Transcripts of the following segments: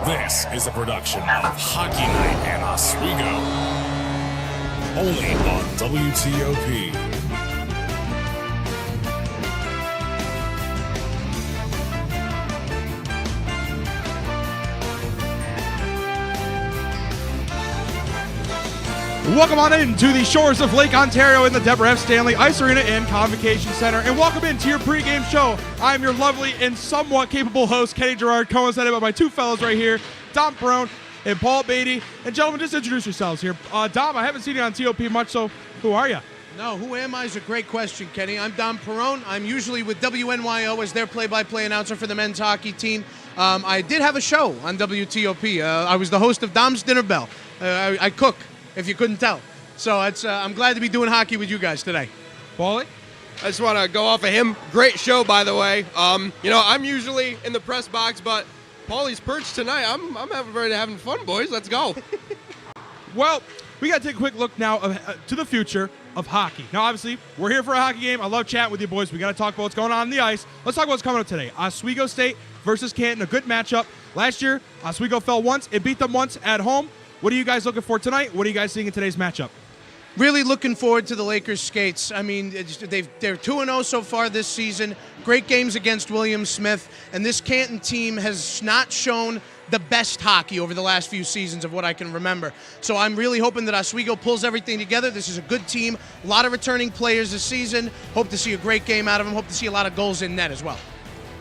This is a production of Hockey Night in Oswego. Only on WTOP. Welcome on in to the shores of Lake Ontario in the Deborah F. Stanley Ice Arena and Convocation Center, and welcome into your pregame show. I'm your lovely and somewhat capable host, Kenny Gerard, coincided by my two fellows right here, Dom Perone and Paul Beatty. And gentlemen, just introduce yourselves here. Dom, I haven't seen you on TOP much, so who are you? No, who am I is a great question, Kenny. I'm Dom Perone. I'm usually with WNYO as their play-by-play announcer for the men's hockey team. I did have a show on WTOP. I was the host of Dom's Dinner Bell. I cook, if you couldn't tell. So I'm glad to be doing hockey with you guys today. Paulie? I just want to go off of him. Great show, by the way. I'm usually in the press box, but Paulie's perched tonight. I'm having fun, boys. Let's go. Well, we got to take a quick look now to the future of hockey. Now, obviously, we're here for a hockey game. I love chatting with you boys. We got to talk about what's going on the ice. Let's talk about what's coming up today. Oswego State versus Canton, a good matchup. Last year, Oswego fell once. It beat them once at home. What are you guys looking for tonight? What are you guys seeing in today's matchup? Really looking forward to the Lakers skates. I mean, they're 2-0 so far this season. Great games against William Smith. And this Canton team has not shown the best hockey over the last few seasons of what I can remember. So I'm really hoping that Oswego pulls everything together. This is a good team. A lot of returning players this season. Hope to see a great game out of them. Hope to see a lot of goals in net as well.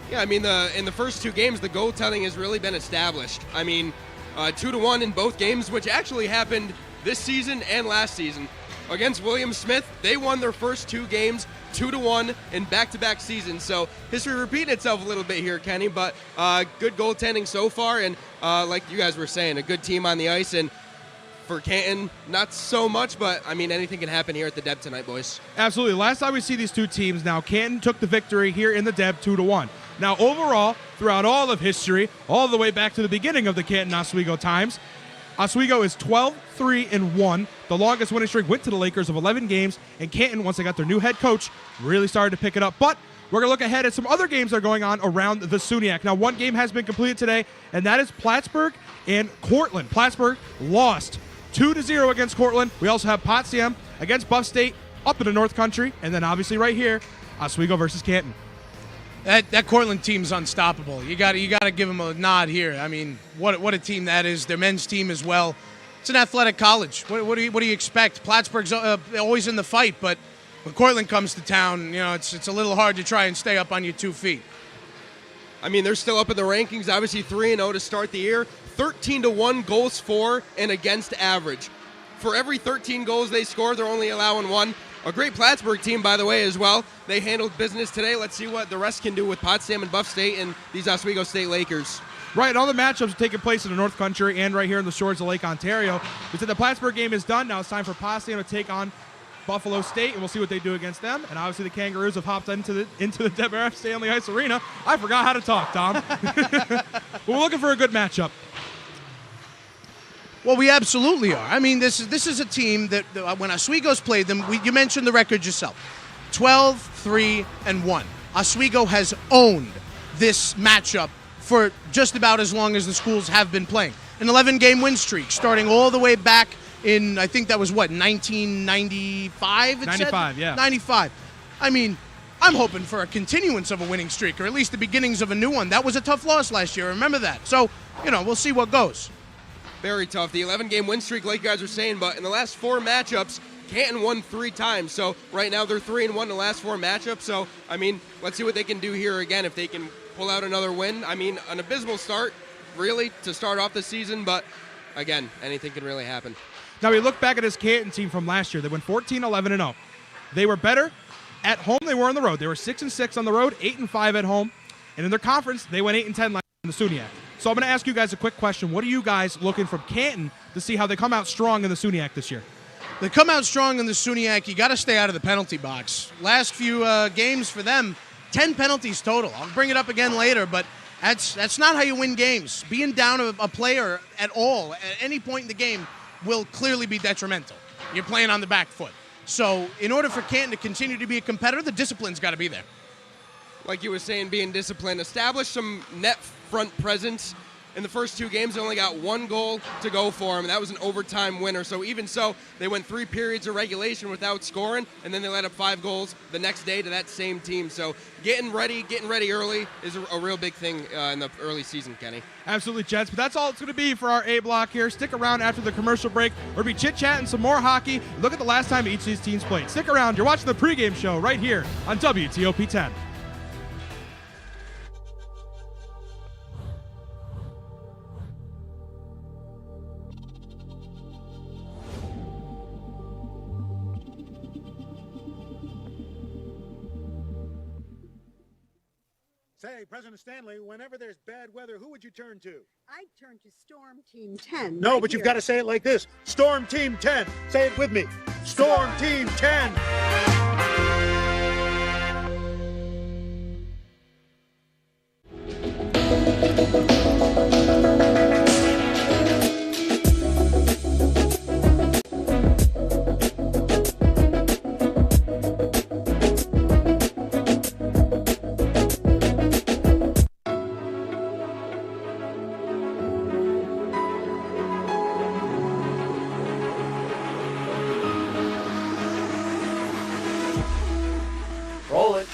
Yeah, I mean, in the first two games, the goaltending has really been established. I mean, 2-1 in both games, which actually happened this season and last season. Against William Smith, they won their first two games 2-1 in back-to-back seasons. So history repeating itself a little bit here, Kenny, but good goaltending so far, and like you guys were saying, a good team on the ice. And for Canton, not so much, but I mean, anything can happen here at the Deb tonight, boys. Absolutely. Last time we see these two teams, now Canton took the victory here in the Deb 2-1. Now, overall, throughout all of history, all the way back to the beginning of the Canton-Oswego times, Oswego is 12-3-1. The longest winning streak went to the Lakers of 11 games, and Canton, once they got their new head coach, really started to pick it up. But we're going to look ahead at some other games that are going on around the SUNYAC. Now, one game has been completed today, and that is Plattsburgh and Cortland. Plattsburgh lost 2-0 against Cortland. We also have Potsdam against Buff State up in the North Country, and then obviously right here, Oswego versus Canton. That Cortland team's unstoppable. You got to give them a nod here. I mean, what a team that is. Their men's team as well. It's an athletic college. What do you expect? Plattsburgh's always in the fight, but when Cortland comes to town, you know, it's a little hard to try and stay up on your 2 feet. I mean, they're still up in the rankings. Obviously 3-0 to start the year. 13-1 goals for and against average. For every 13 goals they score, they're only allowing one. A great Plattsburgh team, by the way, as well. They handled business today. Let's see what the rest can do with Potsdam and Buff State and these Oswego State Lakers. Right, all the matchups are taking place in the North Country and right here in the shores of Lake Ontario. We said the Plattsburgh game is done. Now it's time for Potsdam to take on Buffalo State, and we'll see what they do against them. And obviously the Kangaroos have hopped into the Deborah F. Stanley Ice Arena. I forgot how to talk, Tom. We're looking for a good matchup. Well, we absolutely are. I mean, this is a team that when Oswego's played them, you mentioned the record yourself, 12-3-1. Oswego has owned this matchup for just about as long as the schools have been playing. An 11-game win streak, starting all the way back in, I think that was 1995? 95, yeah. 95. I mean, I'm hoping for a continuance of a winning streak, or at least the beginnings of a new one. That was a tough loss last year. Remember that. So, we'll see what goes. Very tough. The 11-game win streak, like you guys were saying, but in the last 4 matchups, Canton won 3 times. So right now they're 3-1 in the last 4 matchups. So, I mean, let's see what they can do here again if they can pull out another win. I mean, an abysmal start, really, to start off the season, but again, anything can really happen. Now we look back at this Canton team from last year. They went 14-11-0. They were better at home than they were on the road. They were 6-6 on the road, 8-5 at home. And in their conference, they went 8-10 last year in the SUNYAC. So I'm going to ask you guys a quick question. What are you guys looking from Canton to see how they come out strong in the SUNYAC this year? They come out strong in the SUNYAC. You got to stay out of the penalty box. Last few games for them, 10 penalties total. I'll bring it up again later, but that's not how you win games. Being down a player at all at any point in the game will clearly be detrimental. You're playing on the back foot. So in order for Canton to continue to be a competitor, the discipline's got to be there. Like you were saying, being disciplined, establish some net front presence in the first 2 games, they only got 1 goal to go for them, and that was an overtime winner. So even so, they went 3 periods of regulation without scoring, and then they let up 5 goals the next day to that same team. So getting ready early is a real big thing in the early season, Kenny. Absolutely, Jets. But that's all it's going to be for our A block here. Stick around after the commercial break. We'll be chit-chatting some more hockey. Look at the last time each of these teams played. Stick around. You're watching the pregame show right here on WTOP 10. Say, President Stanley, whenever there's bad weather, who would you turn to? I'd turn to Storm Team 10. No, right but you've here. got to say it like this. Storm Team 10. Say it with me. Storm Team 10. Roll it.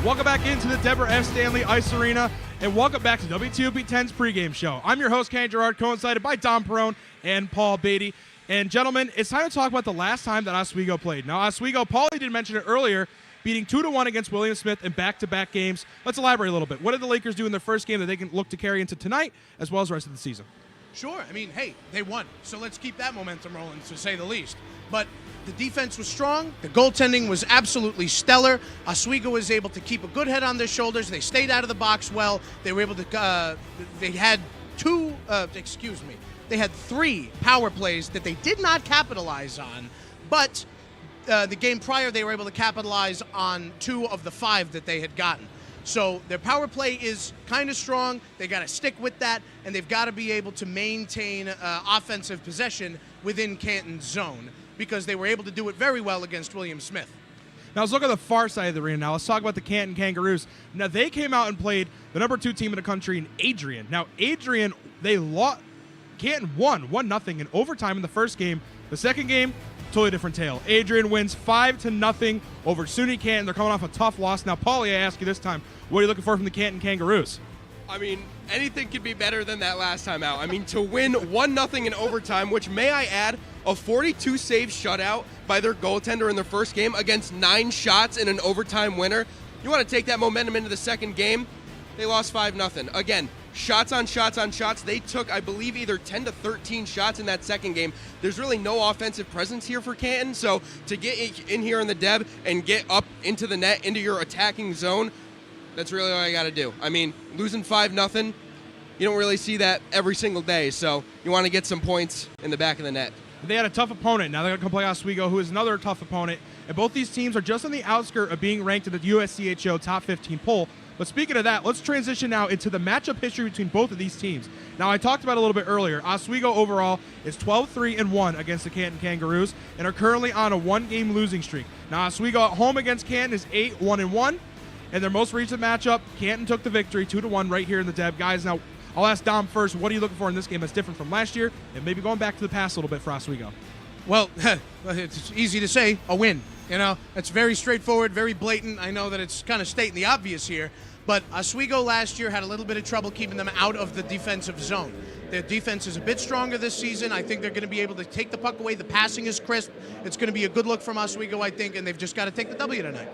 Welcome back into the Deborah F. Stanley Ice Arena, and welcome back to WTOP 10's pregame show. I'm your host, Ken Gerard, coincided by Dom Perone and Paul Beatty. And gentlemen, it's time to talk about the last time that Oswego played. Now, Oswego, Paulie did mention it earlier, beating 2-1 against William Smith in back-to-back games. Let's elaborate a little bit. What did the Lakers do in their first game that they can look to carry into tonight as well as the rest of the season? Sure. I mean, hey, they won. So let's keep that momentum rolling, to say the least. But the defense was strong. The goaltending was absolutely stellar. Oswego was able to keep a good head on their shoulders. They stayed out of the box well. They were able to, they had they had 3 power plays that they did not capitalize on. But the game prior, they were able to capitalize on 2 of the 5 that they had gotten. So their power play is kind of strong. They got to stick with that, and they've got to be able to maintain offensive possession within Canton's zone, because they were able to do it very well against William Smith. Now, let's look at the far side of the arena. Now, let's talk about the Canton Kangaroos. Now, they came out and played the number 2 team in the country in Adrian. Now, Adrian, they lost. Canton won 1-0 in overtime in the first game. The second game, totally different tale. Adrian wins 5-0 over SUNY Canton. They're coming off a tough loss. Now, Paulie, I ask you this time, what are you looking for from the Canton Kangaroos? I mean, anything could be better than that last time out. I mean, to win 1-0 in overtime, which, may I add, a 42-save shutout by their goaltender in their first game against 9 shots in an overtime winner. You want to take that momentum into the second game? They lost 5-0. Again, shots on shots on shots. They took, I believe, either 10 to 13 shots in that second game. There's really no offensive presence here for Canton. So to get in here in the Deb and get up into the net, into your attacking zone, that's really all you got to do. I mean, losing 5-0, you don't really see that every single day. So you want to get some points in the back of the net. They had a tough opponent. Now they're going to come play Oswego, who is another tough opponent. And both these teams are just on the outskirts of being ranked in the USCHO Top 15 poll. But speaking of that, let's transition now into the matchup history between both of these teams. Now, I talked about it a little bit earlier. Oswego overall is 12-3-1 against the Canton Kangaroos and are currently on a 1-game losing streak. Now, Oswego at home against Canton is 8-1-1. And their most recent matchup, Canton took the victory 2-1 right here in the Deb. Guys, now I'll ask Dom first, what are you looking for in this game that's different from last year and maybe going back to the past a little bit for Oswego? Well, it's easy to say, a win. You know, it's very straightforward, very blatant. I know that it's kind of stating the obvious here, but Oswego last year had a little bit of trouble keeping them out of the defensive zone. Their defense is a bit stronger this season. I think they're going to be able to take the puck away. The passing is crisp. It's going to be a good look from Oswego, I think, and they've just got to take the W tonight.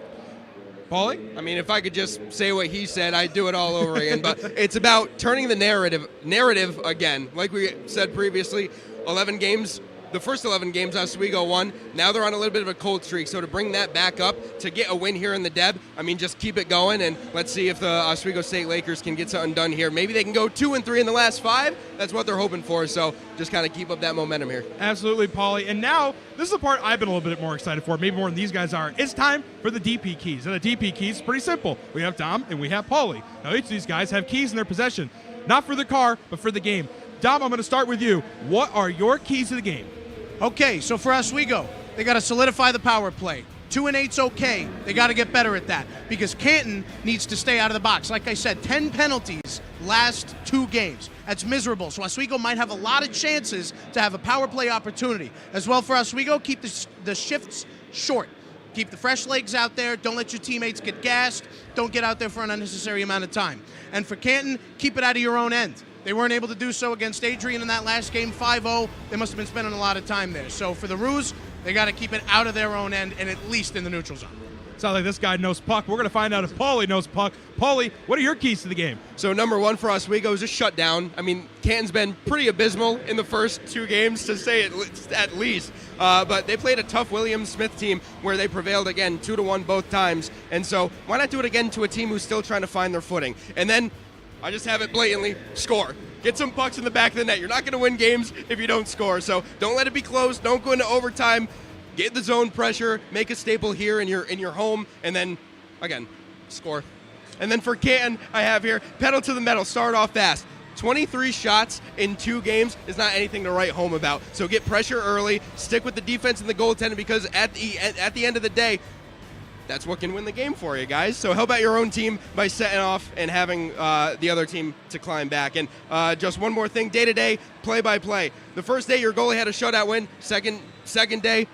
Paulie? I mean, if I could just say what he said, I'd do it all over again. But it's about turning the narrative again. Like we said previously, 11 games. The first 11 games Oswego won. Now they're on a little bit of a cold streak. So to bring that back up, to get a win here in the Deb, I mean, just keep it going, and let's see if the Oswego State Lakers can get something done here. Maybe they can go 2-3 in the last 5. That's what they're hoping for. So just kind of keep up that momentum here. Absolutely, Paulie. And now, this is the part I've been a little bit more excited for, maybe more than these guys are. It's time for the DP keys. And the DP keys is pretty simple. We have Dom and we have Paulie. Now, each of these guys have keys in their possession. Not for the car, but for the game. Dom, I'm going to start with you. What are your keys to the game? Okay, so for Oswego, they got to solidify the power play. 2 and 8's okay. They got to get better at that because Canton needs to stay out of the box. Like I said, 10 penalties last 2 games. That's miserable. So Oswego might have a lot of chances to have a power play opportunity. As well for Oswego, keep the shifts short. Keep the fresh legs out there. Don't let your teammates get gassed. Don't get out there for an unnecessary amount of time. And for Canton, keep it out of your own end. They weren't able to do so against Adrian in that last game, 5-0. They must have been spending a lot of time there. So for the Roos, they got to keep it out of their own end and at least in the neutral zone. Sounds like this guy knows puck. We're going to find out if Paulie knows puck. Paulie, what are your keys to the game? So number 1 for Oswego is just shut down. I mean, Canton's been pretty abysmal in the first 2 games, to say it at least. But they played a tough Williams Smith team where they prevailed again 2-1 both times. And so why not do it again to a team who's still trying to find their footing? And then I just have it blatantly, score. Get some pucks in the back of the net. You're not going to win games if you don't score. So don't let it be close. Don't go into overtime. Get the zone pressure. Make a staple here in your home. And then, again, score. And then for Canton, I have here, pedal to the metal. Start off fast. 23 shots in 2 games is not anything to write home about. So get pressure early. Stick with the defense and the goaltending because at the end of the day, that's what can win the game for you guys. So help out your own team by setting off and having the other team to climb back. And just one more thing, day-to-day, play-by-play. The first day, your goalie had a shutout win. Second day,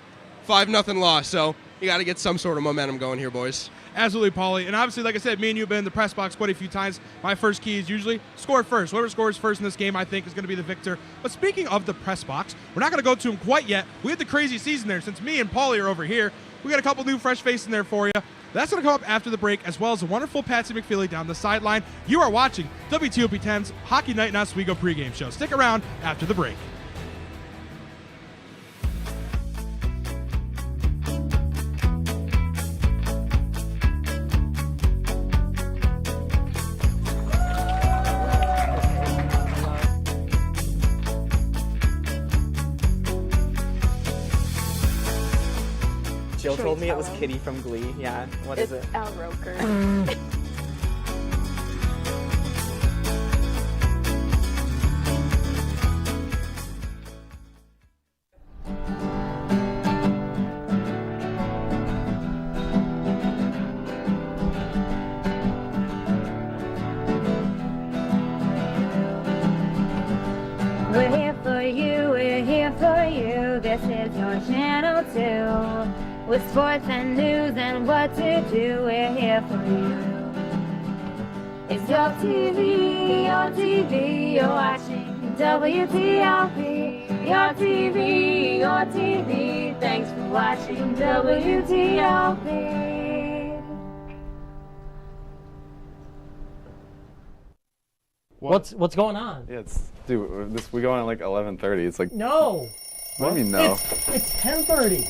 5-0 loss. So you got to get some sort of momentum going here, boys. Absolutely, Paulie. And obviously, like I said, me and you have been in the press box quite a few times. My first key is usually score first. Whoever scores first in this game, I think, is going to be the victor. But speaking of the press box, we're not going to go to him quite yet. We had the crazy season there. Since me and Paulie are over here, we got a couple new fresh faces in there for you. That's going to come up after the break, as well as a wonderful Patsy McFeely down the sideline. You are watching WTOP 10's Hockey Night in Oswego pregame show. Stick around after the break. Jill told me it was Kitty from Glee. Yeah, what is it? Al Roker. We're here for you, we're here for you. This is your channel too. With sports and news and what to do, we're here for you. It's your TV, you're watching WTOP. Your TV, thanks for watching WTOP. What's going on? Yeah, we go on at like 11:30. It's like No. What do you mean no? It's 10:30.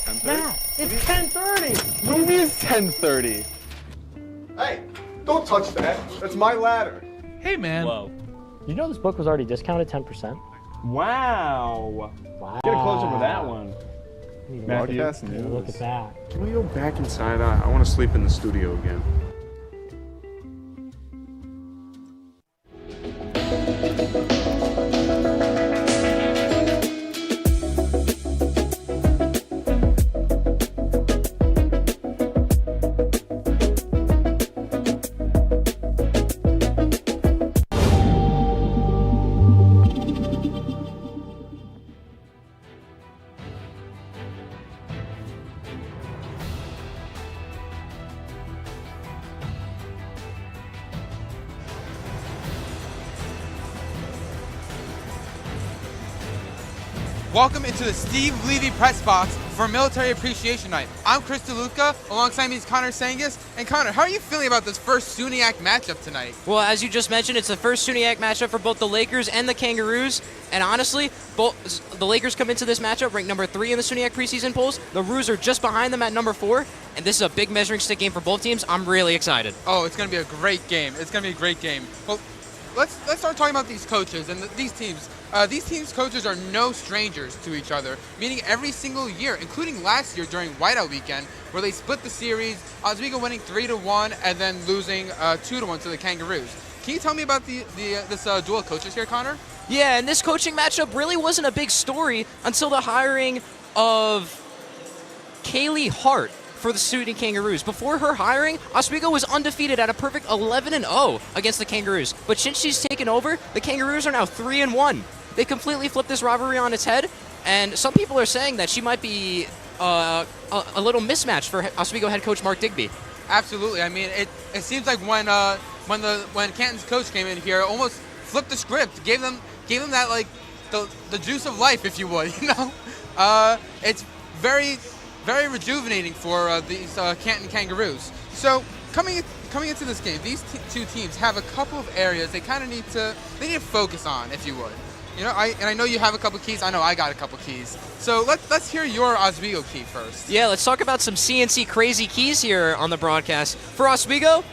10:30? Yeah, it's 10:30. What do you mean it's 10:30? Hey, don't touch that. That's my ladder. Hey, man. Whoa. You know this book was already discounted 10%? Wow. Wow. Get a close-up of that one. Matthew, Broadcast news. look at that. Can we go back inside? I want to sleep in the studio again. Welcome into the Steve Levy press box for Military Appreciation Night. I'm Chris DeLuca, alongside me is Connor Sangus. And Connor, how are you feeling about this first SUNYAC matchup tonight? Well, as you just mentioned, it's the first SUNYAC matchup for both the Lakers and the Kangaroos. And honestly, both the Lakers come into this matchup ranked number 3 in the SUNYAC preseason polls. The Roos are just behind them at number 4. And this is a big measuring stick game for both teams. I'm really excited. Oh, it's going to be a great game. It's going to be a great game. Well, let's start talking about these coaches and these teams. These teams' coaches are no strangers to each other, meaning every single year, including last year during Whiteout Weekend, where they split the series, Oswego winning 3-1 and then losing 2-1 to the Kangaroos. Can you tell me about this duel of coaches here, Connor? Yeah, and this coaching matchup really wasn't a big story until the hiring of Kaylee Hart for the SUNY Kangaroos. Before her hiring, Oswego was undefeated at a perfect 11-0 against the Kangaroos. But since she's taken over, the Kangaroos are now 3-1. They completely flipped this rivalry on its head, and some people are saying that she might be a little mismatched for Oswego head coach Mark Digby. Absolutely. I mean, it seems like when Canton's coach came in here, almost flipped the script, gave them that like the juice of life, if you would. You know, it's very rejuvenating for these Canton Kangaroos. So coming into this game, these two teams have a couple of areas they kind of need to focus on, if you would. You know, I know you have a couple keys. I know I got a couple keys. So let's hear your Oswego key first. Yeah, let's talk about some CNC crazy keys here on the broadcast. For Oswego,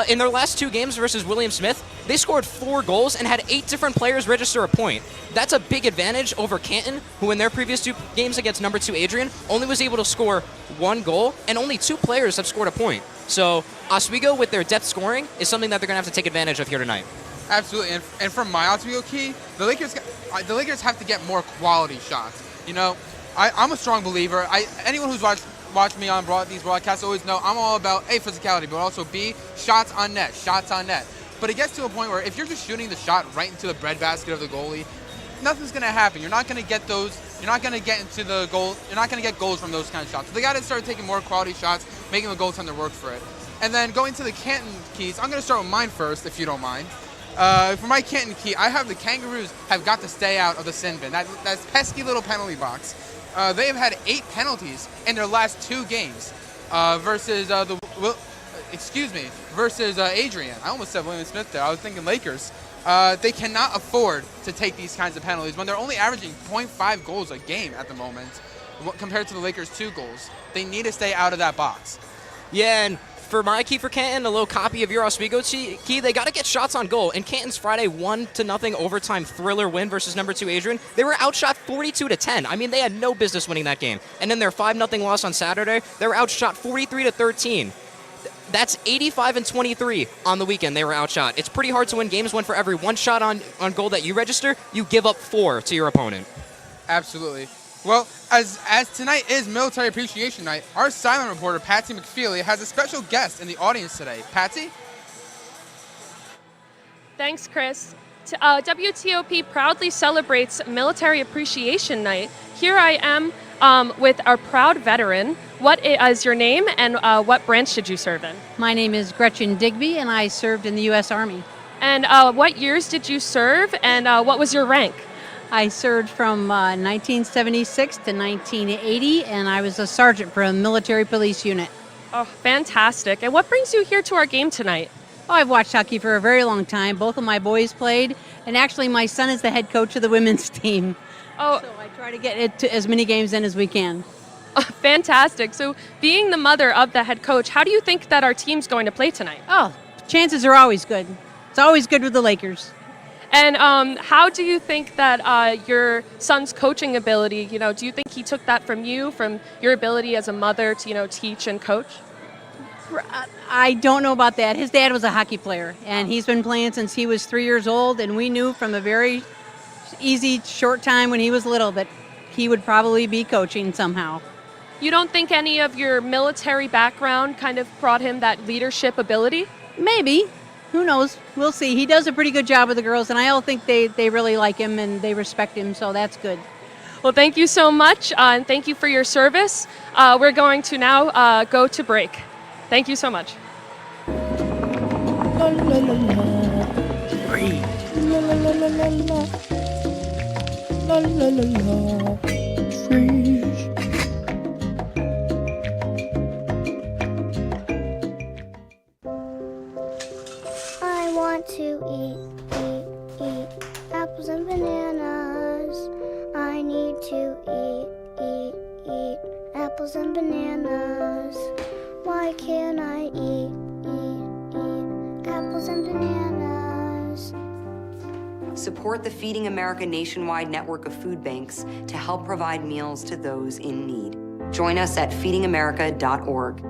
in their last 2 games versus William Smith, they scored 4 goals and had 8 different players register a point. That's a big advantage over Canton, who in their previous 2 games against number 2 Adrian only was able to score 1 goal, and only 2 players have scored a point. So Oswego, with their depth scoring, is something that they're going to have to take advantage of here tonight. Absolutely, and from my Oswego key, the Lakers have to get more quality shots. You know, I'm a strong believer. Anyone who's watched me on these broadcasts always know I'm all about A, physicality, but also B, shots on net. But it gets to a point where if you're just shooting the shot right into the breadbasket of the goalie, nothing's going to happen. You're not going to get those. You're not going to get into the goal. You're not going to get goals from those kind of shots. So they got to start taking more quality shots, making the goaltender work for it. And then going to the Canton keys, I'm going to start with mine first, if you don't mind. For my Canton key, I have the Kangaroos have got to stay out of the sin bin. That's pesky little penalty box. They have had 8 penalties in their last 2 games versus Adrian. I almost said William Smith there. I was thinking Lakers. They cannot afford to take these kinds of penalties when they're only averaging 0.5 goals a game at the moment compared to the Lakers' 2 goals. They need to stay out of that box. Yeah, and for my key for Canton, a little copy of your Oswego key, they got to get shots on goal. In Canton's Friday 1-0 overtime thriller win versus number 2 Adrian, they were outshot 42-10. I mean, they had no business winning that game. And in their 5-0 loss on Saturday, they were outshot 43-13. That's 85-23 on the weekend. They were outshot. It's pretty hard to win games when for every 1 shot on goal that you register, you give up 4 to your opponent. Absolutely. Well, as tonight is Military Appreciation Night, our silent reporter, Patsy McFeely, has a special guest in the audience today. Patsy? Thanks, Chris. WTOP proudly celebrates Military Appreciation Night. Here I am with our proud veteran. What is your name and what branch did you serve in? My name is Gretchen Digby and I served in the U.S. Army. And what years did you serve and what was your rank? I served from 1976 to 1980 and I was a sergeant for a military police unit. Oh, fantastic. And what brings you here to our game tonight? Oh, I've watched hockey for a very long time. Both of my boys played, and actually my son is the head coach of the women's team. Oh, so I try to get it to as many games in as we can. Oh, fantastic. So being the mother of the head coach, how do you think that our team's going to play tonight? Oh, chances are always good. It's always good with the Lakers. And how do you think that your son's coaching ability, do you think he took that from you, from your ability as a mother to, teach and coach? I don't know about that. His dad was a hockey player, and he's been playing since he was 3 years old, and we knew from a very easy, short time when he was little that he would probably be coaching somehow. You don't think any of your military background kind of brought him that leadership ability? Maybe. Who knows? We'll see. He does a pretty good job with the girls, and I all think they really like him and they respect him, so that's good. Well, thank you so much, and thank you for your service. We're going to now go to break. Thank you so much. La, la, la, la. Breathe. La, la, la, la, la, la. la la la la. Trees. I want to eat apples and bananas. I need to eat apples and bananas. Why can't I eat apples and bananas? Support the Feeding America nationwide network of food banks to help provide meals to those in need. Join us at feedingamerica.org.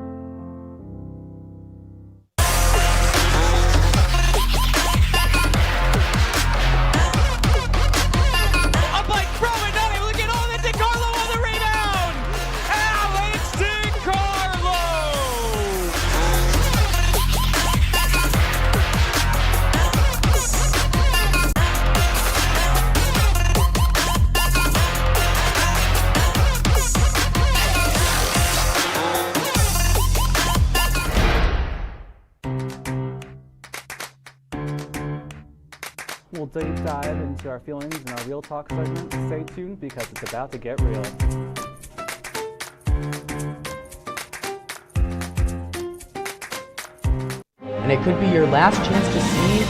We'll deep dive into our feelings in our Real Talk segment. Stay tuned because it's about to get real. And it could be your last chance to see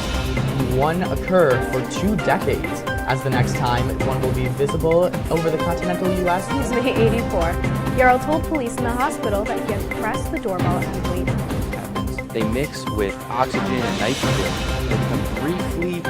one occur for 2 decades, as the next time one will be visible over the continental U.S. He's May 84. Yarrow told police in the hospital that he had pressed the doorbell and waited. They mix with oxygen and nitrogen. They become briefly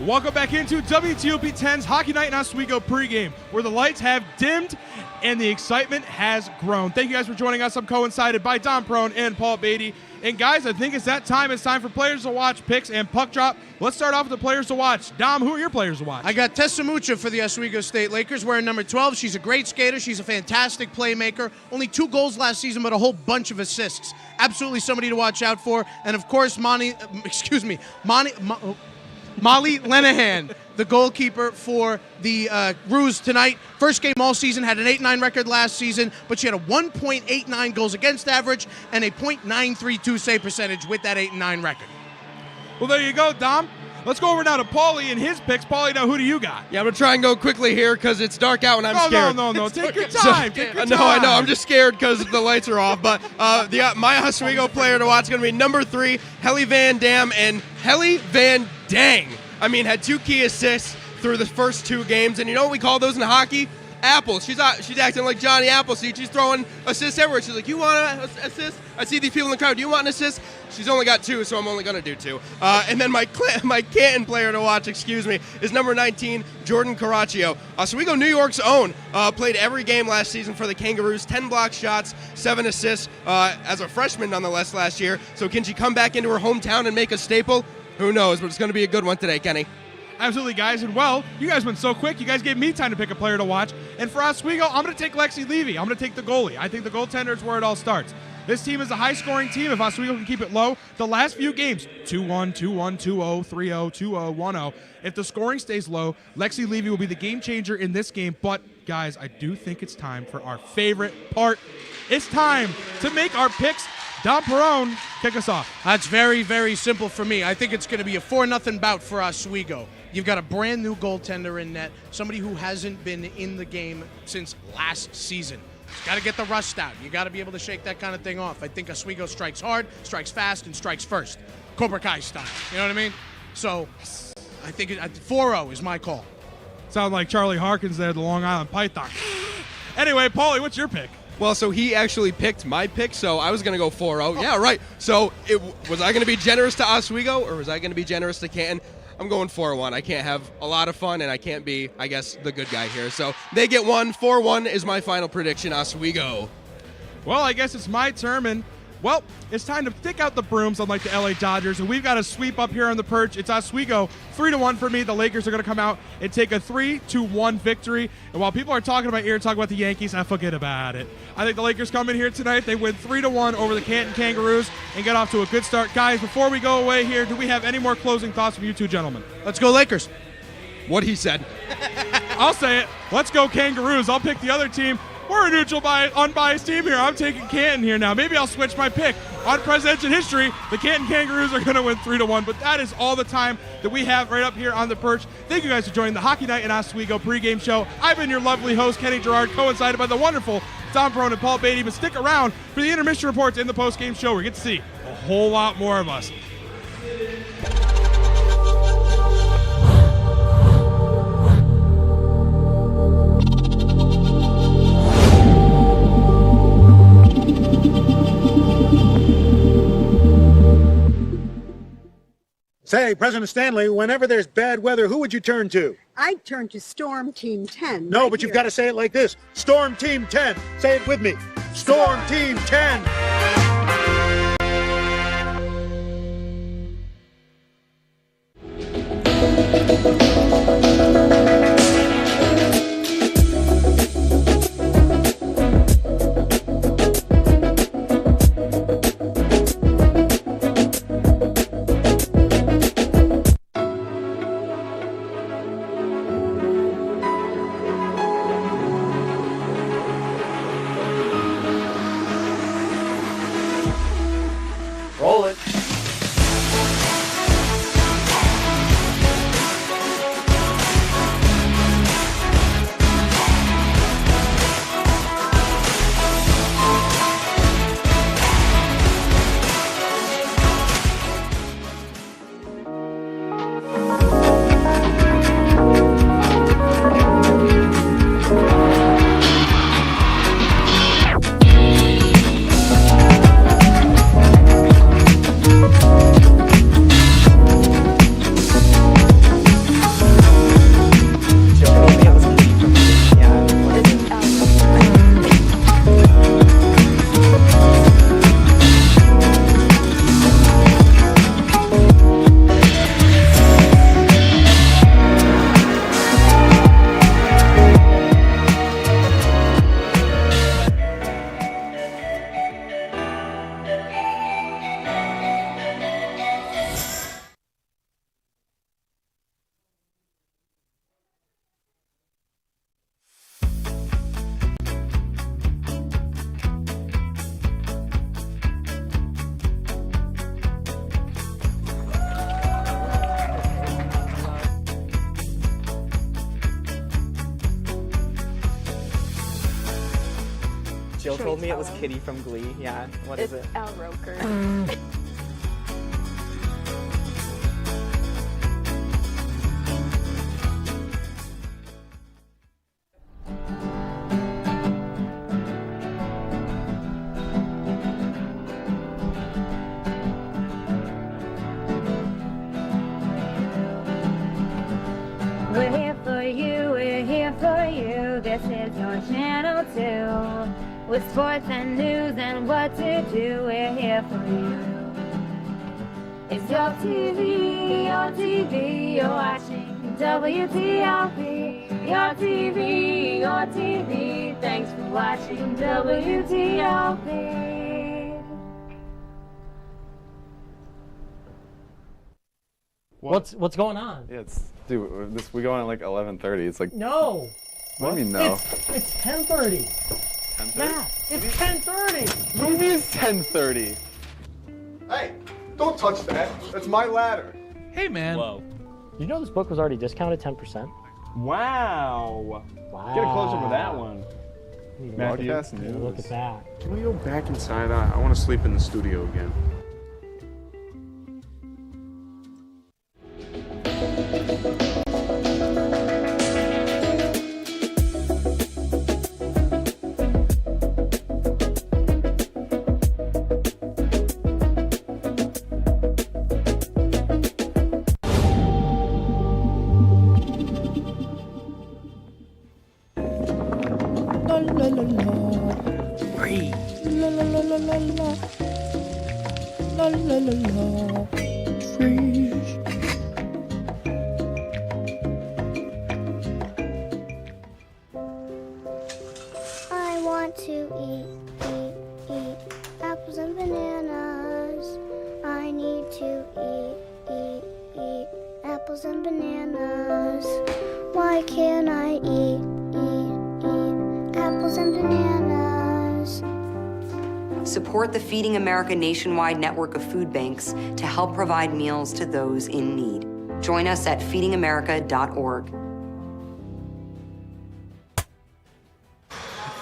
Welcome back into WTOP 10's Hockey Night in Oswego pregame, where the lights have dimmed and the excitement has grown. Thank you guys for joining us. I'm coincided by Dom Prone and Paul Beatty. And guys, I think it's that time. It's time for players to watch, picks, and puck drop. Let's start off with the players to watch. Dom, who are your players to watch? I got Tessa Mucha for the Oswego State Lakers, wearing number 12. She's a great skater. She's a fantastic playmaker. Only 2 goals last season, but a whole bunch of assists. Absolutely somebody to watch out for. And of course, Molly Lenahan, the goalkeeper for the Roos tonight. First game all season, had an 8-9 record last season, but she had a 1.89 goals against average and a .932 save percentage with that 8-9 record. Well, there you go, Dom. Let's go over now to Paulie and his picks. Paulie, now who do you got? Yeah, I'm going to try and go quickly here because it's dark out and I'm scared. No. Take your time. No, I know. I'm just scared because the lights are off. But my Oswego player to watch is going to be number 3, Helly Van Dam. And Helly Van Dang, I mean, had 2 key assists through the first 2 games. And you know what we call those in hockey? Apples. She's acting like Johnny Appleseed. She's throwing assists everywhere. She's like, you want an assist? I see these people in the crowd. Do you want an assist? She's only got 2, so I'm only going to do 2. And then my Canton player to watch, is number 19, Jordan Caraccio. Oswego, New York's own, played every game last season for the Kangaroos, 10 block shots, 7 assists as a freshman nonetheless last year. So can she come back into her hometown and make a staple? Who knows, but it's going to be a good one today, Kenny. Absolutely, guys. And, well, you guys went so quick. You guys gave me time to pick a player to watch. And for Oswego, I'm going to take Lexi Levy. I'm going to take the goalie. I think the goaltender is where it all starts. This team is a high-scoring team. If Oswego can keep it low, the last few games, 2-1, 2-1, 2-0, 3-0, 2-0, 1-0. If the scoring stays low, Lexi Levy will be the game changer in this game. But, guys, I do think it's time for our favorite part. It's time to make our picks. Dom Perone, kick us off. That's very, very simple for me. I think it's going to be a 4-0 bout for Oswego. You've got a brand new goaltender in net, somebody who hasn't been in the game since last season. You've got to get the rust out. You got to be able to shake that kind of thing off. I think Oswego strikes hard, strikes fast, and strikes first. Cobra Kai style. You know what I mean? So I think 4-0 is my call. Sound like Charlie Harkins there, the Long Island Python. Anyway, Paulie, what's your pick? Well, so he actually picked my pick, so I was going to go 4-0. Yeah, right. So was I going to be generous to Oswego, or was I going to be generous to Canton? I'm going 4-1. I can't have a lot of fun, and I can't be, I guess, the good guy here. So they get 1. 4-1 is my final prediction, Oswego. Well, I guess it's my turn, and Well, it's time to pick out the brooms, unlike the LA Dodgers, and we've got a sweep up here on the perch. It's Oswego, 3-1 for me. The Lakers are going to come out and take a 3-1 victory. And while people are talking about the Yankees, I forget about it. I think the Lakers come in here tonight. They win 3-1 over the Canton Kangaroos and get off to a good start. Guys, before we go away here, do we have any more closing thoughts from you two gentlemen? Let's go Lakers. What he said. I'll say it. Let's go Kangaroos. I'll pick the other team. We're a neutral, unbiased team here. I'm taking Canton here now. Maybe I'll switch my pick. On presidential history, the Canton Kangaroos are going to win 3-1, but that is all the time that we have right up here on the perch. Thank you guys for joining the Hockey Night in Oswego pregame show. I've been your lovely host, Kenny Gerard, coincided by the wonderful Tom Perone and Paul Beatty, but stick around for the intermission reports in the postgame show. We get to see a whole lot more of us. Say, President Stanley, whenever there's bad weather, who would you turn to? I'd turn to Storm Team 10. No, but you've got to say it like this. Storm Team 10. Say it with me. Storm Team 10. Roll it. Jill told me it was Kitty from Glee. Yeah, what is it? Al Roker. We're here for you, we're here for you. This is your channel 2. With sports and news and what to do, we're here for you. It's your TV, you're watching WTLP. Your TV, thanks for watching WTLP. What's going on? Yeah, dude, we go on at like 11:30. It's like No. What do you mean no? It's 10:30. 10:30? Yeah, it's 10:30. Movie is 10:30. Hey, don't touch that. That's my ladder. Hey, man. Whoa. You know this book was already discounted 10%? Wow. Get a close up of that one. Matthew, Look at that. Can we go back inside? I want to sleep in the studio again. La la la la. Breathe. La la la la la la. la la la. Freeze. I want to eat apples and bananas. I need to eat apples and bananas. Why can't I eat apples and bananas? Support the Feeding America nationwide network of food banks to help provide meals to those in need. Join us at feedingamerica.org.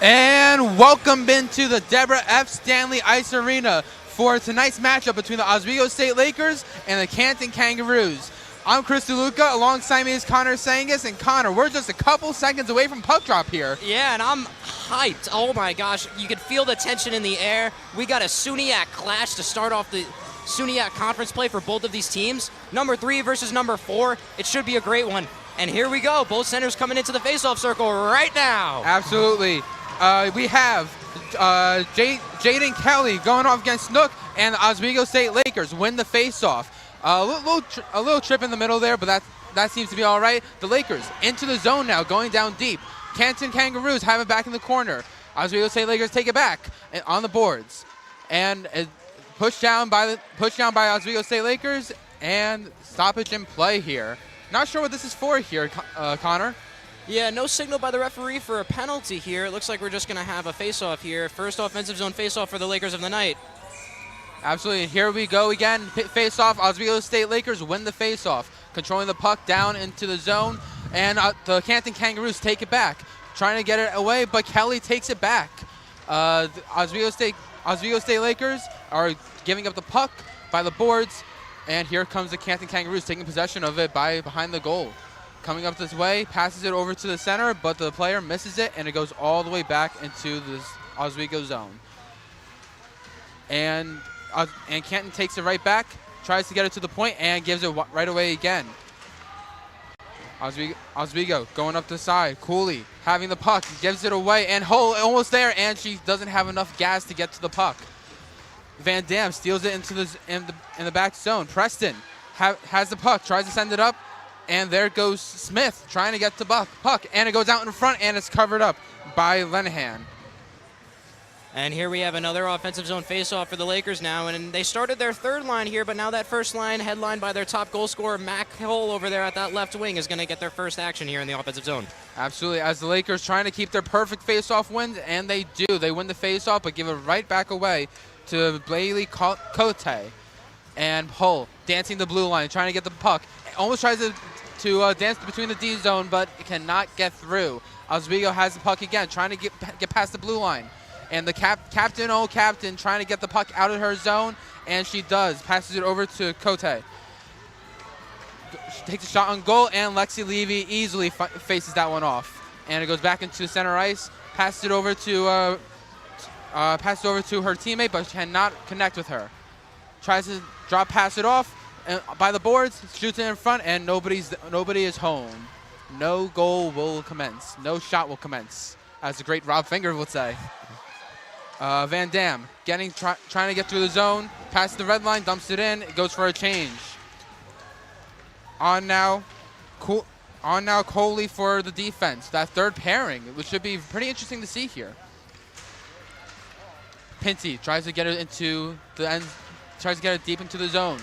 And welcome into the Deborah F. Stanley Ice Arena for tonight's matchup between the Oswego State Lakers and the Canton Kangaroos. I'm Chris DeLuca, alongside me is Connor Sangus, and Connor, we're just a couple seconds away from puck drop here. Yeah, and I'm hyped. Oh my gosh, you can feel the tension in the air. We got a SUNYAC clash to start off the SUNYAC conference play for both of these teams. Number 3 versus number 4. It should be a great one. And here we go, both centers coming into the faceoff circle right now. Absolutely. We have Jaden Kelly going off against Snook, and the Oswego State Lakers win the faceoff. A little trip in the middle there, but that seems to be all right. The Lakers into the zone now, going down deep. Canton Kangaroos have it back in the corner. Oswego State Lakers take it back on the boards, and pushed down by Oswego State Lakers, and stoppage in play here. Not sure what this is for here, Connor. Yeah, no signal by the referee for a penalty here. It looks like we're just going to have a face-off here. First offensive zone face-off for the Lakers of the night. Absolutely, and here we go again. Face-off, Oswego State Lakers win the face-off. Controlling the puck down into the zone, and the Canton Kangaroos take it back. Trying to get it away, but Kelly takes it back. The Oswego State Lakers are giving up the puck by the boards, and here comes the Canton Kangaroos taking possession of it behind the goal. Coming up this way, passes it over to the center, but the player misses it, and it goes all the way back into the Oswego zone. And Canton takes it right back, tries to get it to the point, and gives it right away again. Oswego going up the side. Cooley having the puck, gives it away, and Hull almost there, and she doesn't have enough gas to get to the puck. Van Dam steals it into in the back zone. Preston has the puck, tries to send it up, and there goes Smith trying to get the puck, and it goes out in front, and it's covered up by Lenahan. And here we have another offensive zone faceoff for the Lakers now, and they started their third line here, but now that first line, headlined by their top goal scorer, Mac Hull over there at that left wing, is going to get their first action here in the offensive zone. Absolutely, as the Lakers trying to keep their perfect faceoff wins, and they do. They win the faceoff, but give it right back away to Blayley Cote. And Hull dancing the blue line, trying to get the puck. Almost tries to dance between the D zone, but cannot get through. Oswego has the puck again, trying to get past the blue line. And the captain trying to get the puck out of her zone, and she does. Passes it over to Cote. She takes a shot on goal, and Lexi Levy easily faces that one off. And it goes back into center ice. Passes it over to her teammate, but cannot connect with her. Tries to drop pass it off by the boards, shoots it in front, and nobody is home. No goal will commence. No shot will commence, as the great Rob Finger would say. Van Dam trying to get through the zone, passes the red line, dumps it in, it goes for a change. On now Coley for the defense. That third pairing, which should be pretty interesting to see here. Pinty tries to get it into the end, tries to get it deep into the zone.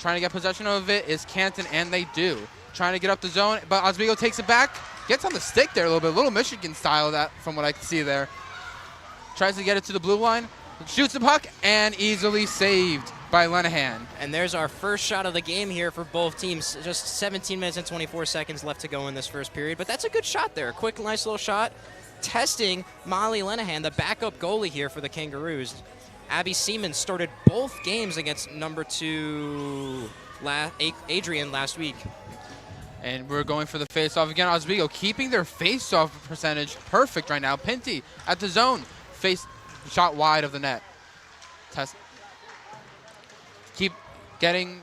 Trying to get possession of it is Canton, and they do. Trying to get up the zone, but Oswego takes it back. Gets on the stick there a little bit, little Michigan style that from what I can see there. Tries to get it to the blue line, shoots the puck, and easily saved by Lenahan. And there's our first shot of the game here for both teams. Just 17 minutes and 24 seconds left to go in this first period, but that's a good shot there. Quick, nice little shot. Testing Molly Lenahan, the backup goalie here for the Kangaroos. Abby Seaman started both games against number 2 Adrian last week. And we're going for the face-off again. Oswego keeping their face-off percentage perfect right now. Pinty at the zone. Face shot wide of the net. Keep getting,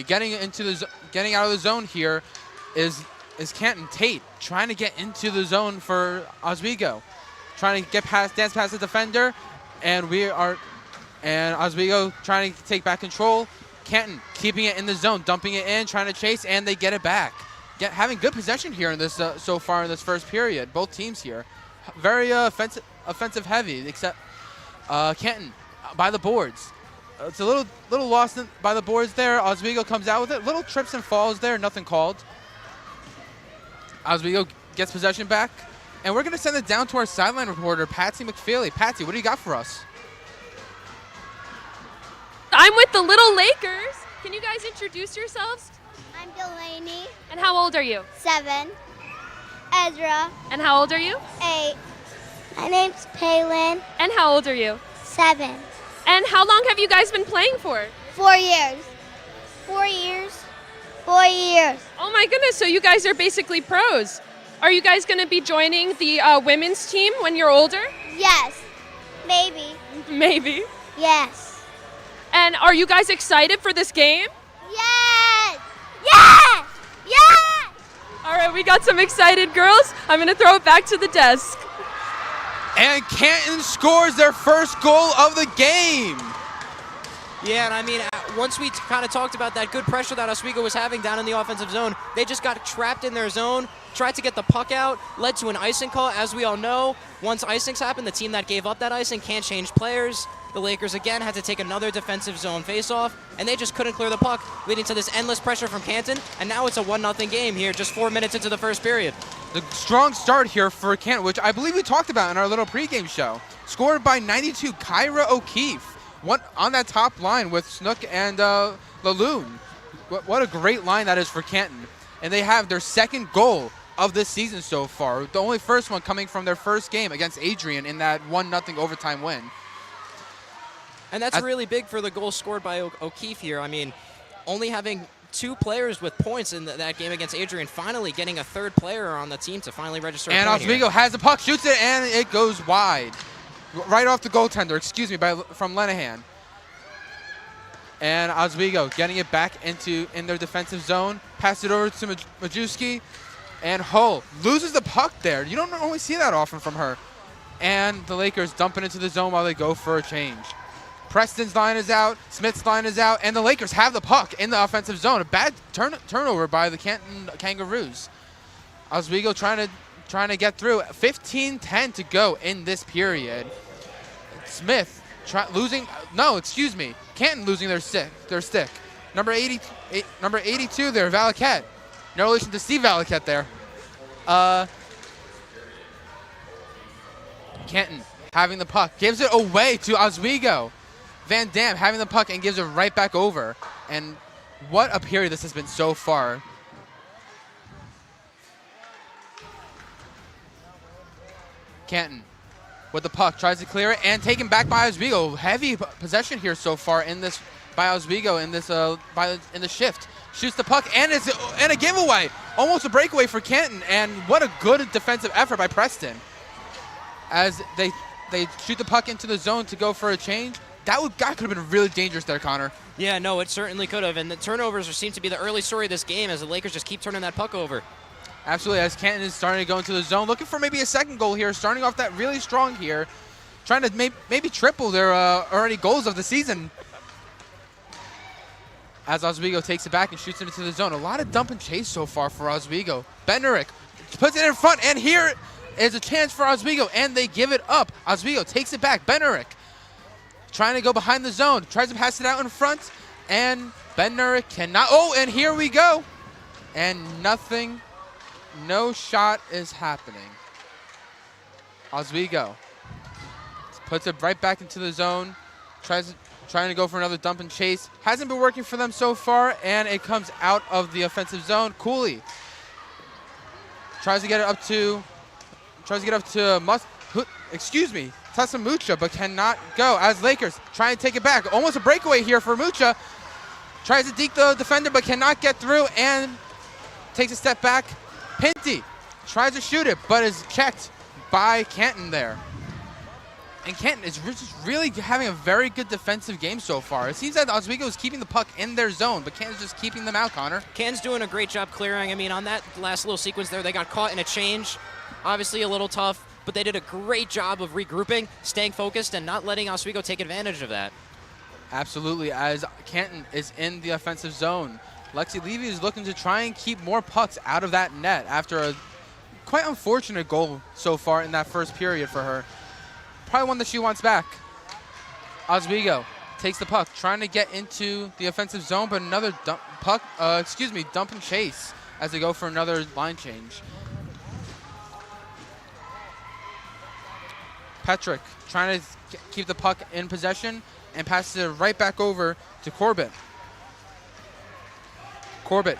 getting out of the zone here is Canton Tate trying to get into the zone for Oswego, trying to dance past the defender, and we are And Oswego trying to take back control. Canton keeping it in the zone, dumping it in, trying to chase, and they get it back. Having good possession here in this so far in this first period. Both teams here, very offensive heavy, except Canton by the boards. It's a little lost by the boards there. Oswego comes out with it. Little trips and falls there, nothing called. Oswego gets possession back, and we're going to send it down to our sideline reporter, Patsy McFeely. Patsy, what do you got for us? I'm with the Little Lakers. Can you guys introduce yourselves? I'm Delaney. And how old are you? 7. Ezra. And how old are you? 8. My name's Palin. And how old are you? 7. And how long have you guys been playing for? 4 years. 4 years. 4 years. Oh my goodness, so you guys are basically pros. Are you guys going to be joining the women's team when you're older? Yes. Maybe. Maybe. Yes. And are you guys excited for this game? Yes. Yes. Yes. All right, we got some excited girls. I'm going to throw it back to the desk. And Canton scores their first goal of the game. Yeah, and I mean, once we kind of talked about that good pressure that Oswego was having down in the offensive zone, they just got trapped in their zone, tried to get the puck out, led to an icing call. As we all know, once icings happen, the team that gave up that icing can't change players. The Lakers, again, had to take another defensive zone faceoff, and they just couldn't clear the puck, leading to this endless pressure from Canton, and now it's a 1-0 game here, just 4 minutes into the first period. The strong start here for Canton, which I believe we talked about in our little pregame show. Scored by 92, Kyra O'Keefe. On that top line with Snook and Laloon. What a great line that is for Canton. And they have their second goal of this season so far. The only first one coming from their first game against Adrian in that 1-0 overtime win. And that's really big for the goal scored by O'Keefe here. I mean, only having 2 players with points in that game against Adrian, finally getting a third player on the team to finally register a point And Oswego has the puck, shoots it, and it goes wide. Right off the goaltender, excuse me, from Lenahan. And Oswego getting it back in their defensive zone. Pass it over to Majewski. And Hull loses the puck there. You don't always see that often from her. And the Lakers dump it into the zone while they go for a change. Preston's line is out, Smith's line is out, and the Lakers have the puck in the offensive zone. A bad turnover by the Canton Kangaroos. Oswego trying to get through. 15-10 to go in this period. Smith Canton losing their stick. Number 82 there, Valaket. No relation to Steve Valaket there. Canton having the puck, gives it away to Oswego. Van Dam having the puck and gives it right back over. And what a period this has been so far. Canton with the puck, tries to clear it and taken back by Oswego. Heavy possession here so far in this by Oswego in this in the shift. Shoots the puck and it's a giveaway. Almost a breakaway for Canton, and what a good defensive effort by Preston. As they shoot the puck into the zone to go for a change. That could have been really dangerous there, Connor. Yeah, no, it certainly could have. And the turnovers seem to be the early story of this game as the Lakers just keep turning that puck over. Absolutely, as Canton is starting to go into the zone, looking for maybe a second goal here, starting off that really strong here, trying to maybe triple their already goals of the season. As Oswego takes it back and shoots it into the zone. A lot of dump and chase so far for Oswego. Benerick puts it in front, and here is a chance for Oswego, and they give it up. Oswego takes it back. Benerick trying to go behind the zone, tries to pass it out in front, and Benerick cannot. Oh, and here we go. And nothing. No shot is happening. Oswego puts it right back into the zone. Trying to go for another dump and chase. Hasn't been working for them so far, and it comes out of the offensive zone. Cooley tries to get it up to Tessa Mucha, but cannot go as Lakers try and take it back. Almost a breakaway here for Mucha. Tries to deke the defender, but cannot get through and takes a step back. Pinty tries to shoot it, but is checked by Canton there. And Canton is just really having a very good defensive game so far. It seems that Oswego is keeping the puck in their zone, but Canton's just keeping them out, Connor. Canton's doing a great job clearing. I mean, on that last little sequence there, they got caught in a change. Obviously a little tough, but they did a great job of regrouping, staying focused, and not letting Oswego take advantage of that. Absolutely, as Canton is in the offensive zone. Lexi Levy is looking to try and keep more pucks out of that net after a quite unfortunate goal so far in that first period for her. Probably one that she wants back. Oswego takes the puck, trying to get into the offensive zone, but another dump and chase as they go for another line change. Petrick trying to keep the puck in possession and passes it right back over to Corbett. Corbett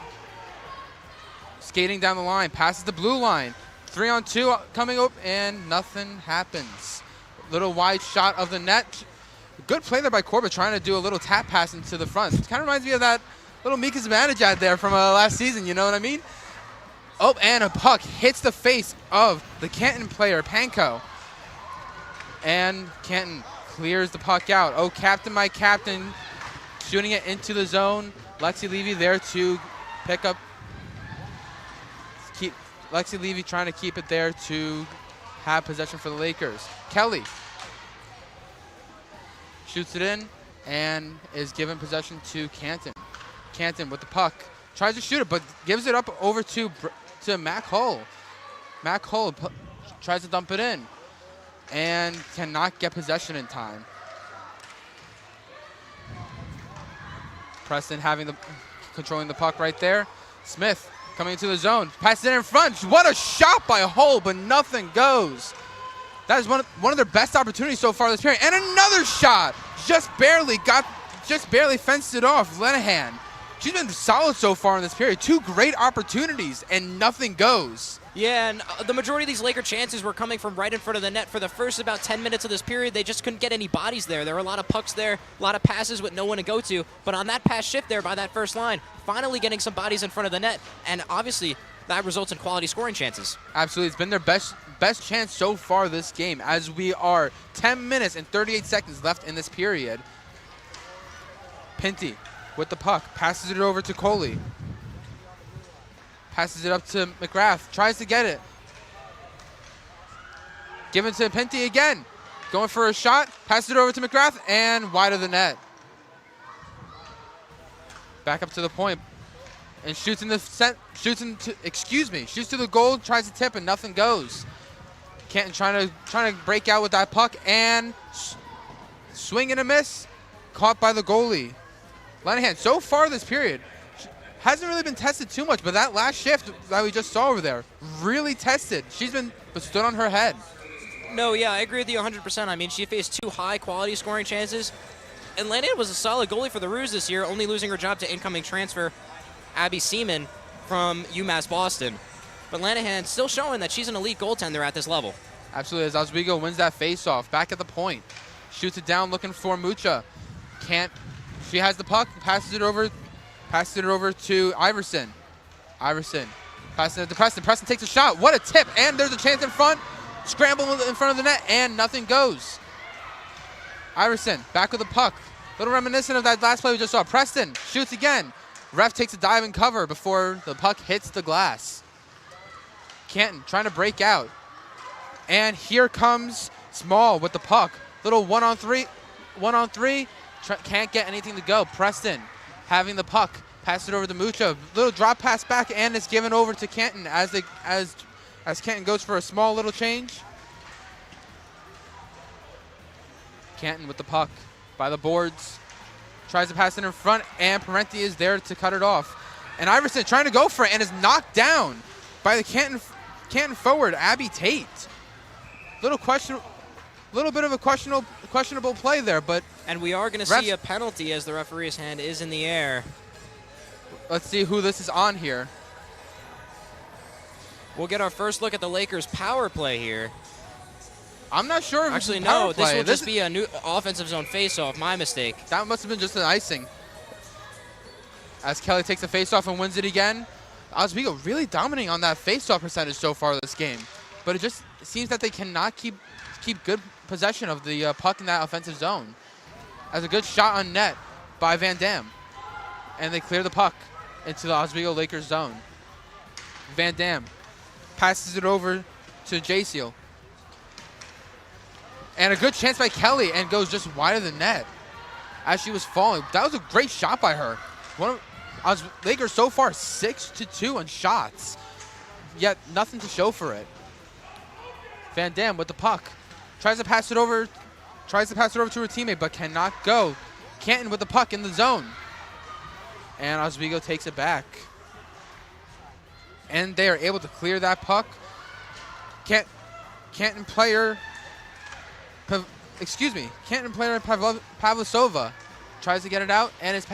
skating down the line, passes the blue line. 3-on-2 coming up, and nothing happens. Little wide shot of the net. Good play there by Corbett, trying to do a little tap pass into the front. It kind of reminds me of that little Mika Zibanejad there from last season, you know what I mean? Oh, and a puck hits the face of the Canton player, Panko. And Canton clears the puck out. Oh, captain, my captain, shooting it into the zone. Lexi Levy there to pick up. Lexi Levy trying to keep it there to have possession for the Lakers. Kelly shoots it in and is given possession to Canton. Canton with the puck. Tries to shoot it, but gives it up over to Mac Hull. Mac Hull tries to dump it in and cannot get possession in time. Preston controlling the puck right there. Smith coming into the zone, passes it in front. What a shot by Hull, but nothing goes. That is one of their best opportunities so far this period. And another shot, just barely fenced it off. Lenahan, she's been solid so far in this period. 2 great opportunities and nothing goes. Yeah, and the majority of these Laker chances were coming from right in front of the net. For the first about 10 minutes of this period, they just couldn't get any bodies there. There were a lot of pucks there, a lot of passes with no one to go to. But on that pass shift there by that first line, finally getting some bodies in front of the net. And obviously, that results in quality scoring chances. Absolutely. It's been their best chance so far this game, as we are 10 minutes and 38 seconds left in this period. Pinty with the puck, passes it over to Coley. Passes it up to McGrath, tries to get it. Given to Pinty again. Going for a shot, passes it over to McGrath, and wide of the net. Back up to the point, and shoots to the goal, tries to tip, and nothing goes. Canton trying to break out with that puck, and swing and a miss, caught by the goalie. Lenahan, so far this period, hasn't really been tested too much, but that last shift that we just saw over there, really tested. She's been stood on her head. No, yeah, I agree with you 100%. I mean, she faced 2 high-quality scoring chances. And Lenahan was a solid goalie for the Roos this year, only losing her job to incoming transfer Abby Seaman from UMass Boston. But Lenahan still showing that she's an elite goaltender at this level. Absolutely, as Oswego wins that face-off, back at the point. Shoots it down, looking for Mucha. She has the puck, passes it over to Iverson. Iverson passing it to Preston. Preston takes a shot. What a tip. And there's a chance in front. Scramble in front of the net, and nothing goes. Iverson back with the puck. Little reminiscent of that last play we just saw. Preston shoots again. Ref takes a dive and cover before the puck hits the glass. Canton trying to break out. And here comes Small with the puck. Little one-on-three. Can't get anything to go. Preston having the puck, pass it over to Mucha. Little drop pass back, and it's given over to Canton as Canton goes for a small little change. Canton with the puck by the boards, tries to pass it in front, and Parenti is there to cut it off. And Iverson trying to go for it and is knocked down by the Canton forward, Abby Tate. Little bit of a questionable play there, but and we are going to see a penalty as the referee's hand is in the air. Let's see who this is on here. We'll get our first look at the Lakers' power play here. I'm not sure if actually, it's a power no, play. This will just be a new offensive zone face-off. My mistake. That must have been just an icing. As Kelly takes the face-off and wins it again. Oswego really dominating on that face-off percentage so far this game. But it just seems that they cannot keep good possession of the puck in that offensive zone. As a good shot on net by Van Dam. And they clear the puck into the Oswego Lakers zone. Van Dam passes it over to J-Seal. And a good chance by Kelly, and goes just wide of the net. as she was falling. That was a great shot by her. Lakers so far 6-2 on shots, yet nothing to show for it. Van Dam with the puck. Tries to pass it over to her teammate, but cannot go. Canton with the puck in the zone. And Oswego takes it back. And they are able to clear that puck. Canton player Pavlisova tries to get it out and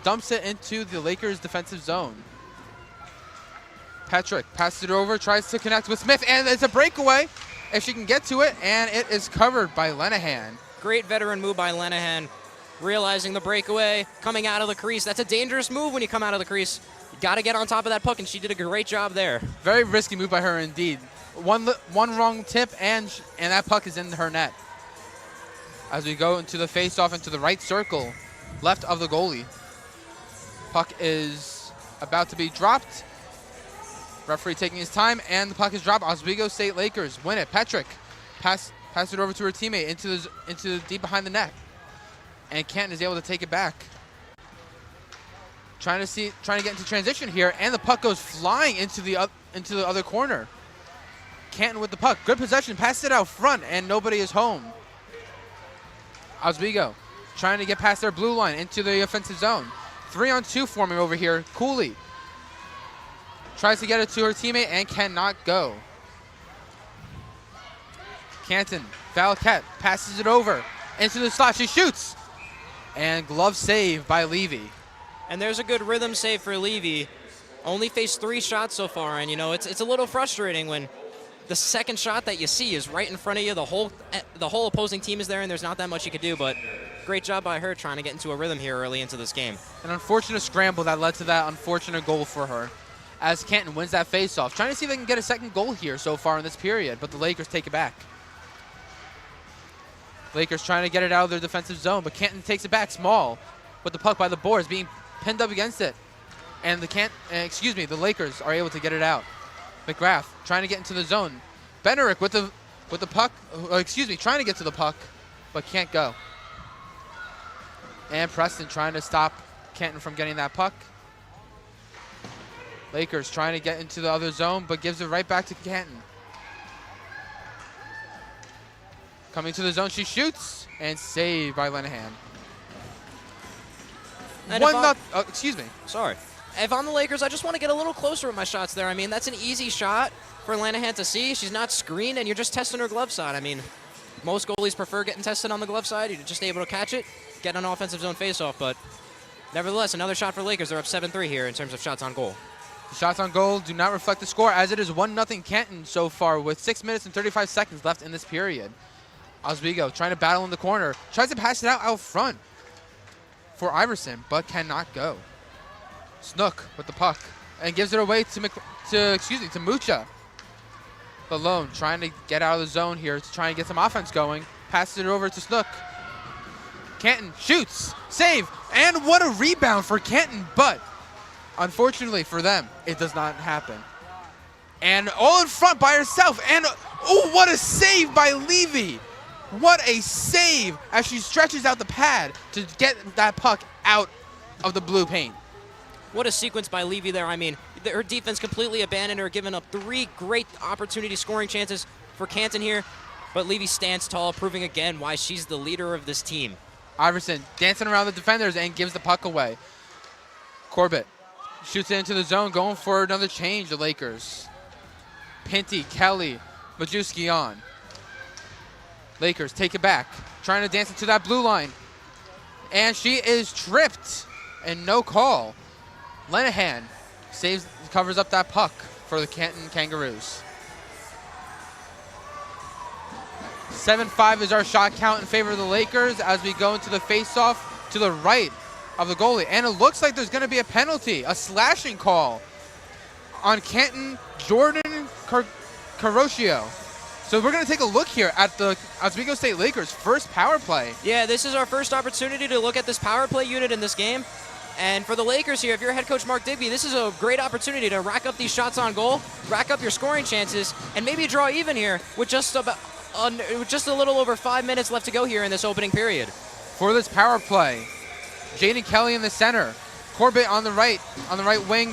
dumps it into the Lakers defensive zone. Patrick passes it over, tries to connect with Smith, and it's a breakaway if she can get to it, and it is covered by Lenahan. Great veteran move by Lenahan, realizing the breakaway, coming out of the crease. That's a dangerous move when you come out of the crease. You got to get on top of that puck, and she did a great job there. Very risky move by her indeed. One wrong tip, and that puck is in her net. As we go into the face-off into the right circle, left of the goalie. Puck is about to be dropped. Referee taking his time, and the puck is dropped. Oswego State Lakers win it. Petrick pass it over to her teammate into deep behind the net, and Canton is able to take it back. Trying to get into transition here, and the puck goes flying into the other corner. Canton with the puck, good possession, passes it out front, and nobody is home. Oswego trying to get past their blue line into the offensive zone. 3-on-2 forming over here. Cooley tries to get it to her teammate and cannot go. Canton, Valquette passes it over into the slot. She shoots, and glove save by Levy. And there's a good rhythm save for Levy. Only faced 3 shots so far, and it's a little frustrating when the second shot that you see is right in front of you. The whole opposing team is there, and there's not that much you could do. But great job by her trying to get into a rhythm here early into this game. An unfortunate scramble that led to that unfortunate goal for her, as Canton wins that faceoff. Trying to see if they can get a second goal here so far in this period, but the Lakers take it back. Lakers trying to get it out of their defensive zone, but Canton takes it back small with the puck by the boards, being pinned up against it. And the Lakers are able to get it out. McGrath trying to get into the zone. Benerick with the puck, trying to get to the puck, but can't go. And Preston trying to stop Canton from getting that puck. Lakers trying to get into the other zone, but gives it right back to Canton. Coming to the zone, she shoots, and saved by Lenahan. Sorry. If I'm the Lakers, I just want to get a little closer with my shots there. I mean, that's an easy shot for Lenahan to see. She's not screened, and you're just testing her glove side. I mean, most goalies prefer getting tested on the glove side. You're just able to catch it, get an offensive zone faceoff. But nevertheless, another shot for Lakers. They're up 7-3 here in terms of shots on goal. The shots on goal do not reflect the score, as it is 1-0 Canton so far with 6 minutes and 35 seconds left in this period. Oswego trying to battle in the corner, tries to pass it out front for Iverson, but cannot go. Snook with the puck and gives it away to Mucha. Malone trying to get out of the zone here to try and get some offense going. Passes it over to Snook. Canton shoots, save, and what a rebound for Canton, but unfortunately for them, it does not happen. And all in front by herself, and oh, what a save by Levy. What a save as she stretches out the pad to get that puck out of the blue paint. What a sequence by Levy there. I mean, her defense completely abandoned her, giving up 3 great opportunity scoring chances for Canton here. But Levy stands tall, proving again why she's the leader of this team. Iverson dancing around the defenders and gives the puck away. Corbett shoots it into the zone, going for another change, the Lakers. Pinty, Kelly, Majewski on. Lakers take it back, trying to dance into that blue line. And she is tripped, and no call. Lenahan covers up that puck for the Canton Kangaroos. 7-5 is our shot count in favor of the Lakers as we go into the face-off to the right of the goalie. And it looks like there's going to be a penalty, a slashing call on Canton Jordan Carocchio. So we're going to take a look here at the Oswego State Lakers' first power play. Yeah, this is our first opportunity to look at this power play unit in this game. And for the Lakers here, if you're head coach Mark Digby, this is a great opportunity to rack up these shots on goal, rack up your scoring chances, and maybe draw even here with just about just a little over 5 minutes left to go here in this opening period. For this power play, Jaden Kelly in the center, Corbett on the right wing,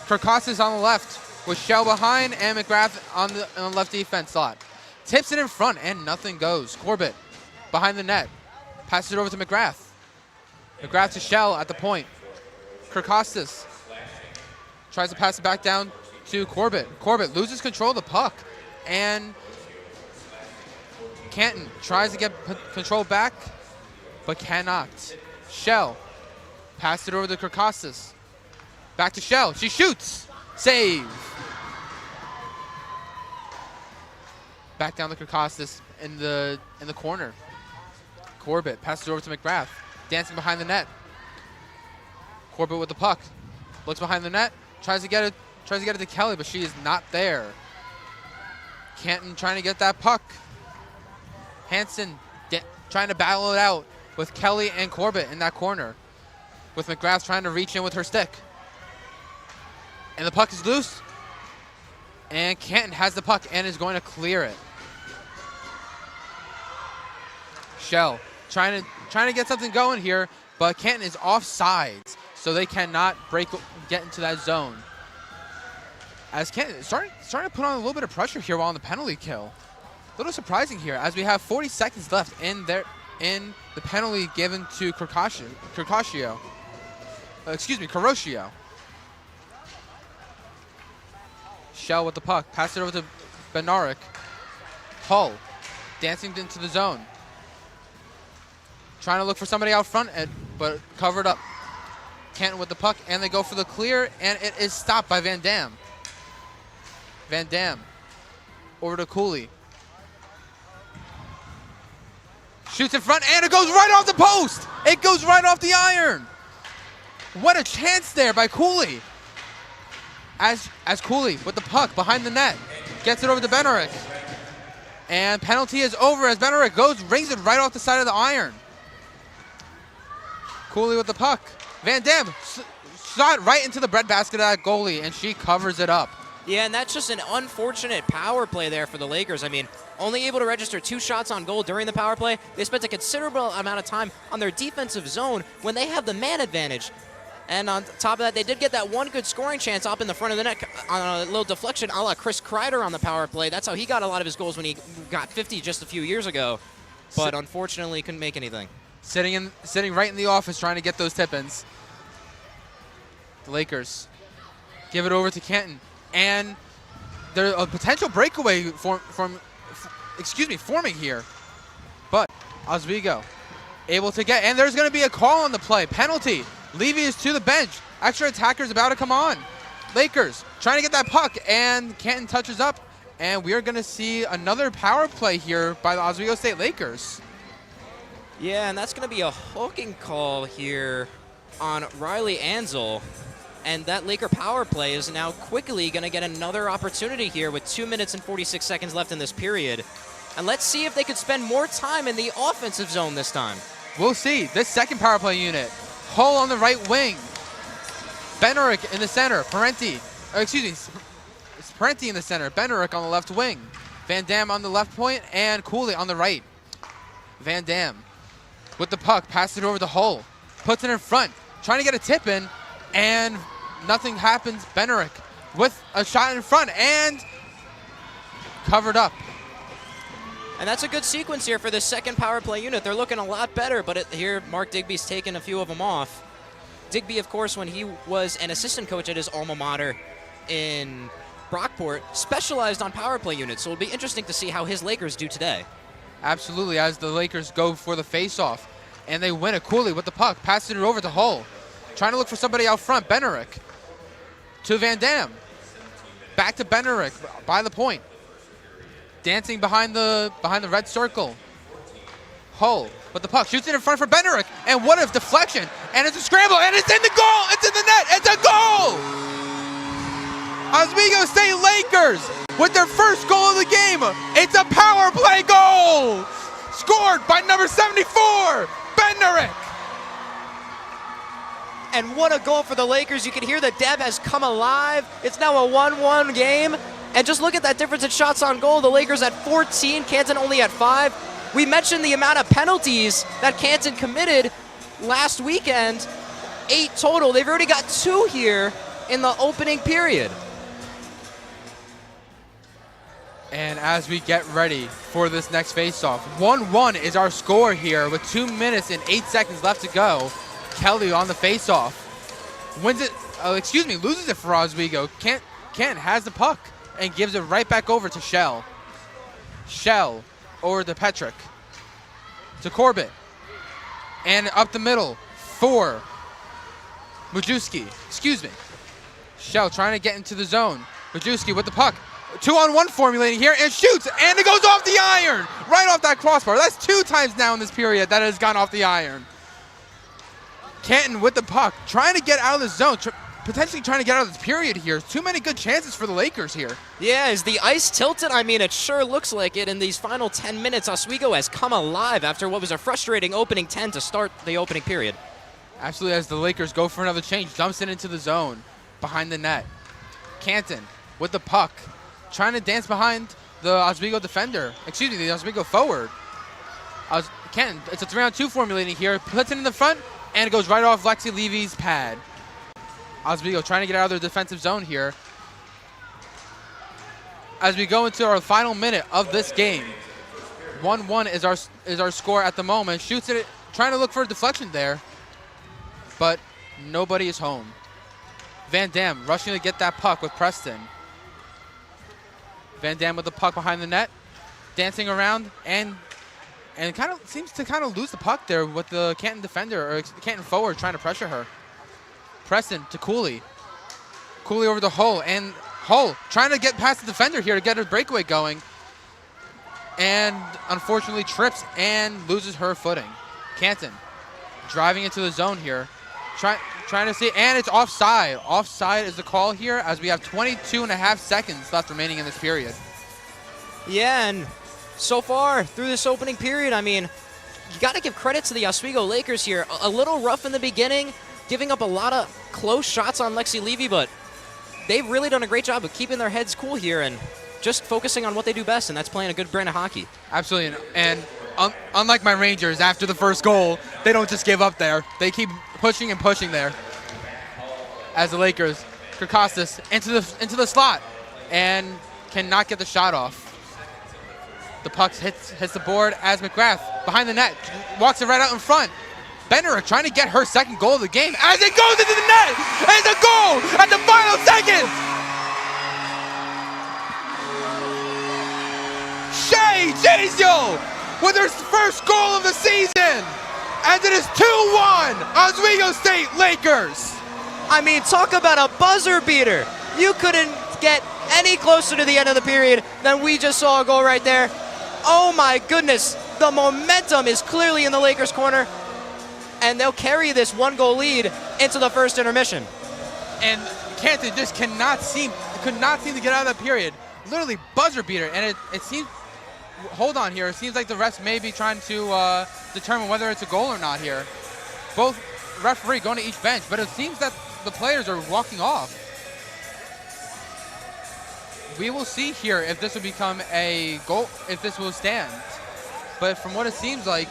Kirkostas on the left, with Shell behind and McGrath on the left defense slot. Tips it in front and nothing goes. Corbett behind the net, passes it over to McGrath. McGrath to Shell at the point. Kirkostas tries to pass it back down to Corbett. Corbett loses control of the puck, and Canton tries to get control back, but cannot. Shell, passed it over to Kirkostas. Back to Shell, she shoots, save. Back down to Kirkostas in the corner. Corbett passes it over to McGrath, dancing behind the net. Corbett with the puck, looks behind the net, tries to get it to Kelly, but she is not there. Canton trying to get that puck. Hansen trying to battle it out with Kelly and Corbett in that corner, with McGrath trying to reach in with her stick. And the puck is loose, and Canton has the puck and is going to clear it. Shell trying to get something going here, but Canton is offsides, so they cannot get into that zone. As Canton is starting to put on a little bit of pressure here while on the penalty kill. A little surprising here, as we have 40 seconds left in the penalty given to Carroccio. Shell with the puck, pass it over to Bednarik. Hull dancing into the zone. Trying to look for somebody out front, but covered up. Canton with the puck, and they go for the clear, and it is stopped by Van Dam. Van Dam over to Cooley. Shoots in front, and it goes right off the post. It goes right off the iron. What a chance there by Cooley. As Cooley with the puck behind the net, gets it over to Bednarik. And penalty is over as Bednarik rings it right off the side of the iron. Cooley with the puck. Van Dam shot right into the breadbasket of that goalie, and she covers it up. Yeah, and that's just an unfortunate power play there for the Lakers. I mean, only able to register 2 shots on goal during the power play. They spent a considerable amount of time on their defensive zone when they have the man advantage. And on top of that, they did get that one good scoring chance up in the front of the net on a little deflection a la Chris Kreider on the power play. That's how he got a lot of his goals when he got 50 just a few years ago. But unfortunately, couldn't make anything. Sitting right in the office trying to get those tip-ins. The Lakers give it over to Canton. And there's a potential breakaway forming here. But Oswego able to get, and there's going to be a call on the play. Penalty. Levy is to the bench. Extra attackers about to come on. Lakers trying to get that puck, and Canton touches up. And we are going to see another power play here by the Oswego State Lakers. Yeah, and that's going to be a hooking call here on Riley Ansel. And that Laker power play is now quickly going to get another opportunity here with 2 minutes and 46 seconds left in this period. And let's see if they could spend more time in the offensive zone this time. We'll see. This second power play unit. Hull on the right wing. Bednarik in the center. Parenti in the center. Bednarik on the left wing. Van Dam on the left point, and Cooley on the right. Van Dam with the puck, passes it over to Hull. Puts it in front. Trying to get a tip in, and nothing happens. Bednarik with a shot in front, and covered up. And that's a good sequence here for the second power play unit. They're looking a lot better, but here Mark Digby's taken a few of them off. Digby, of course, when he was an assistant coach at his alma mater in Brockport, specialized on power play units, so it'll be interesting to see how his Lakers do today. Absolutely, as the Lakers go for the face-off, and they win it. Cooley with the puck, passing it over to Hull. Trying to look for somebody out front. Bednarik to Van Dam. Back to Bednarik by the point. Dancing behind the red circle. Hull with the puck, shoots it in front for Bednarik, and what a deflection! And it's a scramble, and it's in the goal! It's in the net! It's a goal! Oswego State Lakers with their first goal of the game. It's a power play goal, scored by number 74, Bednarik. And what a goal for the Lakers. You can hear that Deb has come alive. It's now a 1-1 game. And just look at that difference in shots on goal. The Lakers at 14, Canton only at 5. We mentioned the amount of penalties that Canton committed last weekend. 8 total. They've already got 2 here in the opening period. And as we get ready for this next faceoff, 1-1 is our score here with 2 minutes and 8 seconds left to go. Kelly on the faceoff. Wins it, loses it for Oswego. Canton has the puck and gives it right back over to Shell. Shell over to Petrick. To Corbett. And up the middle for Majewski. Shell trying to get into the zone. Majewski with the puck. 2-on-1 formulating here and shoots, and it goes off the iron, right off that crossbar. That's 2 times now in this period that it has gone off the iron. Canton with the puck, trying to get out of the zone, potentially trying to get out of this period here. Too many good chances for the Lakers here. Yeah, is the ice tilted? I mean, it sure looks like it. In these final 10 minutes, Oswego has come alive after what was a frustrating opening 10 to start the opening period. Absolutely, as the Lakers go for another change, dumps it into the zone, behind the net. Canton with the puck, trying to dance behind the Oswego defender, the Oswego forward. Canton, it's a 3-on-2 formulating here, puts it in the front, and it goes right off Lexi Levy's pad. Oswego trying to get out of their defensive zone here. As we go into our final minute of this game, 1-1 is our score at the moment. Shoots it, trying to look for a deflection there, but nobody is home. Van Dam rushing to get that puck with Preston. Van Dam with the puck behind the net, dancing around, and kind of seems to lose the puck there with the Canton defender, or the Canton forward trying to pressure her. Preston to Cooley. Cooley over to Hull, and Hull trying to get past the defender here to get her breakaway going, and unfortunately trips and loses her footing. Canton driving into the zone here, trying to see, and it's offside. Offside is the call here as we have 22.5 seconds left remaining in this period. Yeah, and so far through this opening period, I mean, you got to give credit to the Oswego Lakers here. A little rough in the beginning, giving up a lot of close shots on Lexi Levy, but they've really done a great job of keeping their heads cool here and just focusing on what they do best, and that's playing a good brand of hockey. Absolutely, and unlike my Rangers, after the first goal, they don't just give up there. They keep pushing and pushing there. As the Lakers, Kirkostas into the slot and cannot get the shot off. The puck hits the board as McGrath behind the net walks it right out in front. Bender trying to get her second goal of the game as it goes into the net. It's a goal at the final second. Shay Jaziel with her first goal of the season. And it is 2-1 Oswego State Lakers. I mean, talk about a buzzer beater. You couldn't get any closer to the end of the period than we just saw a goal right there. Oh my goodness, the momentum is clearly in the Lakers' corner, and they'll carry this 1-goal lead into the first intermission. And Canton just could not seem to get out of that period. Literally buzzer beater, and it seems, hold on here, it seems like the refs may be trying to determine whether it's a goal or not here. Both referee going to each bench, but it seems that the players are walking off. We will see here if this will become a goal, if this will stand. But from what it seems like,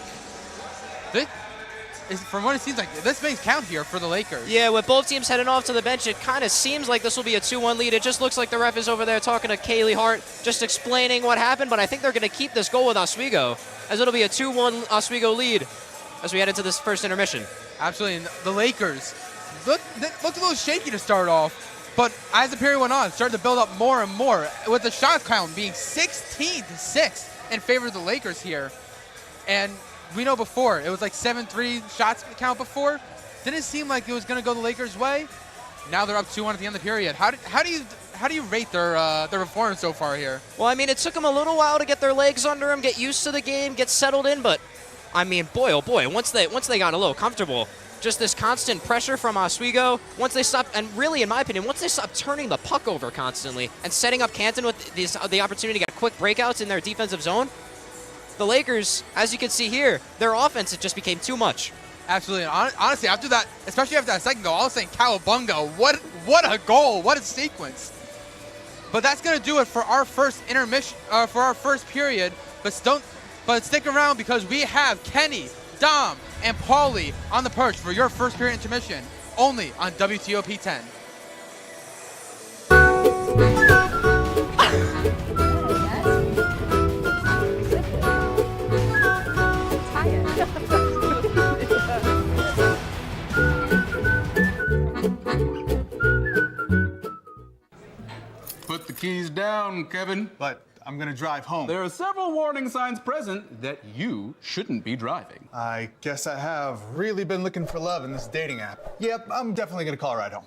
this may count here for the Lakers. Yeah, with both teams heading off to the bench, it kind of seems like this will be a 2-1 lead. It just looks like the ref is over there talking to Kaylee Hart, just explaining what happened, but I think they're going to keep this goal with Oswego, as it'll be a 2-1 Oswego lead as we head into this first intermission. Absolutely, and the Lakers looked a little shaky to start off, but as the period went on, it started to build up more and more, with the shot count being 16-6 in favor of the Lakers here. And we know before, it was like 7-3 shots count before. Didn't seem like it was going to go the Lakers' way. Now they're up 2-1 at the end of the period. How do you rate their performance so far here? Well, I mean, it took them a little while to get their legs under them, get used to the game, get settled in, but I mean, boy, oh boy, once they got a little comfortable, just this constant pressure from Oswego, once they stopped, and really, in my opinion, once they stopped turning the puck over constantly and setting up Canton with the opportunity to get quick breakouts in their defensive zone, the Lakers, as you can see here, their offense, it just became too much. Absolutely. Honestly, after that, especially after that second goal, I was saying cowabunga. What a goal. What a sequence. But that's gonna do it for our first intermission, for our first period. But stick around because we have Kenny, Dom, and Paulie on the perch for your first period intermission, only on WTOP 10. Put the keys down, Kevin. But I'm gonna drive home. There are several warning signs present that you shouldn't be driving. I guess I have really been looking for love in this dating app. Yep, I'm definitely gonna call a ride home.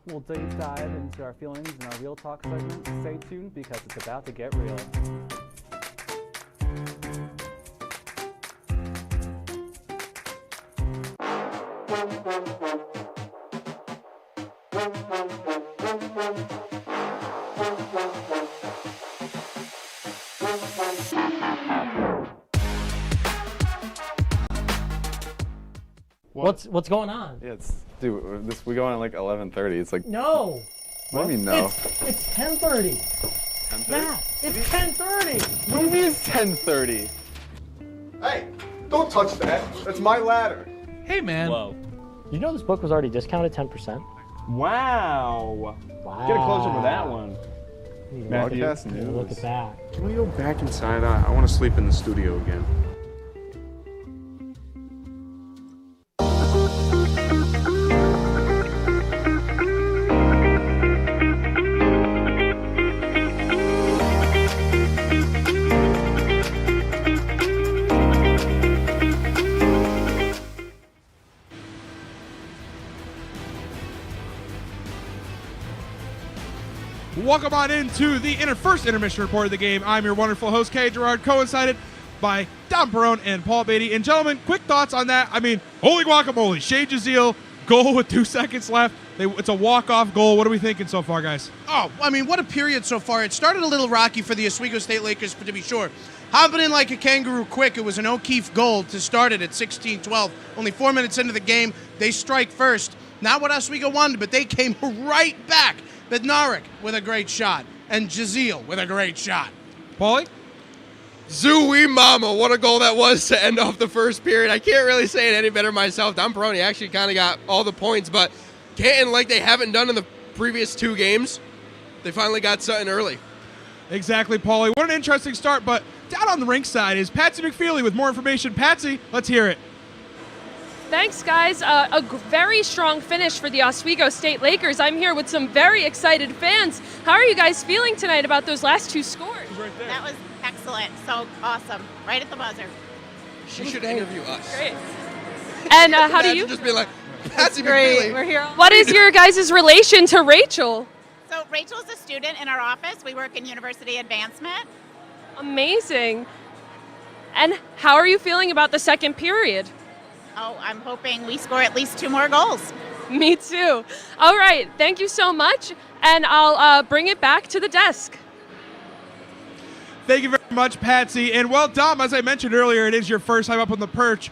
We'll deep dive into our feelings in our Real Talk segment. Stay tuned because it's about to get real. What's going on? Yeah, dude, we go on at like 11:30. It's like No. What do you mean no? It's 10:30. 10:30? Yeah, it's 10:30. What do you mean it's 10:30? Hey, don't touch that. That's my ladder. Hey, man. Whoa. You know this book was already discounted 10%? Wow. Get a closer with that one. Broadcast Look news. at that. Can we go back inside? I want to sleep in the studio again. Welcome on into the first intermission report of the game. I'm your wonderful host, Kay Gerard, coincided by Dom Perone and Paul Beatty. And gentlemen, quick thoughts on that. I mean, holy guacamole, Shea Jazeel, goal with 2 seconds left. It's a walk-off goal. What are we thinking so far, guys? Oh, I mean, what a period so far. It started a little rocky for the Oswego State Lakers, to be sure. Hopping in like a kangaroo quick. It was an O'Keefe goal to start it at 16-12. Only 4 minutes into the game, they strike first. Not what Oswego wanted, but they came right back. Bednarik with a great shot, and Jazeel with a great shot. Paulie? Zooey mama, what a goal that was to end off the first period. I can't really say it any better myself. Dom Peroni actually kind of got all the points, but Canton, like they haven't done in the previous 2 games, they finally got something early. Exactly, Paulie. What an interesting start, but down on the rink side is Patsy McFeely with more information. Patsy, let's hear it. Thanks, guys. A very strong finish for the Oswego State Lakers. I'm here with some very excited fans. How are you guys feeling tonight about those last 2 scores? Right there. That was excellent. So awesome. Right at the buzzer. She should interview us. Great. And how do you? Just be like, Patsy Great. McFeely. We're here. What is your guys' relation to Rachel? So Rachel's a student in our office. We work in university advancement. Amazing. And how are you feeling about the second period? Oh, I'm hoping we score at least 2 more goals. Me too. All right. Thank you so much. And I'll bring it back to the desk. Thank you very much, Patsy. And well, Dom, as I mentioned earlier, it is your first time up on the perch.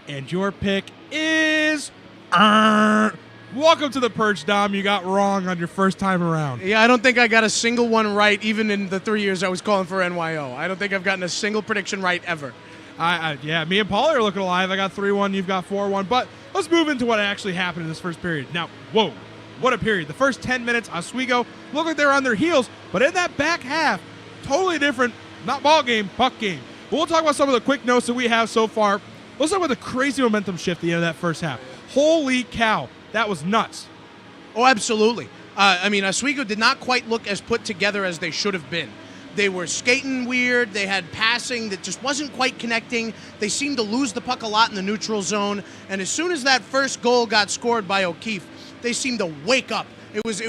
And your pick is... Welcome to the perch, Dom. You got wrong on your first time around. Yeah, I don't think I got a single one right, even in the 3 years I was calling for NYO. I don't think I've gotten a single prediction right ever. Yeah, me and Paulie are looking alive. I got 3-1, you've got 4-1. But let's move into what actually happened in this first period. Now, whoa, what a period. The first 10 minutes, Oswego looked like they were on their heels. But in that back half, totally different, not ball game, puck game. But we'll talk about some of the quick notes that we have so far. Let's talk about the crazy momentum shift at the end of that first half. Holy cow, that was nuts. Oh, absolutely. I mean, Oswego did not quite look as put together as they should have been. They were skating weird. They had passing that just wasn't quite connecting. They seemed to lose the puck a lot in the neutral zone. And as soon as that first goal got scored by O'Keefe, they seemed to wake up. It was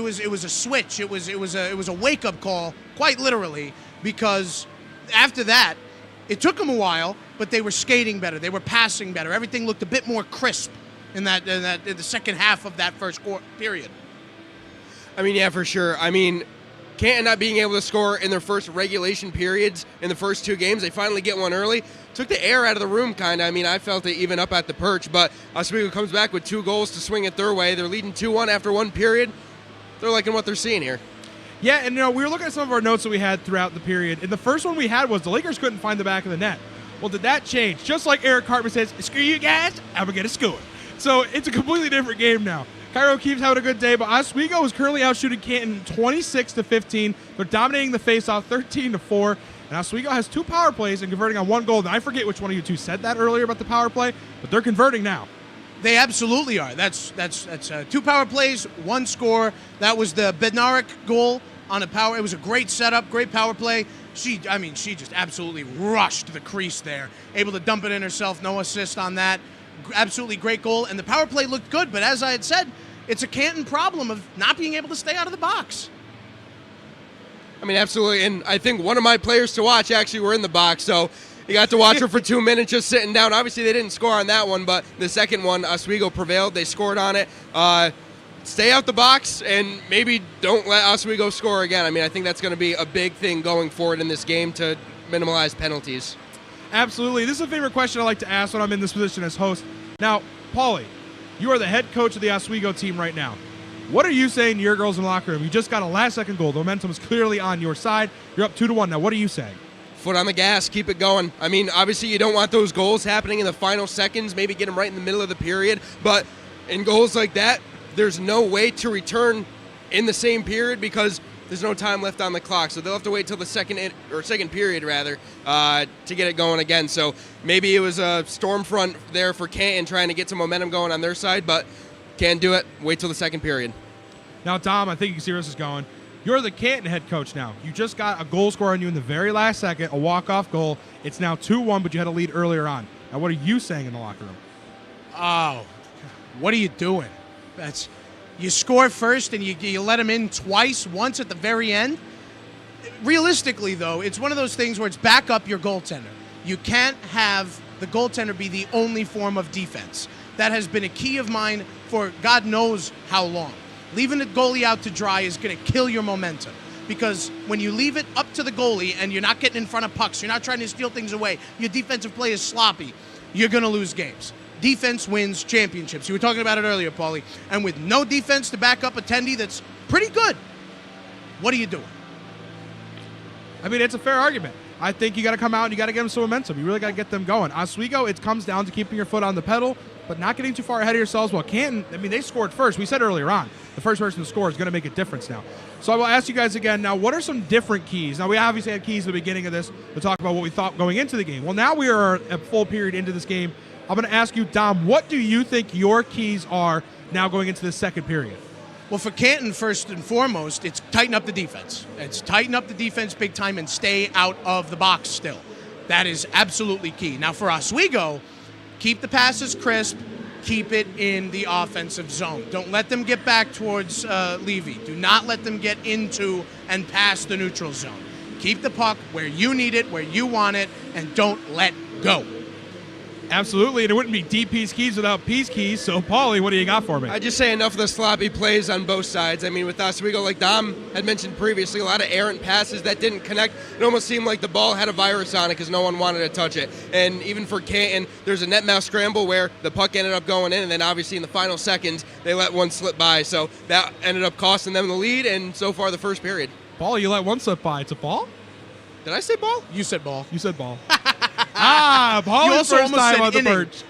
a switch. It was a wake up call, quite literally, because after that, it took them a while, but they were skating better. They were passing better. Everything looked a bit more crisp in the second half of that first period. I mean, yeah, for sure. I mean, Canton not being able to score in their first regulation periods in the first 2 games. They finally get one early. Took the air out of the room, kind of. I mean, I felt it even up at the perch, but Oswego comes back with 2 goals to swing it their way. They're leading 2-1 after 1 period. They're liking what they're seeing here. Yeah, and we were looking at some of our notes that we had throughout the period, and the first one we had was the Lakers couldn't find the back of the net. Well, did that change? Just like Eric Cartman says, screw you guys, I'm going to get a score. So it's a completely different game now. Cairo keeps having a good day, but Oswego is currently out shooting Canton 26-15. They're dominating the faceoff 13-4. And Oswego has 2 power plays and converting on 1 goal. And I forget which one of you two said that earlier about the power play, but they're converting now. They absolutely are. That's 2 power plays, 1 score. That was the Bednarik goal on a power. It was a great setup, great power play. She just absolutely rushed the crease there. Able to dump it in herself, no assist on that. Absolutely great goal, and the power play looked good, but as I had said, it's a Canton problem of not being able to stay out of the box. I mean, absolutely, and I think one of my players to watch actually were in the box, so you got to watch her for 2 minutes just sitting down. Obviously, they didn't score on that one, but the second one, Oswego prevailed. They scored on it. Stay out the box and maybe don't let Oswego score again. I mean, I think that's going to be a big thing going forward in this game to minimize penalties. Absolutely. This is a favorite question I like to ask when I'm in this position as host. Now, Paulie, you are the head coach of the Oswego team right now. What are you saying to your girls in the locker room? You just got a last-second goal. The momentum is clearly on your side. You're up 2-1 now. What are you saying? Foot on the gas. Keep it going. I mean, obviously you don't want those goals happening in the final seconds. Maybe get them right in the middle of the period. But in goals like that, there's no way to return in the same period because there's no time left on the clock. So they'll have to wait till the second period to get it going again. So maybe it was a storm front there for Canton trying to get some momentum going on their side, but can't do it. Wait till the second period. Now, Tom, I think you can see where this is going. You're the Canton head coach now. You just got a goal score on you in the very last second, a walk-off goal. It's now 2-1, but you had a lead earlier on. Now, what are you saying in the locker room? Oh, what are you doing? You score first and you let them in twice, once at the very end. Realistically, though, it's one of those things where it's back up your goaltender. You can't have the goaltender be the only form of defense. That has been a key of mine for God knows how long. Leaving the goalie out to dry is going to kill your momentum because when you leave it up to the goalie and you're not getting in front of pucks, you're not trying to steal things away, your defensive play is sloppy, you're going to lose games. Defense wins championships. You were talking about it earlier, Paulie. And with no defense to back up a tendy that's pretty good, what are you doing? I mean, it's a fair argument. I think you got to come out and you got to get them some momentum. You really got to get them going. Oswego, it comes down to keeping your foot on the pedal, but not getting too far ahead of yourselves. Well, Canton, I mean, they scored first. We said earlier on, the first person to score is going to make a difference now. So I will ask you guys again now, what are some different keys? Now, we obviously had keys at the beginning of this to talk about what we thought going into the game. Well, now we are a full period into this game. I'm going to ask you, Dom, what do you think your keys are now going into the second period? Well, for Canton, first and foremost, it's tighten up the defense. It's tighten up the defense big time and stay out of the box still. That is absolutely key. Now, for Oswego, keep the passes crisp, keep it in the offensive zone. Don't let them get back towards Levy. Do not let them get into and past the neutral zone. Keep the puck where you need it, where you want it, and don't let go. Absolutely, and it wouldn't be DP's keys without P's keys. So, Paulie, what do you got for me? I just say enough of the sloppy plays on both sides. I mean, with Oswego, like Dom had mentioned previously, a lot of errant passes that didn't connect. It almost seemed like the ball had a virus on it because no one wanted to touch it. And even for Canton, there's a net mouth scramble where the puck ended up going in, and then obviously in the final seconds, they let one slip by. So that ended up costing them the lead, and so far the first period. Paulie, you let one slip by. It's a ball? Did I say ball? You said ball. You said ball. Paulie's first time on the perch.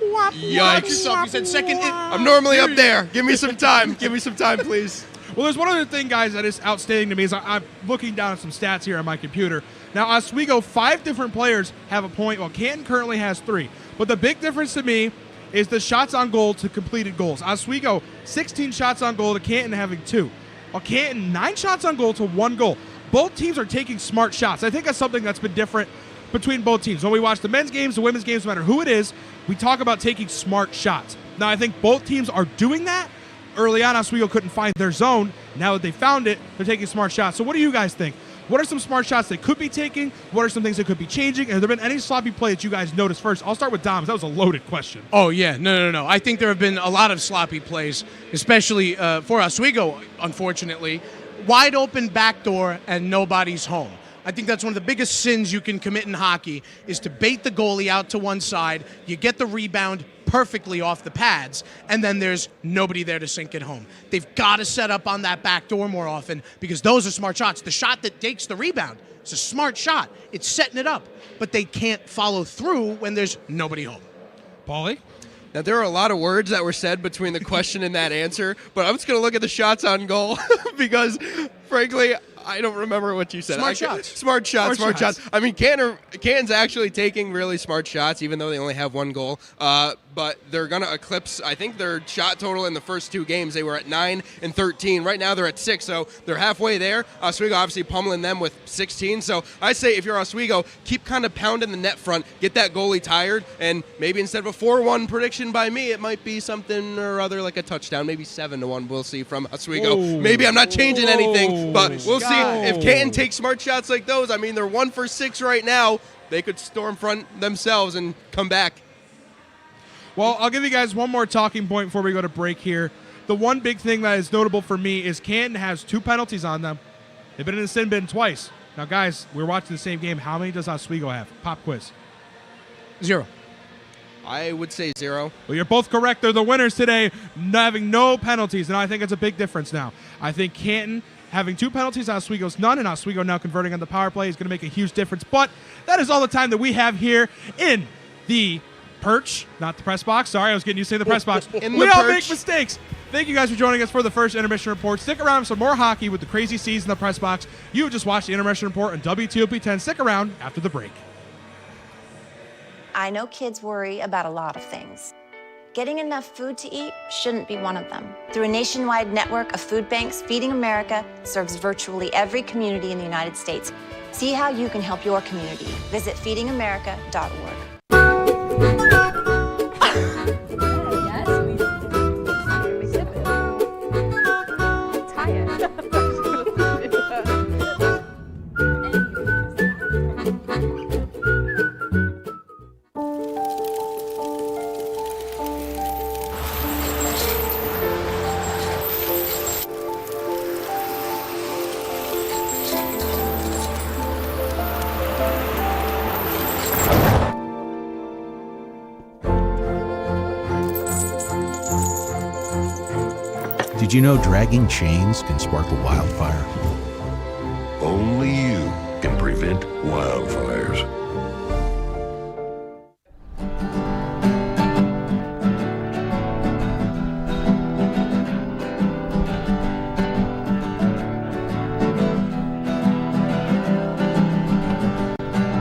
Yikes. You said second. I'm normally up there. Give me some time. Give me some time, please. Well, there's one other thing, guys, that is outstanding to me is I'm looking down at some stats here on my computer. Now, Oswego, 5 different players have a point, while Canton currently has 3. But the big difference to me is the shots on goal to completed goals. Oswego, 16 shots on goal to Canton having 2. While Canton, 9 shots on goal to 1 goal. Both teams are taking smart shots. I think that's something that's been different between both teams. When we watch the men's games, the women's games, no matter who it is, we talk about taking smart shots. Now, I think both teams are doing that. Early on, Oswego couldn't find their zone. Now that they found it, they're taking smart shots. So what do you guys think? What are some smart shots they could be taking? What are some things that could be changing? Have there been any sloppy play that you guys noticed first? I'll start with Dom. That was a loaded question. Oh, yeah. No. I think there have been a lot of sloppy plays, especially for Oswego, unfortunately. Wide open backdoor and nobody's home. I think that's one of the biggest sins you can commit in hockey is to bait the goalie out to one side. You get the rebound perfectly off the pads, and then there's nobody there to sink it home. They've got to set up on that back door more often because those are smart shots. The shot that takes the rebound is a smart shot. It's setting it up, but they can't follow through when there's nobody home. Paulie? Now, there are a lot of words that were said between the question and that answer, but I'm just going to look at the shots on goal because, frankly, I don't remember what you said. Smart shots. Smart shots. I mean, Canton's actually taking really smart shots, even though they only have one goal. But they're going to eclipse, I think, their shot total in the first 2 games. They were at 9 and 13. Right now, they're at 6, so they're halfway there. Oswego obviously pummeling them with 16. So I say if you're Oswego, keep kind of pounding the net front, get that goalie tired, and maybe instead of a 4-1 prediction by me, it might be something or other like a touchdown, maybe 7-1 we'll see from Oswego. Maybe I'm not changing anything, but we'll see. If Canton takes smart shots like those, I mean, they're 1 for 6 right now. They could storm front themselves and come back. Well, I'll give you guys one more talking point before we go to break here. The one big thing that is notable for me is Canton has 2 penalties on them. They've been in the sin bin twice. Now, guys, we're watching the same game. How many does Oswego have? Pop quiz. 0. I would say 0. Well, you're both correct. They're the winners today, having no penalties, and I think it's a big difference now. I think Canton having 2 penalties, Oswego's none, and Oswego now converting on the power play is going to make a huge difference. But that is all the time that we have here in the perch, not the press box. Sorry, I was getting you to say the press box. We all make mistakes. Thank you guys for joining us for the first Intermission Report. Stick around for some more hockey with the crazy C's in the press box. You just watched the Intermission Report on WTOP 10. Stick around after the break. I know kids worry about a lot of things. Getting enough food to eat shouldn't be one of them. Through a nationwide network of food banks, Feeding America serves virtually every community in the United States. See how you can help your community. Visit feedingamerica.org. Did you know dragging chains can spark a wildfire? Only you can prevent wildfires.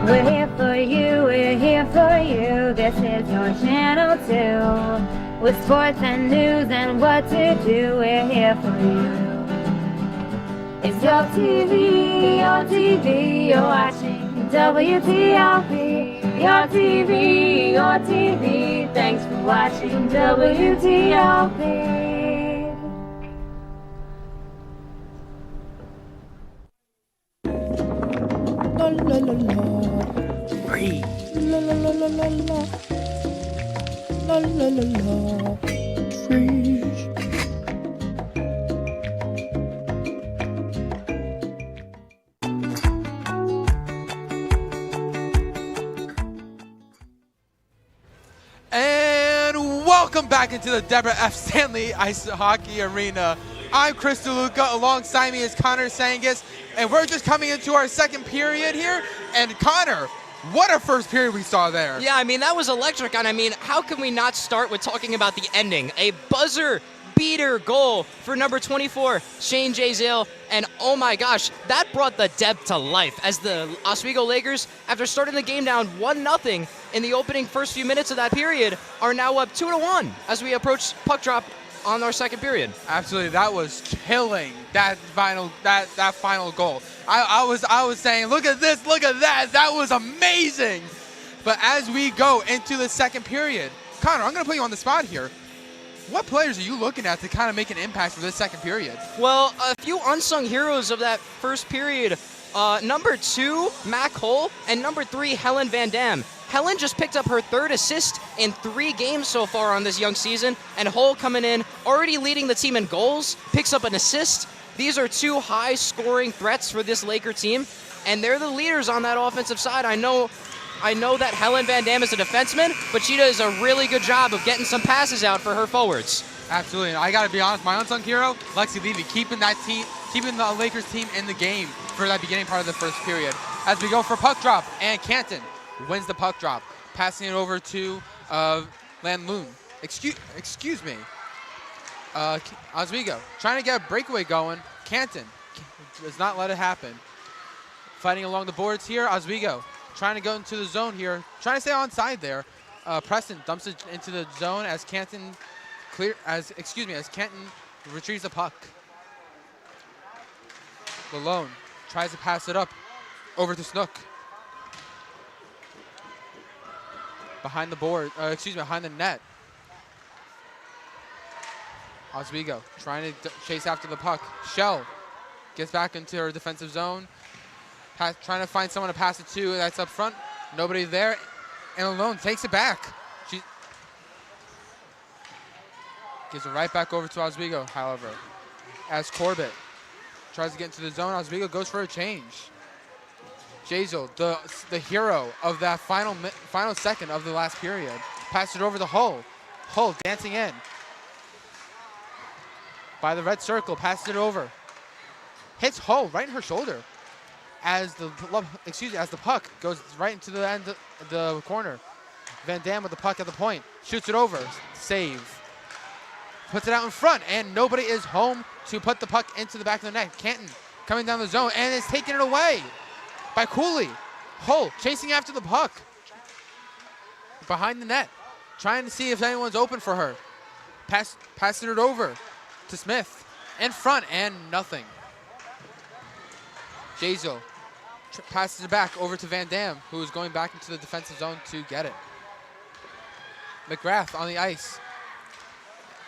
We're here for you, we're here for you. This is your channel 2. With sports and news and what to do, we're here for you. It's your TV, you're watching WTOP. Your TV, thanks for watching WTOP. La la la la. Breathe. La la la la la la. La la la la. Freeze. And welcome back into the Deborah F. Stanley Ice Hockey Arena. I'm Chris DeLuca. Alongside me is Connor Sangus, and we're just coming into our second period here. And Connor, what a first period we saw there. Yeah, I mean, that was electric. And I mean, how can we not start with talking about the ending? A buzzer beater goal for number 24, Shane Jazale. And oh my gosh, that brought the Deb to life as the Oswego Lakers, after starting the game down 1-0 in the opening first few minutes of that period, are now up 2-1 as we approach puck drop on our second period. Absolutely, that was killing. That final goal. I was saying, look at this, look at that. That was amazing. But as we go into the second period, Connor, I'm going to put you on the spot here. What players are you looking at to kind of make an impact for this second period? Well, a few unsung heroes of that first period number 2, Mac Hull, and number 3, Helen Van Dam. Helen just picked up her 3rd assist in 3 games so far on this young season, and Hull coming in, already leading the team in goals, picks up an assist. These are 2 high-scoring threats for this Laker team, and they're the leaders on that offensive side. I know that Helen Van Dam is a defenseman, but she does a really good job of getting some passes out for her forwards. Absolutely. I got to be honest, my unsung hero, Lexi Levy, keeping the Lakers team in the game for that beginning part of the first period. As we go for puck drop, and Canton wins the puck drop, passing it over to Lan Loon. Excuse me. Oswego trying to get a breakaway going. Canton does not let it happen. Fighting along the boards here, Oswego trying to go into the zone here, trying to stay onside there. Preston dumps it into the zone as Canton Canton retrieves the puck. Lalone tries to pass it up over to Snook. Behind the net. Oswego trying to chase after the puck. Shell gets back into her defensive zone. Trying to find someone to pass it to. That's up front. Nobody there. And Alone takes it back. She gives it right back over to Oswego, however. As Corbett tries to get into the zone, Oswego goes for a change. Jazel, the hero of that final second of the last period, passed it over to Hull. Hull dancing in. By the red circle, passes it over. Hits Hull right in her shoulder. As the puck goes right into the end of the corner. Van Dam with the puck at the point. Shoots it over. Save. Puts it out in front, and nobody is home to put the puck into the back of the net. Canton coming down the zone, and is taking it away by Cooley. Hull chasing after the puck. Behind the net. Trying to see if anyone's open for her. Passing it over to Smith. In front, and nothing. Jazel passes it back over to Van Dam, who is going back into the defensive zone to get it. McGrath on the ice.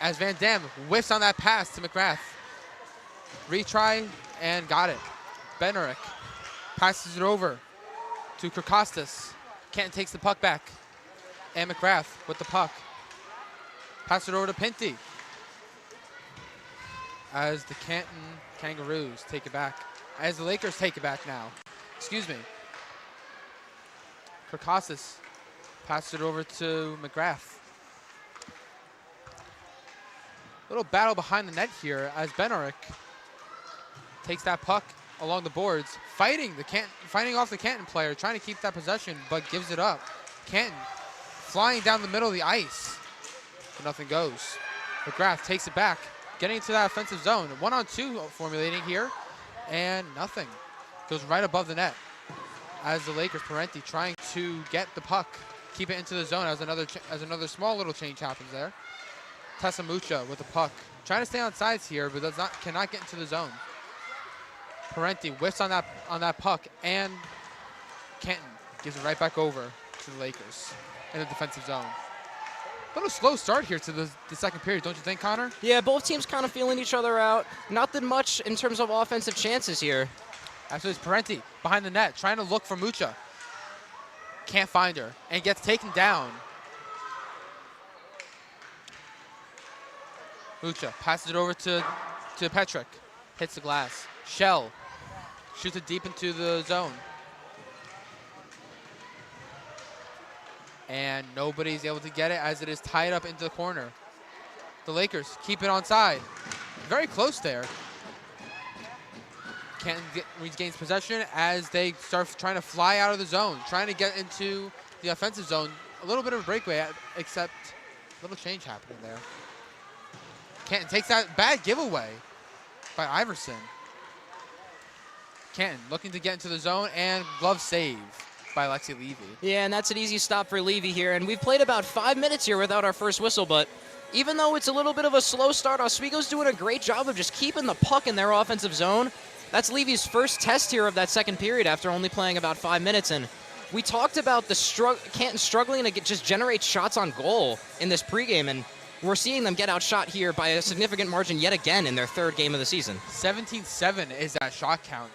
As Van Dam whiffs on that pass to McGrath. Retry and got it. Benerick passes it over to Kirkostas. Canton takes the puck back. And McGrath with the puck. Pass it over to Pinty. As the Canton Kangaroos take it back. As the Lakers take it back now. Excuse me. Kirkostas passes it over to McGrath. Little battle behind the net here as Benerick takes that puck along the boards, fighting off the Canton player, trying to keep that possession, but gives it up. Canton flying down the middle of the ice, but nothing goes. McGrath takes it back, getting into that offensive zone. 1-on-2 formulating here, and nothing. Goes right above the net. As the Lakers, Parenti trying to get the puck, keep it into the zone as another small little change happens there. Tessa Mucha with the puck. Trying to stay on sides here, but cannot get into the zone. Parenti whiffs on that puck, and Canton gives it right back over to the Lakers in the defensive zone. A little slow start here to the second period, don't you think, Connor? Yeah, both teams kind of feeling each other out. Nothing much in terms of offensive chances here. Actually, it's Parenti behind the net, trying to look for Mucha. Can't find her, and gets taken down. Mucha passes it over to Petrick. Hits the glass. Shell shoots it deep into the zone. And nobody's able to get it as it is tied up into the corner. The Lakers keep it onside. Very close there. Canton regains possession as they start trying to fly out of the zone, trying to get into the offensive zone. A little bit of a breakaway, except a little change happening there. Canton takes that bad giveaway by Iverson. Canton looking to get into the zone, and glove save by Lexi Levy. Yeah, and that's an easy stop for Levy here. And we've played about 5 minutes here without our first whistle, but even though it's a little bit of a slow start, Oswego's doing a great job of just keeping the puck in their offensive zone. That's Levy's first test here of that second period after only playing about 5 minutes. And we talked about the Canton struggling to just generate shots on goal in this pregame, and we're seeing them get outshot here by a significant margin yet again in their third game of the season. 17-7 is that shot count.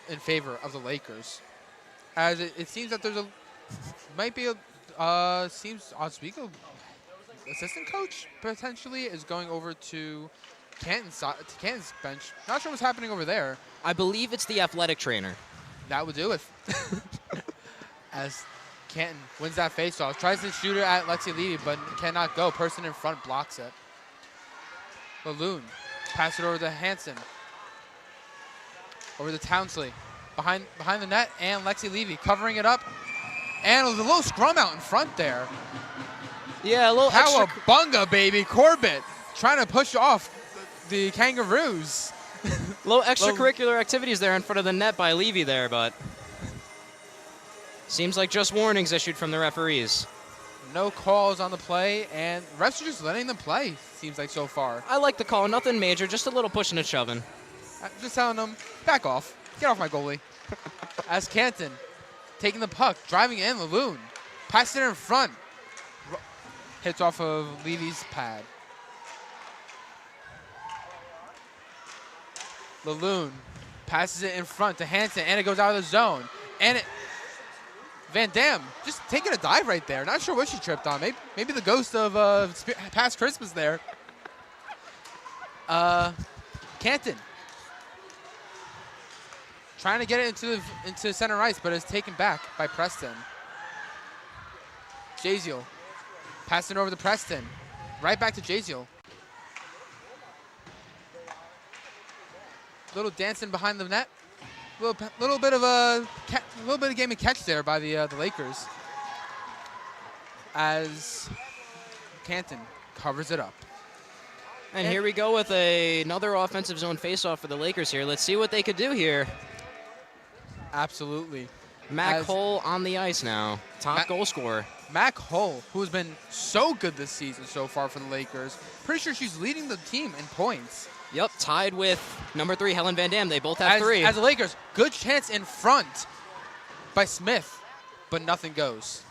in favor of the Lakers. As it seems that there's seems Oswego assistant coach potentially is going over to Canton's bench. Not sure what's happening over there. I believe it's the athletic trainer. That would do it. As Canton wins that faceoff, tries to shoot it at Lexi Levy, but cannot go. Person in front blocks it. Laloon, pass it over to Hansen. Over to Townsley. Behind the net, and Lexi Levy covering it up. And a little scrum out in front there. Yeah, a little Cowabunga, baby. Corbett trying to push off the Kangaroos. Little extracurricular activities there in front of the net by Levy there, but seems like just warnings issued from the referees. No calls on the play, and refs are just letting them play, seems like so far. I like the call. Nothing major, just a little pushing and shoving. Just telling them, back off. Get off my goalie. As Canton taking the puck, driving in, Laloon. Passes it in front. Hits off of Levy's pad. Laloon passes it in front to Hansen, and it goes out of the zone. And Van Dam just taking a dive right there. Not sure what she tripped on. Maybe the ghost of past Christmas there. Canton trying to get it into center ice, but it's taken back by Preston. Jaziel passing over to Preston. Right back to Jaziel. Little dancing behind the net. Little bit of game and catch there by the Lakers. As Canton covers it up. And here we go with another offensive zone faceoff for the Lakers here. Let's see what they could do here. Absolutely. Mac Hull on the ice now. Top goal scorer. Mac Hull, who has been so good this season so far for the Lakers. Pretty sure she's leading the team in points. Yep, tied with number 3, Helen Van Dam. They both have 3. As the Lakers, good chance in front by Smith, but nothing goes.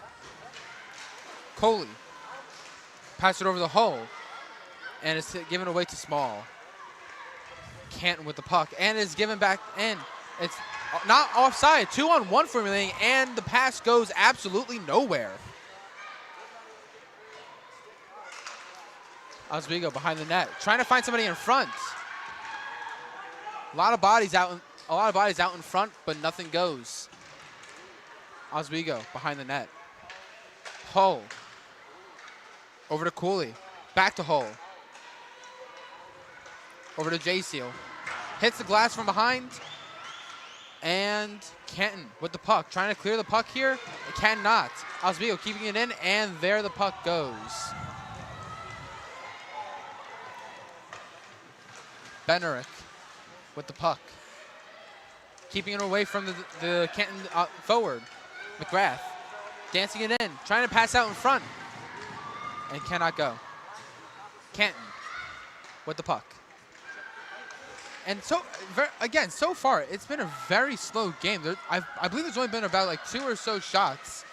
Coley, pass it over the Hull, and it's given away to Small. Canton with the puck, and is given back in. It's not offside, 2-on-1 formulating, and the pass goes absolutely nowhere. Oswego behind the net, trying to find somebody in front. A lot of bodies out in front, but nothing goes. Oswego behind the net. Hull over to Cooley, back to Hull. Over to Jaziel. Hits the glass from behind. And Canton with the puck, trying to clear the puck here. It cannot. Oswego keeping it in, and there the puck goes. Benerick with the puck. Keeping it away from the Canton forward. McGrath dancing it in, trying to pass out in front. And cannot go. Canton with the puck. And so, again, so far, it's been a very slow game. I believe there's only been about like 2 or so shots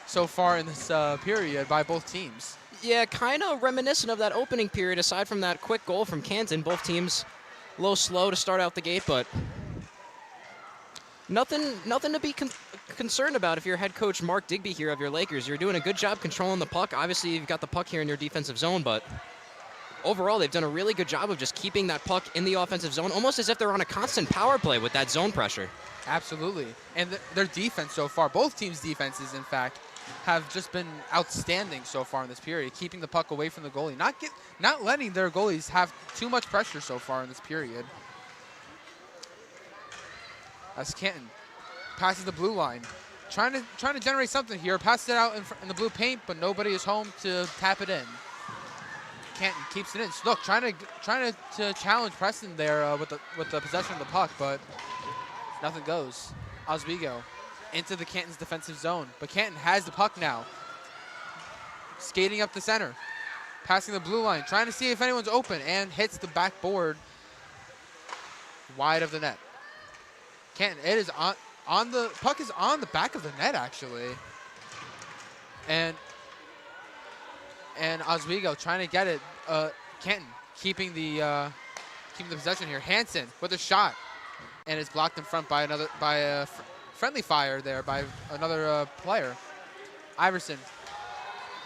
so far in this period by both teams. Yeah, kind of reminiscent of that opening period, aside from that quick goal from Canton. Both teams a little slow to start out the gate, but nothing to be concerned about if you're head coach Mark Digby here of your Lakers. You're doing a good job controlling the puck. Obviously, you've got the puck here in your defensive zone, but overall, they've done a really good job of just keeping that puck in the offensive zone, almost as if they're on a constant power play with that zone pressure. Absolutely. And their defense so far, both teams' defenses, in fact, have just been outstanding so far in this period, keeping the puck away from the goalie, not letting their goalies have too much pressure so far in this period. As Canton passes the blue line, trying to generate something here, passes it out in the blue paint, but nobody is home to tap it in. Canton keeps it in. Look, trying to challenge Preston there with the possession of the puck, but nothing goes. Oswego into the Canton's defensive zone, but Canton has the puck now. Skating up the center, passing the blue line, trying to see if anyone's open, and hits the backboard wide of the net. Canton, it is on the puck is on the back of the net actually, and Oswego trying to get it. Canton keeping the possession here. Hansen with a shot, and it's blocked in front by a friendly fire there by another player. Iverson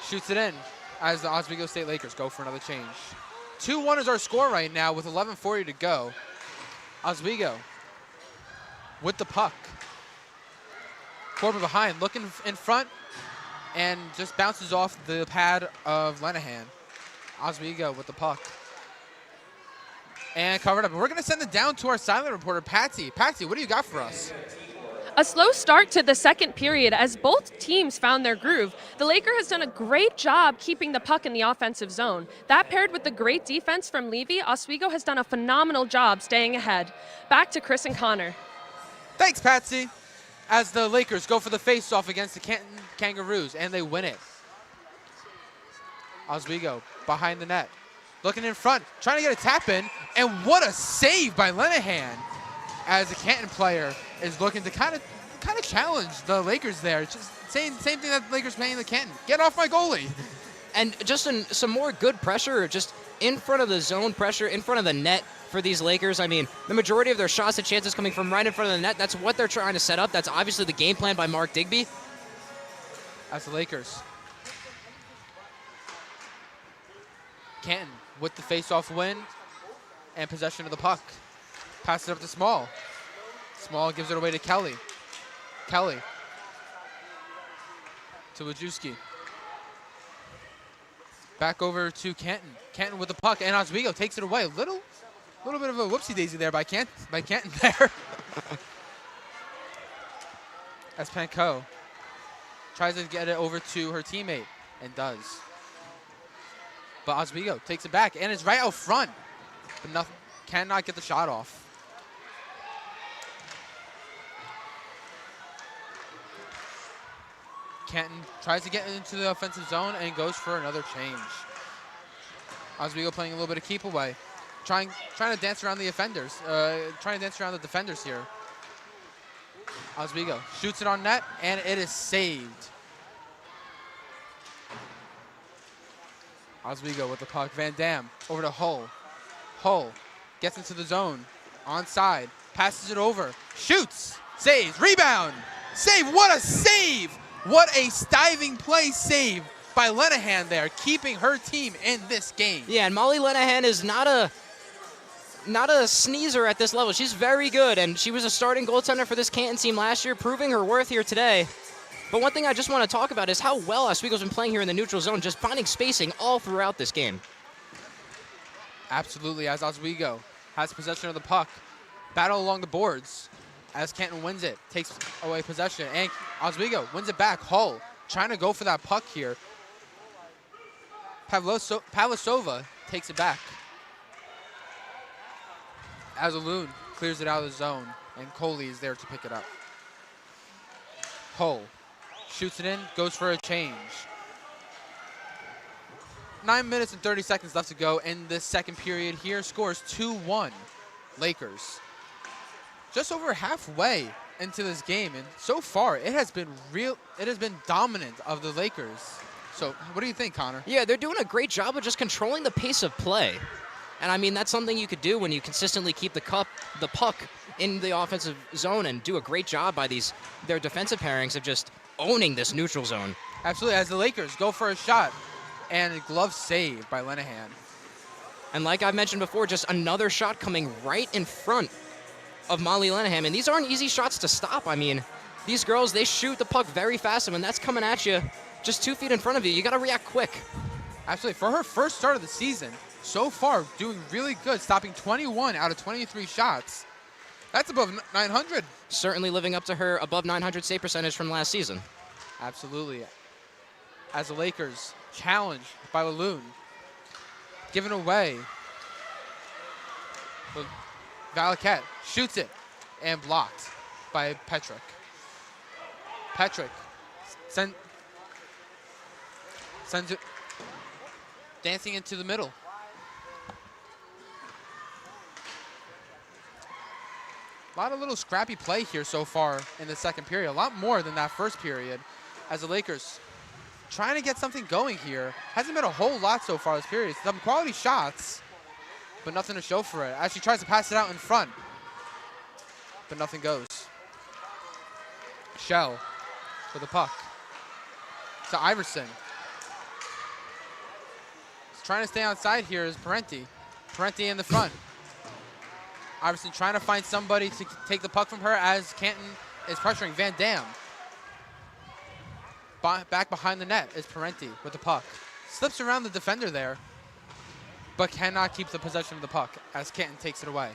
shoots it in as the Oswego State Lakers go for another change. 2-1 is our score right now with 11:40 to go. Oswego with the puck. Corbin behind, looking in front, and just bounces off the pad of Lenahan. Oswego with the puck. And covered up. And we're going to send it down to our silent reporter, Patsy. Patsy, what do you got for us? A slow start to the second period as both teams found their groove. The Laker has done a great job keeping the puck in the offensive zone. That paired with the great defense from Levy, Oswego has done a phenomenal job staying ahead. Back to Chris and Connor. Thanks, Patsy. As the Lakers go for the face-off against the Canton Kangaroos, and they win it. Oswego behind the net. Looking in front, trying to get a tap in, and what a save by Lenahan as the Canton player is looking to kind of challenge the Lakers there. Just same thing that the Lakers paying the Canton. Get off my goalie. And just some more good pressure, just in front of the zone pressure, in front of the net for these Lakers. I mean, the majority of their shots and chances coming from right in front of the net. That's what they're trying to set up. That's obviously the game plan by Mark Digby. As the Lakers. Canton with the face-off win and possession of the puck. Passes it up to Small. Small gives it away to Kelly. Kelly to Wojcicki. Back over to Canton. Canton with the puck, and Oswego takes it away. A little bit of a whoopsie-daisy there by Canton there. As Panko tries to get it over to her teammate, and does. But Oswego takes it back, and it's right out front. But cannot get the shot off. Canton tries to get into the offensive zone and goes for another change. Oswego playing a little bit of keep away. Trying to dance around the offenders. Trying to dance around the defenders here. Oswego shoots it on net, and it is saved. Oswego with the puck. Van Dam over to Hull. Hull gets into the zone. Onside. Passes it over. Shoots. Saves. Rebound. Save. What a save. What a diving play save by Lenahan there, keeping her team in this game. Yeah, and Molly Lenahan is not a sneezer at this level. She's very good, and she was a starting goaltender for this Canton team last year, proving her worth here today. But one thing I just want to talk about is how well Oswego's been playing here in the neutral zone, just finding spacing all throughout this game. Absolutely, as Oswego has possession of the puck. Battle along the boards as Canton wins it, takes away possession, and Oswego wins it back. Hull trying to go for that puck here. Pavlosova takes it back. Azaloon clears it out of the zone, and Coley is there to pick it up. Hull shoots it in, goes for a change. 9 minutes and 30 seconds left to go in this second period here. Scores 2-1 Lakers. Just over halfway into this game, and so far it has been dominant of the Lakers. So what do you think, Connor? Yeah, they're doing a great job of just controlling the pace of play. And I mean, that's something you could do when you consistently keep the puck in the offensive zone and do a great job by their defensive pairings of just owning this neutral zone. Absolutely, as the Lakers go for a shot, and a glove save by Lenahan. And like I've mentioned before, just another shot coming right in front of Molly Lenahan. And these aren't easy shots to stop. I mean, these girls, they shoot the puck very fast, and when that's coming at you just 2 feet in front of you, you got to react quick. Absolutely, for her first start of the season, so far doing really good, stopping 21 out of 23 shots. That's above 900. Certainly living up to her above 900 save percentage from last season. Absolutely. As the Lakers challenged by Laloon, given away. Valaket shoots it and blocked by Petrick. Petrick sends it dancing into the middle. A lot of little scrappy play here so far in the second period. A lot more than that first period as the Lakers trying to get something going here. Hasn't been a whole lot so far this period. Some quality shots, but nothing to show for it. As she tries to pass it out in front. but nothing goes. Shell with the puck to Iverson. He's trying to stay outside here is Parenti. Parenti in the front. Iverson trying to find somebody to take the puck from her as Canton is pressuring Van Dam. Back behind the net is Parenti with the puck. Slips around the defender there, but cannot keep the possession of the puck as Canton takes it away.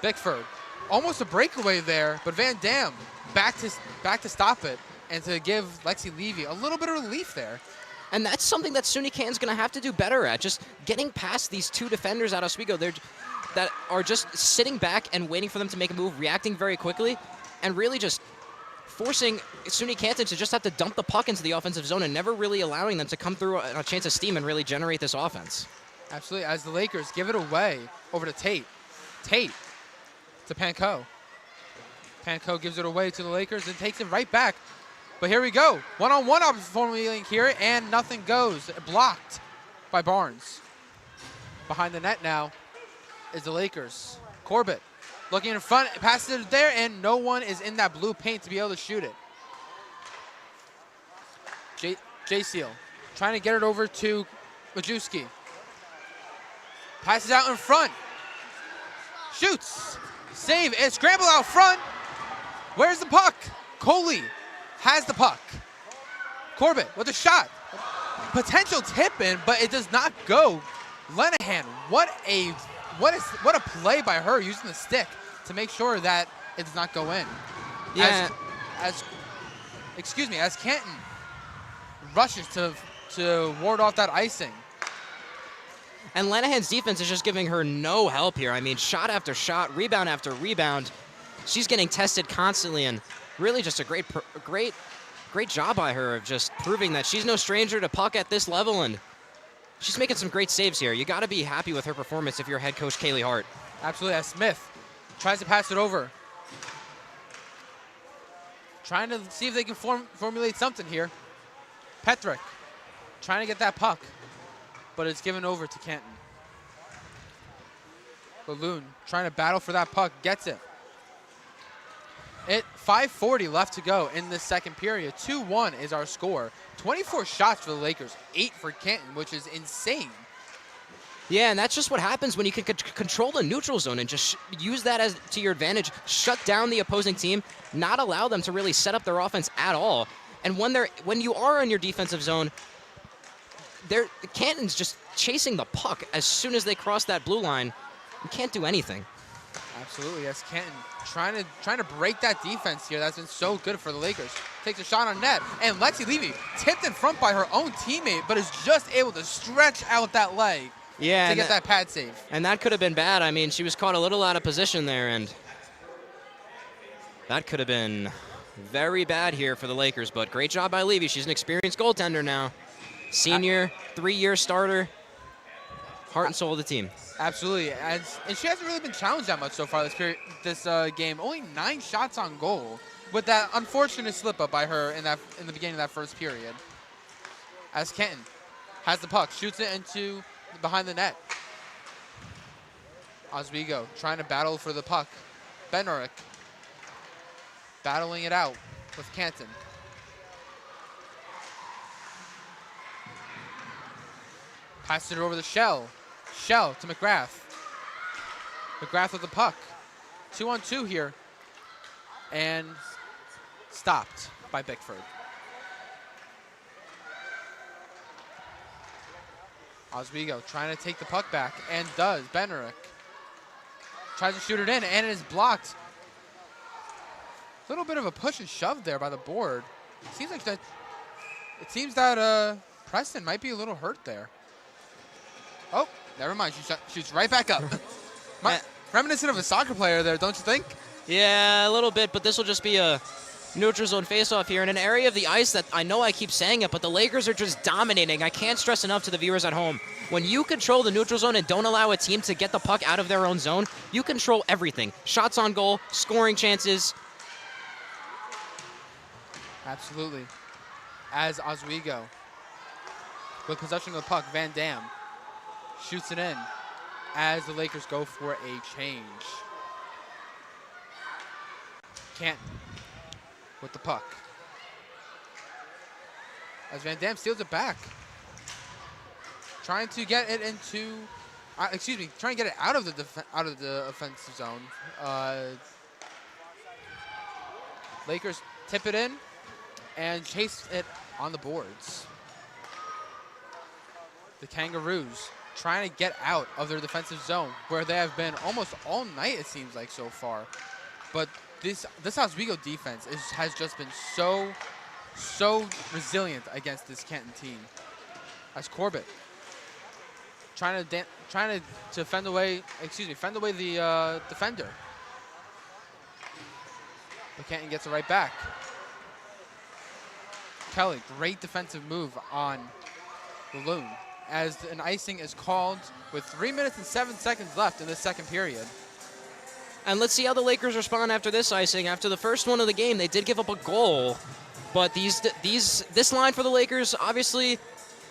Bickford, almost a breakaway there, but Van Dam back to stop it and to give Lexi Levy a little bit of relief there. And that's something that SUNY Canton's going to have to do better at, just getting past these two defenders out of Oswego that are just sitting back and waiting for them to make a move, reacting very quickly, and really just forcing SUNY Canton to just have to dump the puck into the offensive zone and never really allowing them to come through a chance of steam and really generate this offense. Absolutely, as the Lakers give it away over to Tate. Tate to Panko. Panko gives it away to the Lakers and takes it right back. But here we go. One-on-one formulating here, and nothing goes. Blocked by Barnes. Behind the net now is the Lakers. Corbett looking in front, passes it there, and no one is in that blue paint to be able to shoot it. J Seal trying to get it over to Majewski. Passes out in front. Shoots. Save and scramble out front. Where's the puck? Coley has the puck. Corbett with a shot. Potential tip in, but it does not go. Lenahan, what a play by her using the stick to make sure that it does not go in. Yeah. As Canton rushes to ward off that icing. And Lenahan's defense is just giving her no help here. I mean, shot after shot, rebound after rebound. She's getting tested constantly, and really just a great job by her of just proving that she's no stranger to puck at this level, and she's making some great saves here. You got to be happy with her performance if you're head coach Kaylee Hart. Absolutely, as Smith tries to pass it over. Trying to see if they can formulate something here. Petrick trying to get that puck, but it's given over to Canton. Balloon trying to battle for that puck, gets it. 5:40 left to go in this second period. 2-1 is our score. 24 shots for the Lakers, 8 for Canton, which is insane. Yeah, and that's just what happens when you can control the neutral zone and just use that as to your advantage, shut down the opposing team, not allow them to really set up their offense at all. And when you are in your defensive zone, Canton's just chasing the puck as soon as they cross that blue line. You can't do anything. Absolutely, yes, Canton trying to break that defense here. That's been so good for the Lakers. Takes a shot on net, and Lexi Levy tipped in front by her own teammate, but is just able to stretch out that leg to get that pad save. And that could have been bad. I mean, she was caught a little out of position there, and that could have been very bad here for the Lakers, but great job by Levy. She's an experienced goaltender now. Senior, 3-year starter, heart and soul of the team. Absolutely, and she hasn't really been challenged that much so far this game. Only 9 shots on goal, with that unfortunate slip up by her in the beginning of that first period. As Canton has the puck, shoots it into behind the net. Oswego trying to battle for the puck. Benorick battling it out with Canton. Passes it over the Shell. Shell to McGrath. McGrath with the puck. 2-on-2 here. And stopped by Bickford. Oswego trying to take the puck back, and does. Benerick tries to shoot it in, and it is blocked. A little bit of a push and shove there by the board. It seems that Preston might be a little hurt there. Oh, never mind. She shoots right back up. Reminiscent of a soccer player there, don't you think? Yeah, a little bit, but this will just be a neutral zone faceoff here in an area of the ice that I know I keep saying it, but the Lakers are just dominating. I can't stress enough to the viewers at home. When you control the neutral zone and don't allow a team to get the puck out of their own zone, you control everything. Shots on goal, scoring chances. Absolutely. As Oswego, with possession of the puck, Van Dam shoots it in as the Lakers go for a change. Canton with the puck. As Van Dam steals it back. Trying to get it into, trying to get it out of the offensive zone. Lakers tip it in and chase it on the boards. The Kangaroos trying to get out of their defensive zone, where they have been almost all night, it seems like, so far. But this Oswego defense has just been so resilient against this Canton team. As Corbett trying to fend away the defender. But Canton gets it right back. Kelly, great defensive move on the Loon, as an icing is called with 3 minutes and 7 seconds left in the second period. And let's see how the Lakers respond after this icing. After the first one of the game, they did give up a goal, but this line for the Lakers, obviously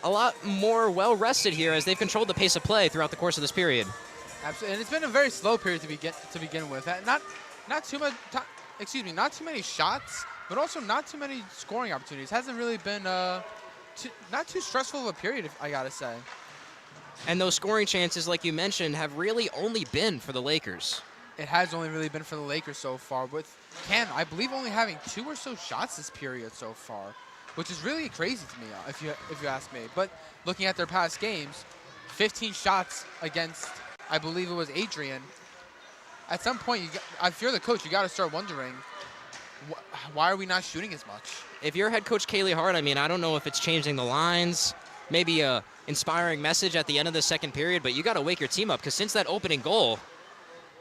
a lot more well-rested here as they've controlled the pace of play throughout the course of this period. Absolutely, and it's been a very slow period to begin with. Not too many shots, but also not too many scoring opportunities. Hasn't really been not too stressful of a period, I gotta say. And those scoring chances, like you mentioned, have really only been for the Lakers. It has only really been for the Lakers so far, with Canton, I believe, only having 2 or so shots this period so far, which is really crazy to me, if you ask me. But looking at their past games, 15 shots against, I believe it was Adrian. At some point, if you're the coach, you got to start wondering, why are we not shooting as much? If you're head coach Kaylee Hart, I mean, I don't know if it's changing the lines, maybe a inspiring message at the end of the second period, but you got to wake your team up, because since that opening goal,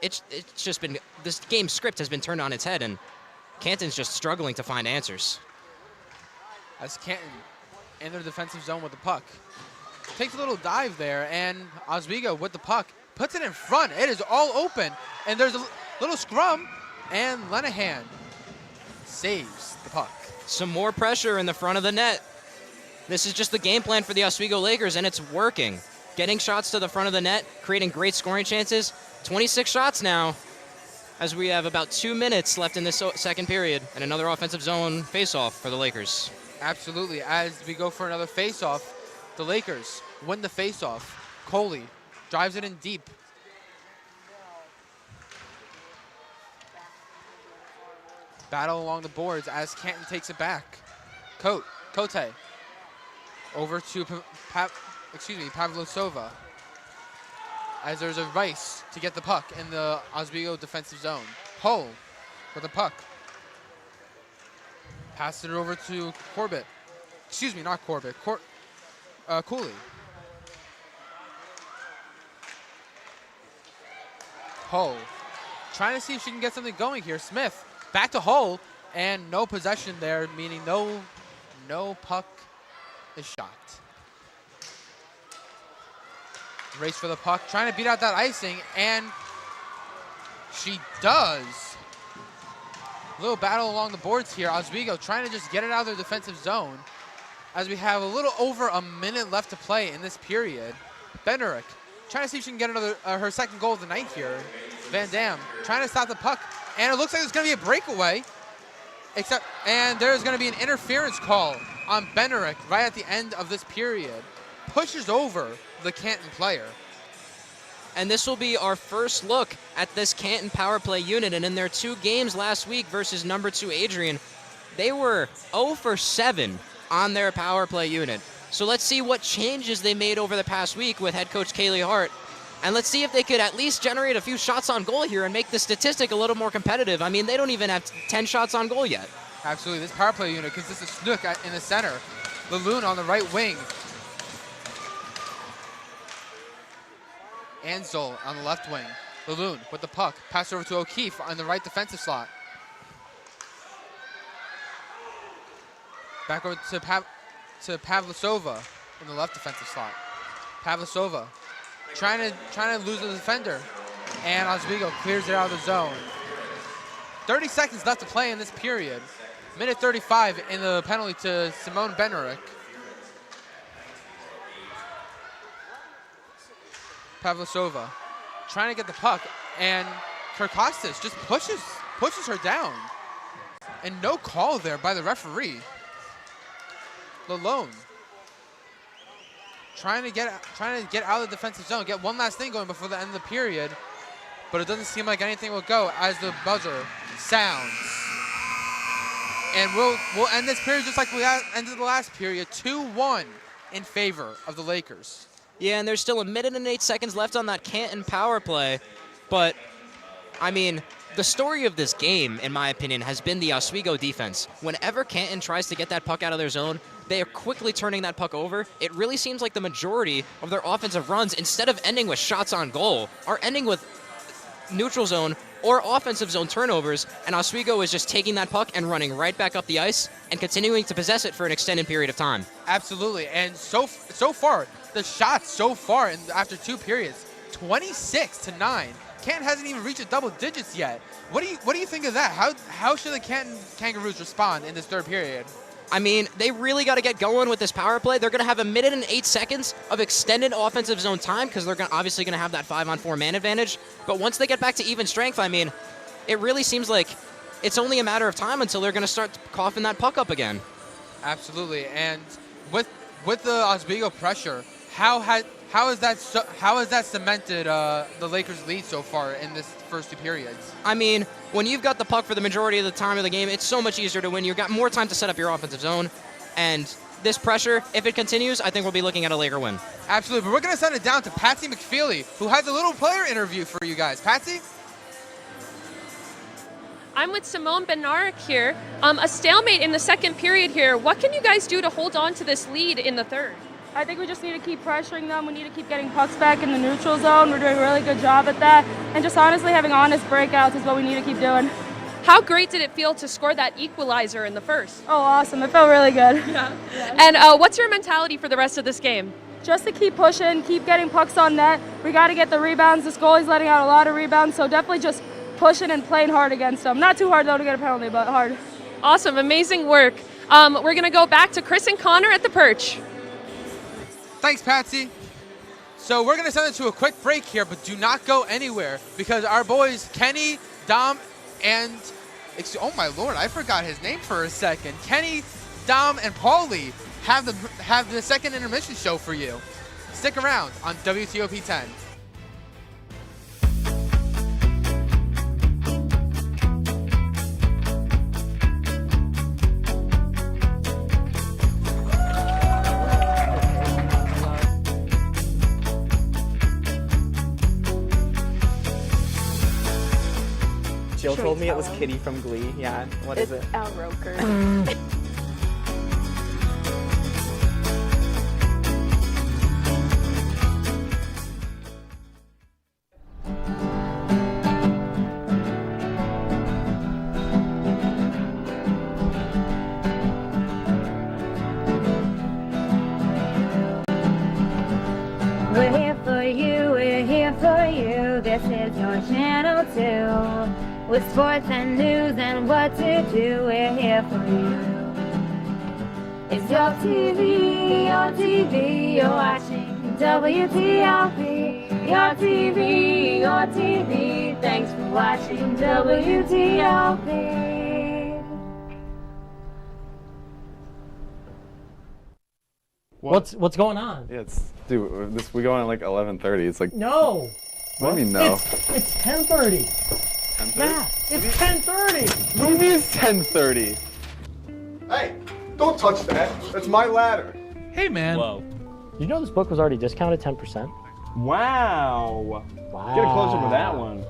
it's just been, this game script has been turned on its head, and Canton's just struggling to find answers. As Canton in their defensive zone with the puck. Takes a little dive there, and Oswego with the puck puts it in front. It is all open, and there's a little scrum, and Lenahan saves the puck. Some more pressure in the front of the net. This is just the game plan for the Oswego Lakers, and it's working. Getting shots to the front of the net, creating great scoring chances. 26 shots now, as we have about 2 minutes left in this second period, and another offensive zone face-off for the Lakers. Absolutely. As we go for another face-off, the Lakers win the face-off. Coley drives it in deep. Battle along the boards as Canton takes it back. Cote over to Pavlosova, as there's a race to get the puck in the Oswego defensive zone. Hull with the puck. Passed it over to Corbett. Excuse me, not Corbett. Cooley. Hull trying to see if she can get something going here. Smith back to Hull, and no possession there, meaning no puck is shot. Race for the puck, trying to beat out that icing, and she does. A little battle along the boards here. Oswego trying to just get it out of their defensive zone, as we have a little over a minute left to play in this period. Benerick trying to see if she can get another her second goal of the night here. Van Dam trying to stop the puck, and it looks like there's going to be a breakaway. And there's going to be an interference call on Benerick right at the end of this period. Pushes over the Canton player. And this will be our first look at this Canton power play unit. And in their 2 games last week versus number 2 Adrian, they were 0 for 7 on their power play unit. So let's see what changes they made over the past week with head coach Kaylee Hart. And let's see if they could at least generate a few shots on goal here and make the statistic a little more competitive. I mean, they don't even have 10 shots on goal yet. Absolutely. This power play unit consists of Snook in the center, Laloon on the right wing, Anzol on the left wing. Laloon with the puck. Pass over to O'Keefe on the right defensive slot. Back over to Pavlosova in the left defensive slot. Pavlosova trying to lose the defender, and Oswego clears it out of the zone. 30 seconds left to play in this period. Minute 35 in the penalty to Simone Benerick. Pavlosova trying to get the puck, and Kirkostas just pushes her down. And no call there by the referee. Lalone. Trying to get out of the defensive zone, get one last thing going before the end of the period. But it doesn't seem like anything will go as the buzzer sounds. And we'll end this period just like we ended the last period, 2-1 in favor of the Lakers. Yeah, and there's still 1 minute and 8 seconds left on that Canton power play. But, I mean, the story of this game, in my opinion, has been the Oswego defense. Whenever Canton tries to get that puck out of their zone, they are quickly turning that puck over. It really seems like the majority of their offensive runs, instead of ending with shots on goal, are ending with neutral zone or offensive zone turnovers, and Oswego is just taking that puck and running right back up the ice and continuing to possess it for an extended period of time. Absolutely, and so far, the shots so far after 2 periods, 26-9. Canton hasn't even reached double digits yet. What do you think of that? How should the Canton Kangaroos respond in this 3rd period? I mean, they really got to get going with this power play. They're going to have 1 minute and 8 seconds of extended offensive zone time because they're obviously going to have that 5-on-4 man advantage. But once they get back to even strength, I mean, it really seems like it's only a matter of time until they're going to start coughing that puck up again. Absolutely, and with the Oswego pressure, how has that cemented the Lakers' lead so far in this first 2 periods? I mean, when you've got the puck for the majority of the time of the game, it's so much easier to win. You've got more time to set up your offensive zone, and this pressure, if it continues, I think we'll be looking at a Laker win. Absolutely, but we're going to send it down to Patsy McFeely, who has a little player interview for you guys. Patsy? I'm with Simone Benaric here. A stalemate in the 2nd period here. What can you guys do to hold on to this lead in the 3rd? I think we just need to keep pressuring them. We need to keep getting pucks back in the neutral zone. We're doing a really good job at that. And just honestly having honest breakouts is what we need to keep doing. How great did it feel to score that equalizer in the 1st? Oh, awesome. It felt really good. Yeah. And what's your mentality for the rest of this game? Just to keep pushing, keep getting pucks on net. We got to get the rebounds. This goalie's letting out a lot of rebounds, so definitely just pushing and playing hard against them. Not too hard, though, to get a penalty, but hard. Awesome. Amazing work. We're going to go back to Chris and Connor at the perch. Thanks, Patsy. So we're going to send it to a quick break here, but do not go anywhere because our boys Kenny, Dom, and oh my Lord, I forgot his name for a second. Kenny, Dom, and Paulie have the second intermission show for you. Stick around on WTOP 10. Jill told me it was Kitty from Glee. Yeah, what is it? Al Roker. We're here for you, we're here for you. This is your channel 2. With sports and news and what to do, we're here for you. It's your TV, you're watching WTOP. Your TV, thanks for watching WTOP. What's going on? Yeah, we go on at like 11:30. It's like No. What do you mean no? It's 10:30. 10:30? Yeah, it's 10:30. What do you mean it's 10:30? Hey, don't touch that. That's my ladder. Hey, man. Whoa. You know this book was already discounted 10%? Wow. Get a close up of that one.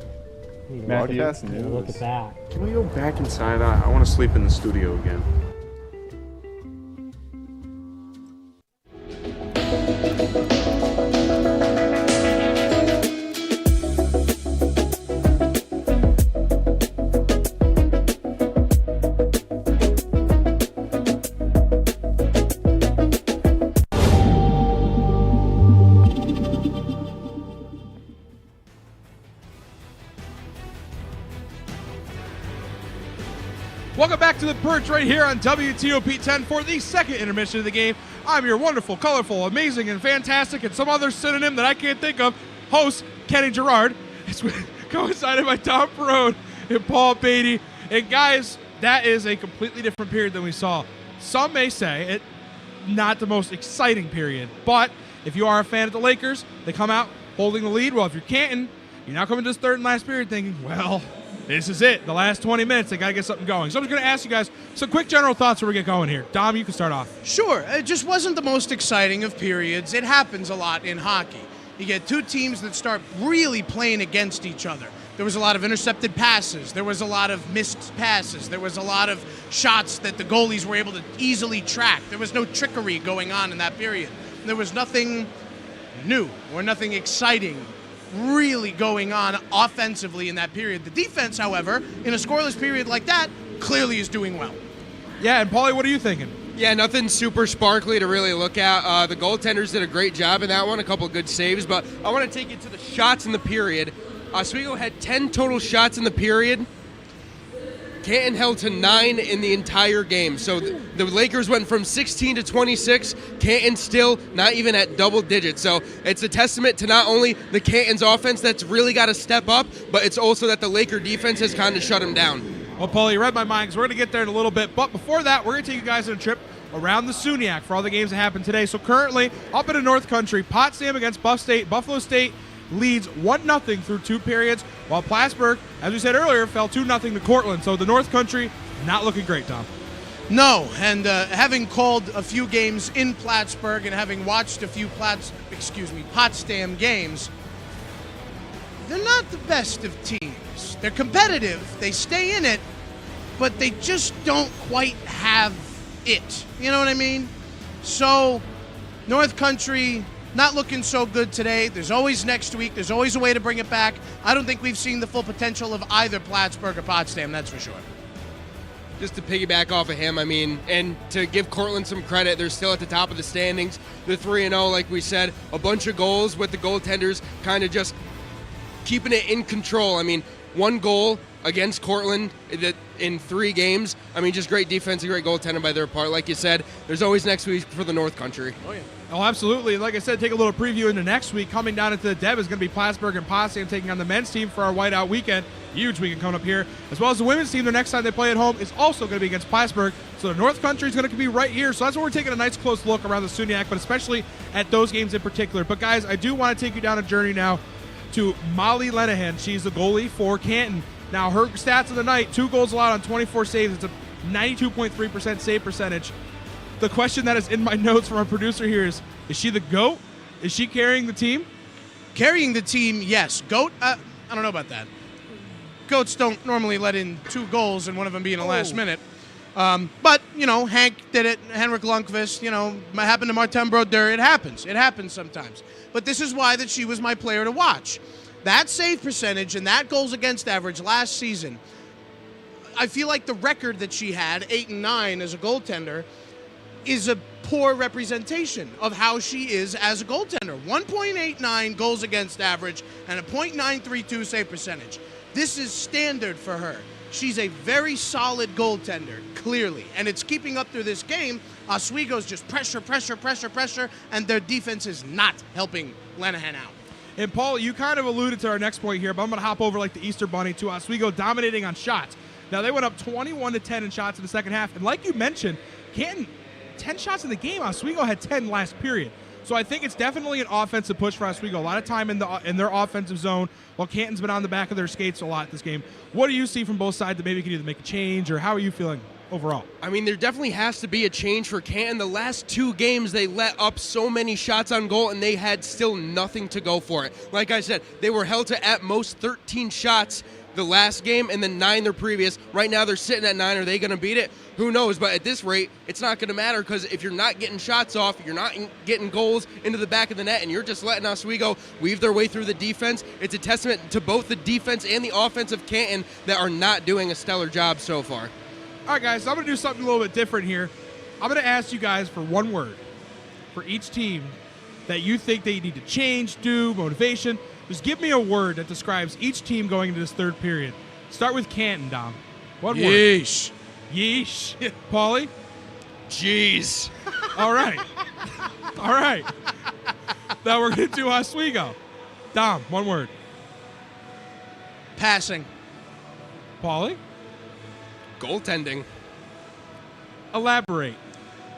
Matthew, Look at that. Can we go back inside? I want to sleep in the studio again. Welcome back to the perch right here on WTOP 10 for the 2nd intermission of the game. I'm your wonderful, colorful, amazing, and fantastic, and some other synonym that I can't think of, host Kenny Gerard. It's coincided by Tom Perrone and Paul Beatty. And guys, that is a completely different period than we saw. Some may say it not the most exciting period, but if you are a fan of the Lakers, they come out holding the lead. Well, if you're Canton, you're now coming to this third and last period thinking, well, this is it. The last 20 minutes, they got to get something going. So I'm just going to ask you guys some quick general thoughts before we get going here. Dom, you can start off. Sure. It just wasn't the most exciting of periods. It happens a lot in hockey. You get two teams that start really playing against each other. There was a lot of intercepted passes. There was a lot of missed passes. There was a lot of shots that the goalies were able to easily track. There was no trickery going on in that period. There was nothing new or nothing exciting really going on offensively in that period. The defense, however, in a scoreless period like that, clearly is doing well. Yeah, and Paulie, what are you thinking? Yeah, nothing super sparkly to really look at. The goaltenders did a great job in that one, a couple of good saves, but I want to take you to the shots in the period. Oswego had 10 total shots in the period. Canton held to 9 in the entire game. So the Lakers went from 16 to 26. Canton still not even at double digits. So it's a testament to not only the Canton's offense that's really got to step up, but it's also that the Laker defense has kind of shut them down. Well, Paulie, you read my mind because we're going to get there in a little bit. But before that, we're going to take you guys on a trip around the SUNYAC for all the games that happened today. So currently, up in the North Country, Potsdam against Buffalo State leads 1-0 through 2 periods, while Plattsburgh, as we said earlier, fell 2-0 to Cortland. So the North Country not looking great, Tom. No, and having called a few games in Plattsburgh and having watched a few Potsdam games, they're not the best of teams. They're competitive, they stay in it, but they just don't quite have it. You know what I mean? So, North Country not looking so good today. There's always next week. There's always a way to bring it back. I don't think we've seen the full potential of either Plattsburgh or Potsdam, that's for sure. Just to piggyback off of him, I mean, and to give Cortland some credit, they're still at the top of the standings. They're 3-0, like we said. A bunch of goals with the goaltenders kind of just keeping it in control. I mean, 1 goal against Cortland in 3 games. I mean, just great defense and great goaltending by their part. Like you said, there's always next week for the North Country. Oh, yeah. Oh, absolutely. Like I said, take a little preview into next week. Coming down into the Deb is going to be Plattsburgh and Potsdam taking on the men's team for our whiteout weekend. Huge weekend coming up here. As well as the women's team, the next time they play at home is also going to be against Plattsburgh. So the North Country is going to be right here. So that's where we're taking a nice close look around the SUNYAC, but especially at those games in particular. But guys, I do want to take you down a journey now to Molly Lenahan. She's the goalie for Canton. Now, her stats of the night, 2 goals allowed on 24 saves. It's a 92.3% save percentage. The question that is in my notes from our producer here is she the GOAT? Is she carrying the team? Carrying the team, yes. GOAT, I don't know about that. Goats don't normally let in 2 goals and one of them being the last minute. But, you know, Hank did it, Henrik Lundqvist, you know, it happened to Martin Brodeur. It happens. It happens sometimes. But this is why that she was my player to watch. That save percentage and that goals against average last season, I feel like the record that she had, 8-9 as a goaltender, is a poor representation of how she is as a goaltender. 1.89 goals against average and a .932 save percentage. This is standard for her. She's a very solid goaltender, clearly. And it's keeping up through this game. Oswego's just pressure, and their defense is not helping Lenahan out. And Paul, you kind of alluded to our next point here, but I'm going to hop over like the Easter Bunny to Oswego dominating on shots. Now, they went up 21-10 in shots in the second half. And like you mentioned, Canton, 10 shots in the game. Oswego had 10 last period. So I think it's definitely an offensive push for Oswego. A lot of time in their offensive zone, while Canton's been on the back of their skates a lot this game. What do you see from both sides that maybe can either make a change, or how are you feeling overall? I mean, there definitely has to be a change for Canton. The last 2 games, they let up so many shots on goal, and they had still nothing to go for it. Like I said, they were held to at most 13 shots the last game, and then 9 their previous. Right now, they're sitting at 9. Are they going to beat it? Who knows? But at this rate, it's not going to matter, because if you're not getting shots off, you're not getting goals into the back of the net, and you're just letting Oswego weave their way through the defense, it's a testament to both the defense and the offense of Canton that are not doing a stellar job so far. All right, guys, so I'm going to do something a little bit different here. I'm going to ask you guys for one word for each team that you think they need to change, do, motivation. Just give me a word that describes each team going into this third period. Start with Canton, Dom. One word. Yeesh. Yeesh. Paulie? Jeez. All right. All right. Now we're going to do Oswego. Dom, one word. Passing. Paulie? goaltending. Elaborate.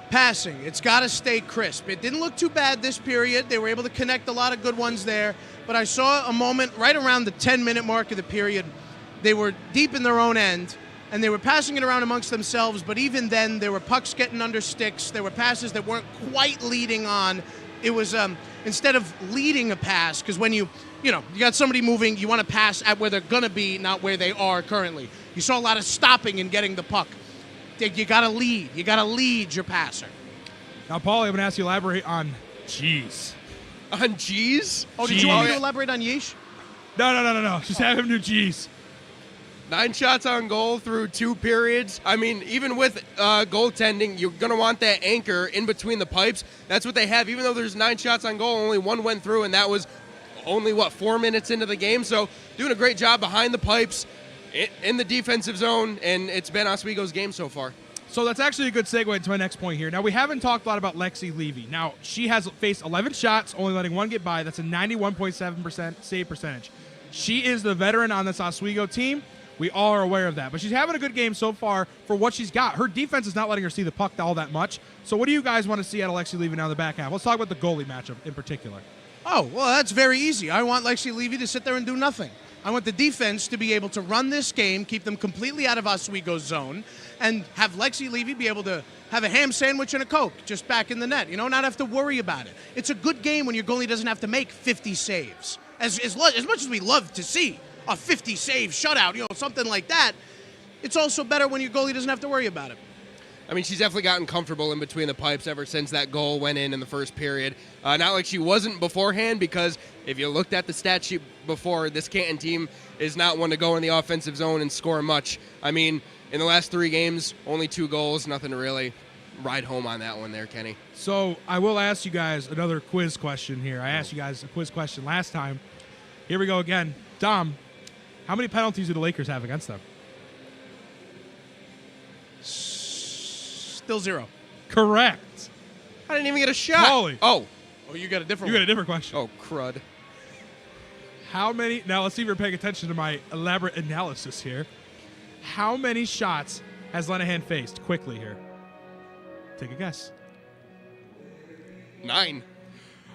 Passing. It's got to stay crisp. It didn't look too bad this period. They were able to connect a lot of good ones there. But I saw a moment right around the 10-minute mark of the period. They were deep in their own end, and they were passing it around amongst themselves. But even then, there were pucks getting under sticks. There were passes that weren't quite leading on. It was instead of leading a pass, because when you got somebody moving, you want to pass at where they're going to be, not where they are currently. You saw a lot of stopping and getting the puck. You got to lead. You got to lead your passer. Now, Paul, I'm going to ask you to elaborate on G's. On G's? Oh, did you want me to elaborate on Yeesh? No. Just have him do G's. 9 shots on goal through 2 periods. I mean, even with goaltending, you're going to want that anchor in between the pipes. That's what they have. Even though there's 9 shots on goal, only 1 went through, and that was only, 4 minutes into the game. So doing a great job behind the pipes in the defensive zone, and it's been Oswego's game so far. So that's actually a good segue into my next point here. Now, we haven't talked a lot about Lexi Levy. Now, she has faced 11 shots, only letting 1 get by. That's a 91.7% save percentage. She is the veteran on this Oswego team. We all are aware of that. But she's having a good game so far for what she's got. Her defense is not letting her see the puck all that much. So what do you guys want to see out of Lexi Levy now in the back half? Let's talk about the goalie matchup in particular. Oh, well, that's very easy. I want Lexi Levy to sit there and do nothing. I want the defense to be able to run this game, keep them completely out of Oswego's zone, and have Lexi Levy be able to have a ham sandwich and a Coke just back in the net, not have to worry about it. It's a good game when your goalie doesn't have to make 50 saves. As much as we love to see a 50-save shutout, something like that, it's also better when your goalie doesn't have to worry about it. I mean, she's definitely gotten comfortable in between the pipes ever since that goal went in the first period. Not like she wasn't beforehand, because if you looked at the stat sheet before, this Canton team is not one to go in the offensive zone and score much. I mean, in the last 3 games, only 2 goals, nothing to really ride home on that one there, Kenny. So I will ask you guys another quiz question here. I asked you guys a quiz question last time. Here we go again. Dom, how many penalties do the Lakers have against them? Still 0. Correct. I didn't even get a shot. Holy. Oh, you got a different You got a different question. Oh, crud. How many, now let's see if you're paying attention to my elaborate analysis here. How many shots has Lenahan faced? Quickly here. Take a guess. 9.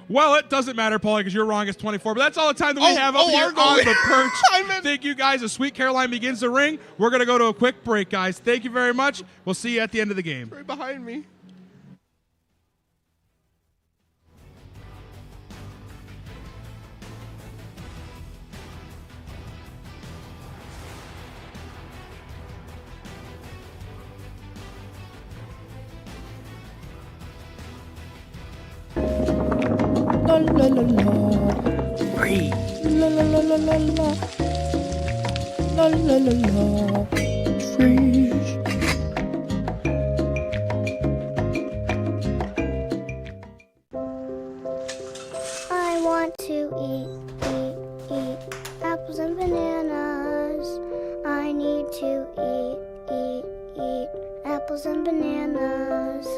Well, it doesn't matter, Paulie, because you're wrong. It's 24. But that's all the time that we have up here on the perch. Thank you, guys. As Sweet Caroline begins to ring, we're going to go to a quick break, guys. Thank you very much. We'll see you at the end of the game. Right behind me. La la la la. Free. La la la la la la. La la la la. Freeze. I want to eat apples and bananas. I need to eat apples and bananas.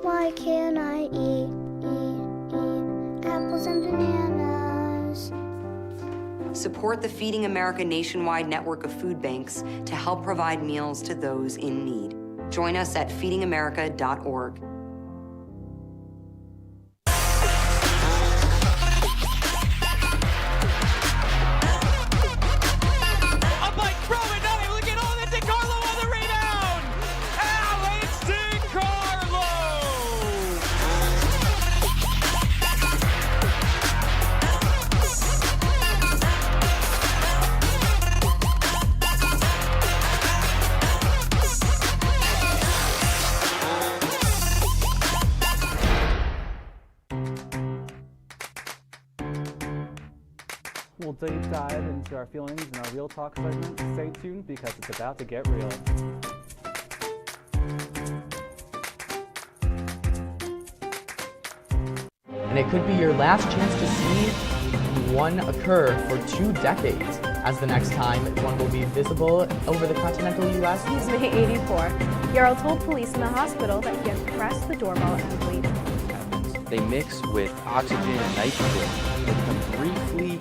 Why can't I eat apples and bananas? Support the Feeding America nationwide network of food banks to help provide meals to those in need. Join us at feedingamerica.org. We'll deep dive into our feelings in our Real Talk segment. Stay tuned because it's about to get real. And it could be your last chance to see one occur for 2 decades, as the next time one will be visible over the continental U.S. He's May 84. Yarrow told police in the hospital that he had pressed the doorbell and bleeding. They mix with oxygen and nitrogen. They become briefly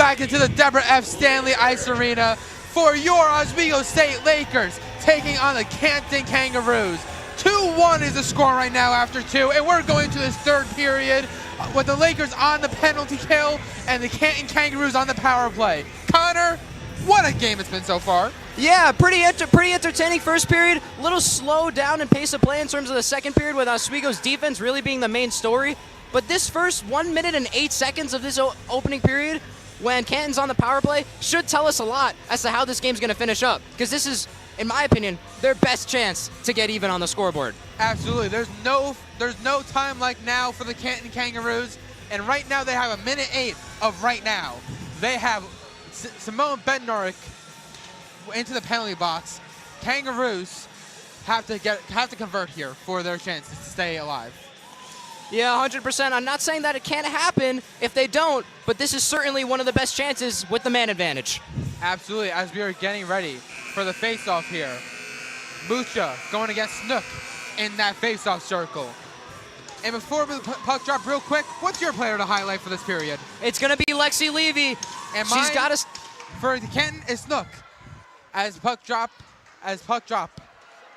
back into the Deborah F. Stanley Ice Arena for your Oswego State Lakers taking on the Canton Kangaroos. 2-1 is the score right now after 2, and we're going to this third period with the Lakers on the penalty kill and the Canton Kangaroos on the power play. Connor, what a game it's been so far. Yeah, pretty entertaining first period. A little slow down in pace of play in terms of the second period with Oswego's defense really being the main story. But this first 1 minute and 8 seconds of this opening period, when Canton's on the power play, should tell us a lot as to how this game's going to finish up. Because this is, in my opinion, their best chance to get even on the scoreboard. Absolutely. There's no time like now for the Canton Kangaroos. And right now they have a minute 8 of right now. They have Simone Bednarik into the penalty box. Kangaroos have to convert here for their chances to stay alive. Yeah, 100%. I'm not saying that it can't happen if they don't, but this is certainly one of the best chances with the man advantage. Absolutely. As we are getting ready for the face-off here, Mucha going against Snook in that face-off circle. And before the puck drop real quick, what's your player to highlight for this period? It's going to be Lexi Levy. And she's got us for the Canton is Snook. As puck drop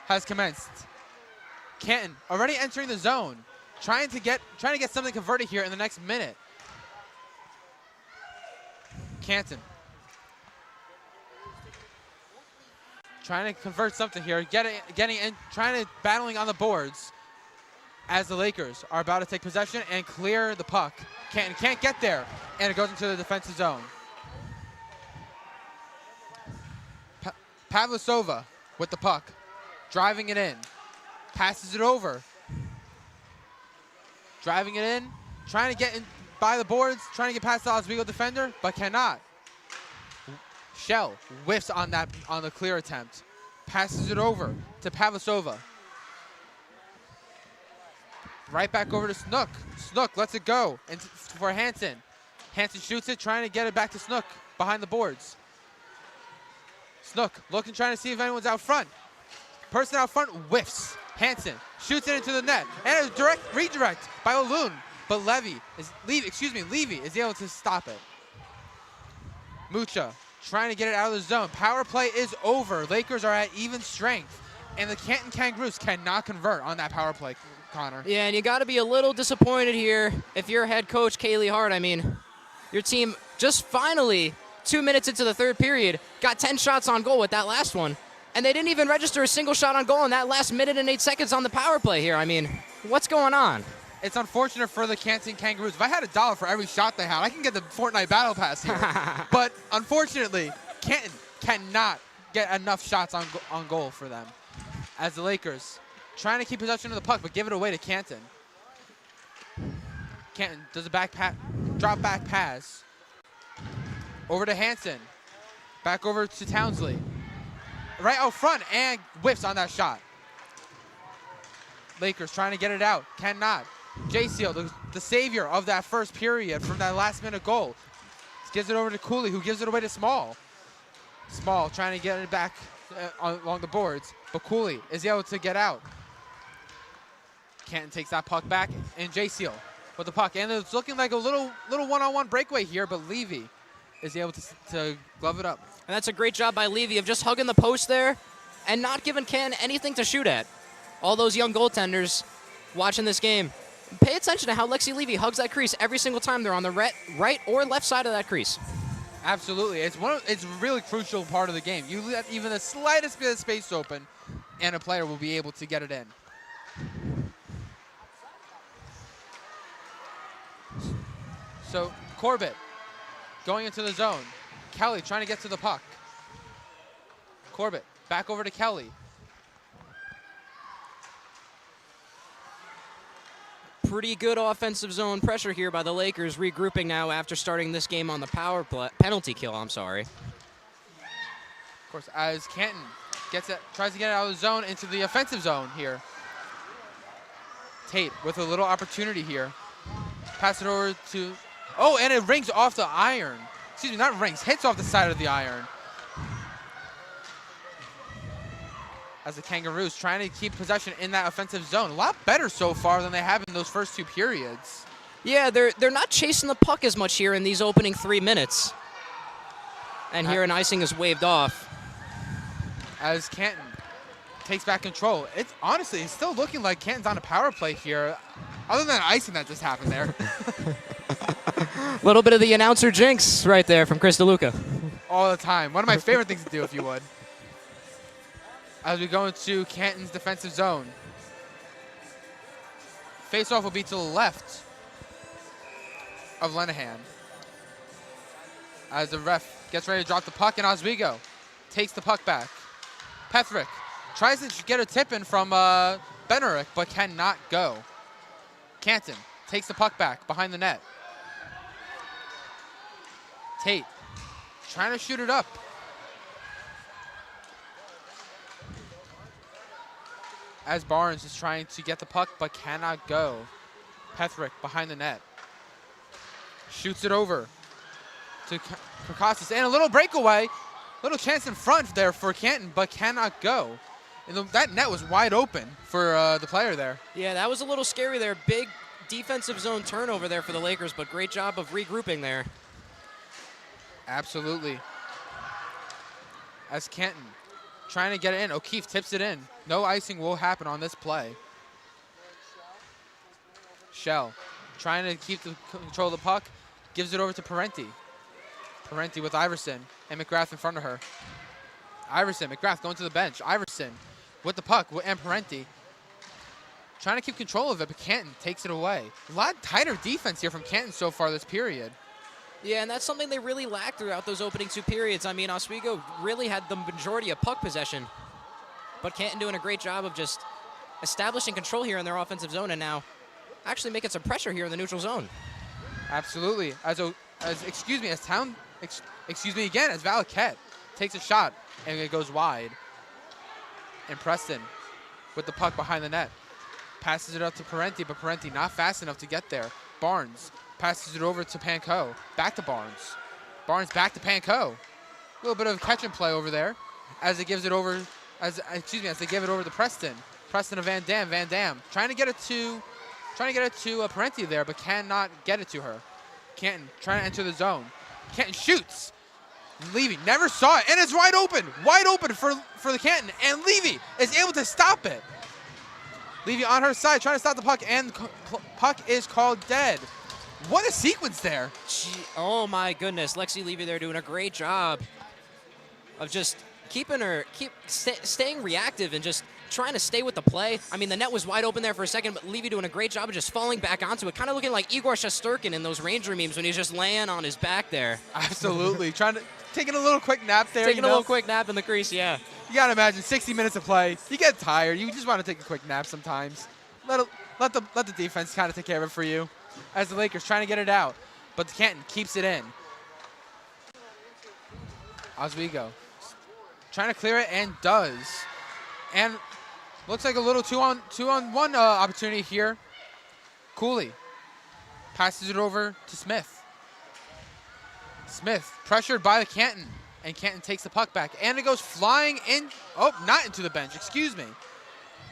has commenced. Canton already entering the zone, trying to get something converted here in the next minute. Canton trying to convert something here, getting in, battling on the boards as the Lakers are about to take possession and clear the puck. Canton can't get there, and it goes into the defensive zone. Pavlisova with the puck, driving it in, passes it over, driving it in, trying to get in by the boards, trying to get past the Oswego defender, but cannot. Shell whiffs on the clear attempt, passes it over to Pavlisova. Right back over to Snook. Snook lets it go for Hansen. Hansen shoots it, trying to get it back to Snook behind the boards. Snook looking, trying to see if anyone's out front. Person out front whiffs. Hansen shoots it into the net, and a direct redirect by O'Loon, but Levy is able to stop it. Mucha trying to get it out of the zone. Power play is over. Lakers are at even strength, and the Canton Kangaroos cannot convert on that power play, Connor. Yeah, and you got to be a little disappointed here if you're head coach Kaylee Hart. I mean, your team just finally, 2 minutes into the third period, got 10 shots on goal with that last one. And they didn't even register a single shot on goal in that last minute and 8 seconds on the power play here. I mean, what's going on? It's unfortunate for the Canton Kangaroos. If I had $1 for every shot they had, I can get the Fortnite Battle Pass here. But unfortunately, Canton cannot get enough shots on goal for them. As the Lakers trying to keep possession of the puck, but give it away to Canton. Canton does a drop back pass. Over to Hansen. Back over to Townsley. Right out front, and whiffs on that shot. Lakers trying to get it out. Cannot. J-Seal, the savior of that first period from that last minute goal, gives it over to Cooley, who gives it away to Small. Small trying to get it back along the boards, but Cooley is able to get out. Canton takes that puck back, and J-Seal with the puck. And it's looking like a little one-on-one breakaway here, but Levy is able to glove it up. And that's a great job by Levy of just hugging the post there and not giving Canton anything to shoot at. All those young goaltenders watching this game, pay attention to how Lexi Levy hugs that crease every single time they're on the right or left side of that crease. Absolutely. It's a really crucial part of the game. You let even the slightest bit of space open, and a player will be able to get it in. So Corbett going into the zone. Kelly trying to get to the puck. Corbett back over to Kelly. Pretty good offensive zone pressure here by the Lakers, regrouping now after starting this game on the penalty kill. I'm sorry. Of course, as Canton tries to get it out of the zone into the offensive zone here. Tate with a little opportunity here. Pass it over to, and it rings off the iron. Excuse me, not rings, hits off the side of the iron. As the Kangaroos trying to keep possession in that offensive zone. A lot better so far than they have in those first 2 periods. Yeah, they're not chasing the puck as much here in these opening 3 minutes. And here an icing is waved off. As Canton takes back control. It's honestly, it's still looking like Canton's on a power play here, other than icing that just happened there. A little bit of the announcer jinx right there from Chris DeLuca. All the time. One of my favorite things to do, if you would. As we go into Canton's defensive zone. Face-off will be to the left of Lenahan. As the ref gets ready to drop the puck, and Oswego takes the puck back. Pethrick tries to get a tip in from Benerick, but cannot go. Canton takes the puck back behind the net. Tate trying to shoot it up. As Barnes is trying to get the puck, but cannot go. Pethrick behind the net. Shoots it over to Kakassis, and a little breakaway. Little chance in front there for Canton, but cannot go. And that net was wide open for the player there. Yeah, that was a little scary there. Big defensive zone turnover there for the Lakers, but great job of regrouping there. Absolutely. As Canton trying to get it in. O'Keefe tips it in. No icing will happen on this play. Shell trying to keep the control of the puck. Gives it over to Parenti. Parenti with Iverson and McGrath in front of her. Iverson, McGrath going to the bench. Iverson with the puck and Parenti. Trying to keep control of it, but Canton takes it away. A lot tighter defense here from Canton so far this period. Yeah, and that's something they really lacked throughout those opening two periods. I mean, Oswego really had the majority of puck possession, but Canton doing a great job of just establishing control here in their offensive zone and now actually making some pressure here in the neutral zone. Absolutely. As Valaket takes a shot and it goes wide. And Preston with the puck behind the net. Passes it up to Parenti, but Parenti not fast enough to get there. Barnes passes it over to Panko. Back to Barnes. Barnes back to Panko. A little bit of catch and play over there as it gives it over, as they give it over to Preston. Preston to Van Dam. Van Dam trying to get it to Parenti there, but cannot get it to her. Canton trying to enter the zone. Canton shoots. Levy never saw it, and it's wide open for the Canton, and Levy is able to stop it. Levy on her side trying to stop the puck, and the puck is called dead. What a sequence there. Oh my goodness, Lexi Levy there doing a great job of just staying reactive and just trying to stay with the play. I mean, the net was wide open there for a second, but Levy doing a great job of just falling back onto it, kind of looking like Igor Shesterkin in those Ranger memes when he's just laying on his back there. Absolutely. Taking a little quick nap there. Taking a little quick nap in the crease, yeah. You got to imagine 60 minutes of play. You get tired. You just want to take a quick nap sometimes. Let the defense kind of take care of it for you. As the Lakers trying to get it out, but the Canton keeps it in. Oswego trying to clear it and does. And looks like a little two-on-one opportunity here. Cooley passes it over to Smith. Smith pressured by the Canton, and Canton takes the puck back, and it goes flying in. Oh, not into the bench. Excuse me.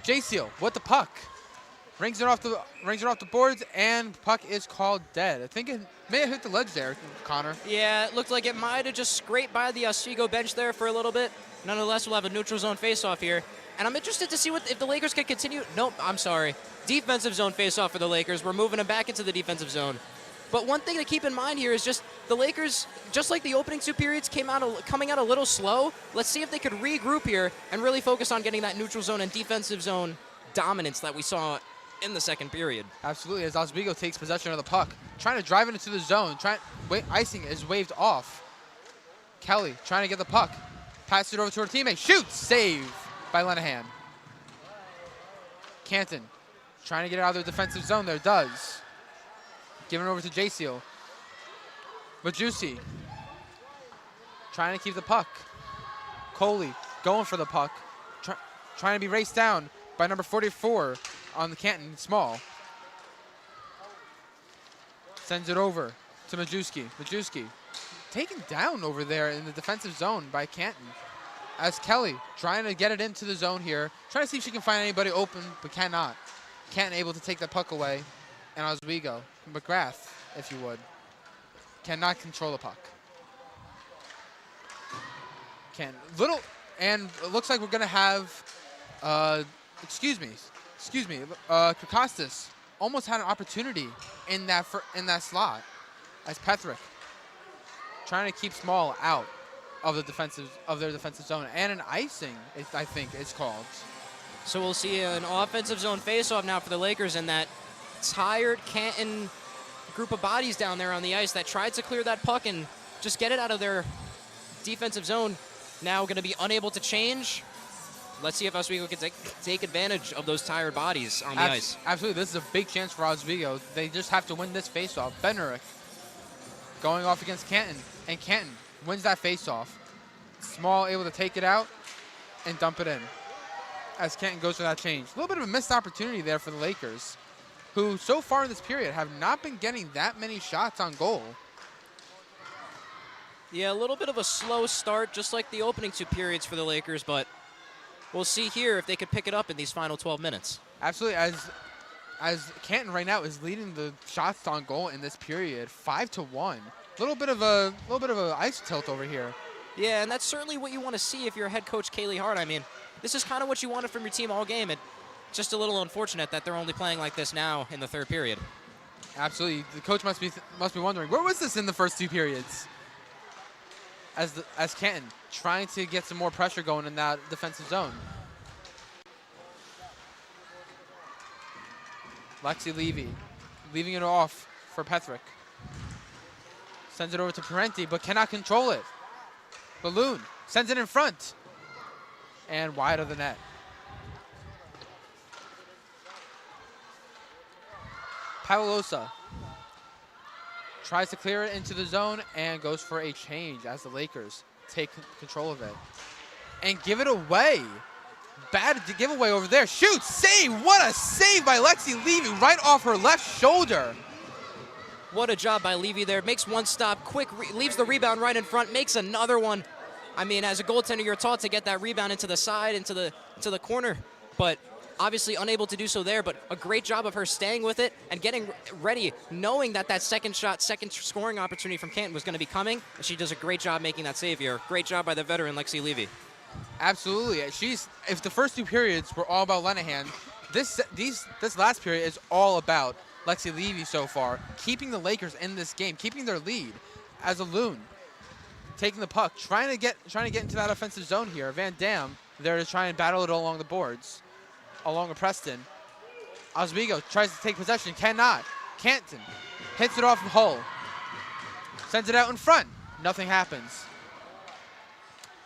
J Seal with the puck, rings it off the boards, and puck is called dead. I think it may have hit the ledge there, Connor. Yeah, it looked like it might have just scraped by the Oswego bench there for a little bit. Nonetheless, we'll have a neutral zone face-off here. And I'm interested to see if the Lakers can continue. Nope, I'm sorry. Defensive zone face-off for the Lakers. We're moving them back into the defensive zone. But one thing to keep in mind here is just the Lakers, just like the opening two periods, coming out a little slow. Let's see if they could regroup here and really focus on getting that neutral zone and defensive zone dominance that we saw in the second period. Absolutely, as Oswego takes possession of the puck, trying to drive it into the zone. Icing is waved off. Kelly trying to get the puck. Pass it over to her teammate. Shoots! Save by Lenahan. Canton trying to get it out of the defensive zone there. Does. Giving it over to J Seal. Majewski trying to keep the puck. Coley going for the puck. Trying to be raced down by number 44 on the Canton Small. Sends it over to Majewski. Majewski taken down over there in the defensive zone by Canton. As Kelly trying to get it into the zone here. Trying to see if she can find anybody open, but cannot. Canton able to take the puck away. And Oswego, McGrath, if you would, cannot control the puck. Canton. And it looks like we're going to have, excuse me, Krakostas almost had an opportunity in that slot as Pethrick trying to keep Small out of their defensive zone, and an icing, I think it's called. So we'll see an offensive zone faceoff now for the Lakers, and that tired Canton group of bodies down there on the ice that tried to clear that puck and just get it out of their defensive zone, now going to be unable to change. Let's see if Oswego can take advantage of those tired bodies on the ice. Absolutely. This is a big chance for Oswego. They just have to win this faceoff. Benerick going off against Canton, and Canton wins that faceoff. Small able to take it out and dump it in as Canton goes for that change. A little bit of a missed opportunity there for the Lakers, who so far in this period have not been getting that many shots on goal. Yeah, a little bit of a slow start, just like the opening 2 periods for the Lakers, but we'll see here if they could pick it up in these final 12 minutes. Absolutely, as Canton right now is leading the shots on goal in this period, 5-1. Little bit of a ice tilt over here. Yeah, and that's certainly what you want to see if you're head coach Kaylee Hart. I mean, this is kind of what you wanted from your team all game. It's just a little unfortunate that they're only playing like this now in the 3rd period. Absolutely, the coach must be wondering, where was this in the first 2 periods? As Canton trying to get some more pressure going in that defensive zone. Lexi Levy leaving it off for Pethrick. Sends it over to Parenti, but cannot control it. Balloon sends it in front and wide of the net. Paulosa tries to clear it into the zone and goes for a change as the Lakers take control of it and give it away. Bad giveaway over there. Shoot, save. What a save by Lexi Levy right off her left shoulder. What a job by Levy there. Makes one stop, quick, leaves the rebound right in front, makes another one. I mean, as a goaltender, you're taught to get that rebound into the side, into the corner, but obviously unable to do so there, but a great job of her staying with it and getting ready, knowing that second scoring opportunity from Canton was going to be coming, and she does a great job making that save here. Great job by the veteran, Lexi Levy. Absolutely. If the first 2 periods were all about Lenahan, this last period is all about Lexi Levy so far, keeping the Lakers in this game, keeping their lead as a loon, taking the puck, trying to get into that offensive zone here. Van Dam there to try and battle it along the boards, along with Preston. Oswego tries to take possession, cannot. Canton hits it off of Hull, sends it out in front. Nothing happens.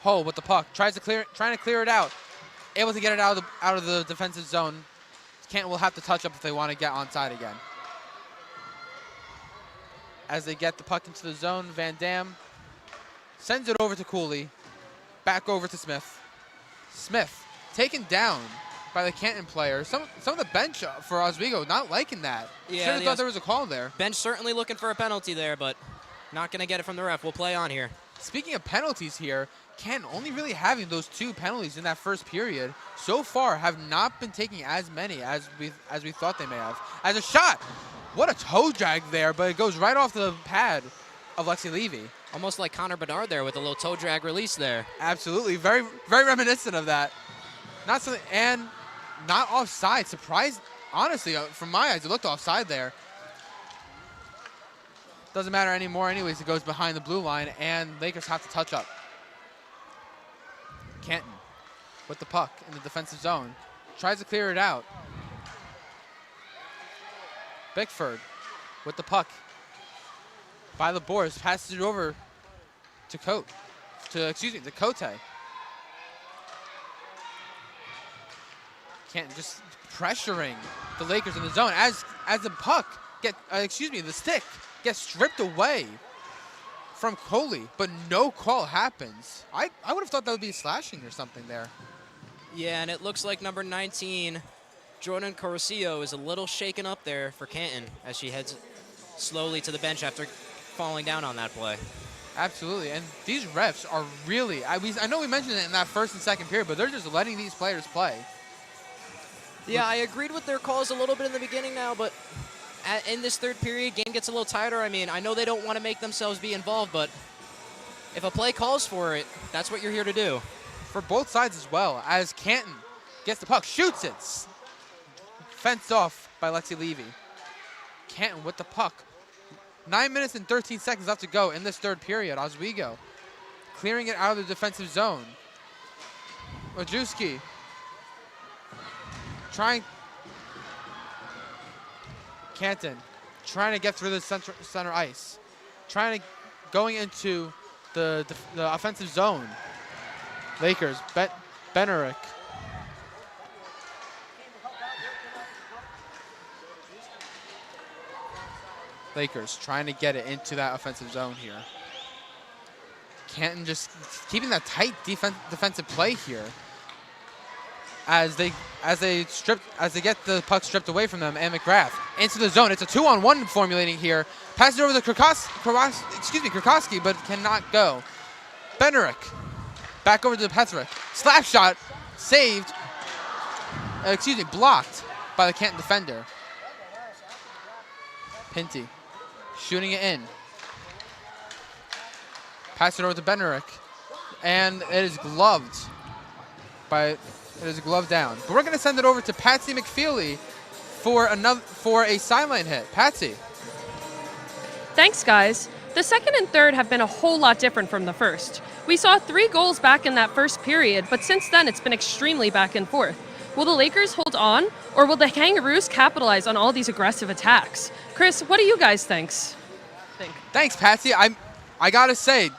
Hull with the puck, trying to clear it out, able to get it out of the defensive zone. Canton will have to touch up if they want to get onside again. As they get the puck into the zone, Van Dam sends it over to Cooley, back over to Smith. Smith taken down by the Canton player. Some of the bench for Oswego not liking that. Yeah, should have thought there was a call there. Bench certainly looking for a penalty there, but not going to get it from the ref. We'll play on here. Speaking of penalties here, Canton only really having those 2 penalties in that first period so far have not been taking as many as we thought they may have. As a shot, what a toe drag there, but it goes right off the pad of Lexi Levy. Almost like Connor Bedard there with a little toe drag release there. Absolutely, very, very reminiscent of that. Not something, and not offside. Surprised, honestly, from my eyes, it looked offside there. Doesn't matter anymore anyways. It goes behind the blue line, and Lakers have to touch up. Canton with the puck in the defensive zone. Tries to clear it out. Bickford with the puck by the boards. Passes it over to Cote. To Cote. Canton just pressuring the Lakers in the zone as the puck the stick gets stripped away from Coley, but no call happens. I would have thought that would be slashing or something there. Yeah, and it looks like number 19, Jordan Corsillo, is a little shaken up there for Canton as she heads slowly to the bench after falling down on that play. Absolutely, and these refs are really, I know we mentioned it in that first and second period, but they're just letting these players play. Yeah, I agreed with their calls a little bit in the beginning now, but in this 3rd period, game gets a little tighter. I mean, I know they don't want to make themselves be involved, but if a play calls for it, that's what you're here to do. For both sides as well, as Canton gets the puck, shoots it. Fenced off by Lexi Levy. Canton with the puck. 9 minutes and 13 seconds left to go in this third period. Oswego clearing it out of the defensive zone. Majewski Canton trying to get through the center ice. Going into the offensive zone. Lakers, Benerick. Lakers trying to get it into that offensive zone here. Canton just keeping that tight defensive play here. As they get the puck stripped away from them, and McGrath into the zone. It's a 2-on-1 formulating here. Passes it over to Krakowski, but cannot go. Benerick back over to Petherick. Slap shot saved. Blocked by the Canton defender. Pinty shooting it in. Pass it over to Benerick, and it is gloved down. But we're going to send it over to Patsy McFeely for a sideline hit. Patsy. Thanks, guys. The second and third have been a whole lot different from the first. We saw 3 goals back in that first period, but since then it's been extremely back and forth. Will the Lakers hold on, or will the Kangaroos capitalize on all these aggressive attacks? Chris, what do you guys think? Thanks, Patsy. I gotta say,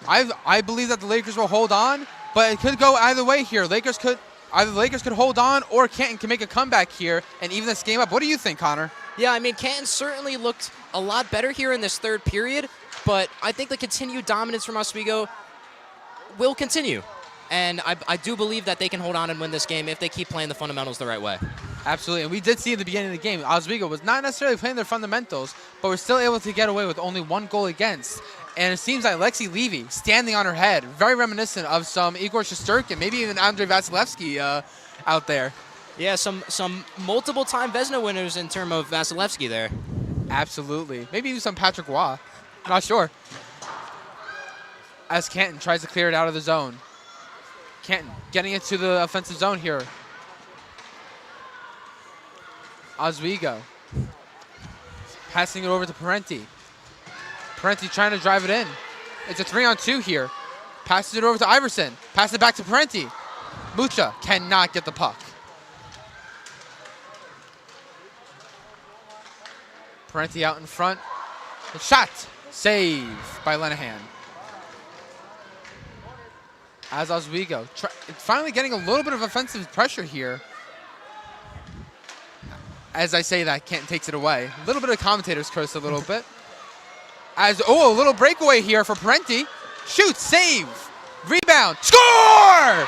I believe that the Lakers will hold on, but it could go either way here. Either the Lakers could hold on, or Canton can make a comeback here and even this game up. What do you think, Connor? Yeah, I mean, Canton certainly looked a lot better here in this third period, but I think the continued dominance from Oswego will continue. And I do believe that they can hold on and win this game if they keep playing the fundamentals the right way. Absolutely, and we did see at the beginning of the game, Oswego was not necessarily playing their fundamentals, but we're still able to get away with only 1 goal against. And it seems like Lexi Levy standing on her head, very reminiscent of some Igor Shesterkin, maybe even Andrei Vasilevsky out there. Yeah, some multiple-time Vezina winners in terms of Vasilevsky there. Absolutely. Maybe even some Patrick Waugh. Not sure. As Canton tries to clear it out of the zone. Canton getting into the offensive zone here. Oswego passing it over to Parenti. Parenti trying to drive it in. It's a 3-on-2 here. Passes it over to Iverson. Passes it back to Parenti. Mucha cannot get the puck. Parenti out in front. The shot. Save by Lenahan. As Oswego finally getting a little bit of offensive pressure here. As I say that, Canton takes it away. A little bit of commentators curse a little bit. A little breakaway here for Parenti. Shoot, save, rebound, score!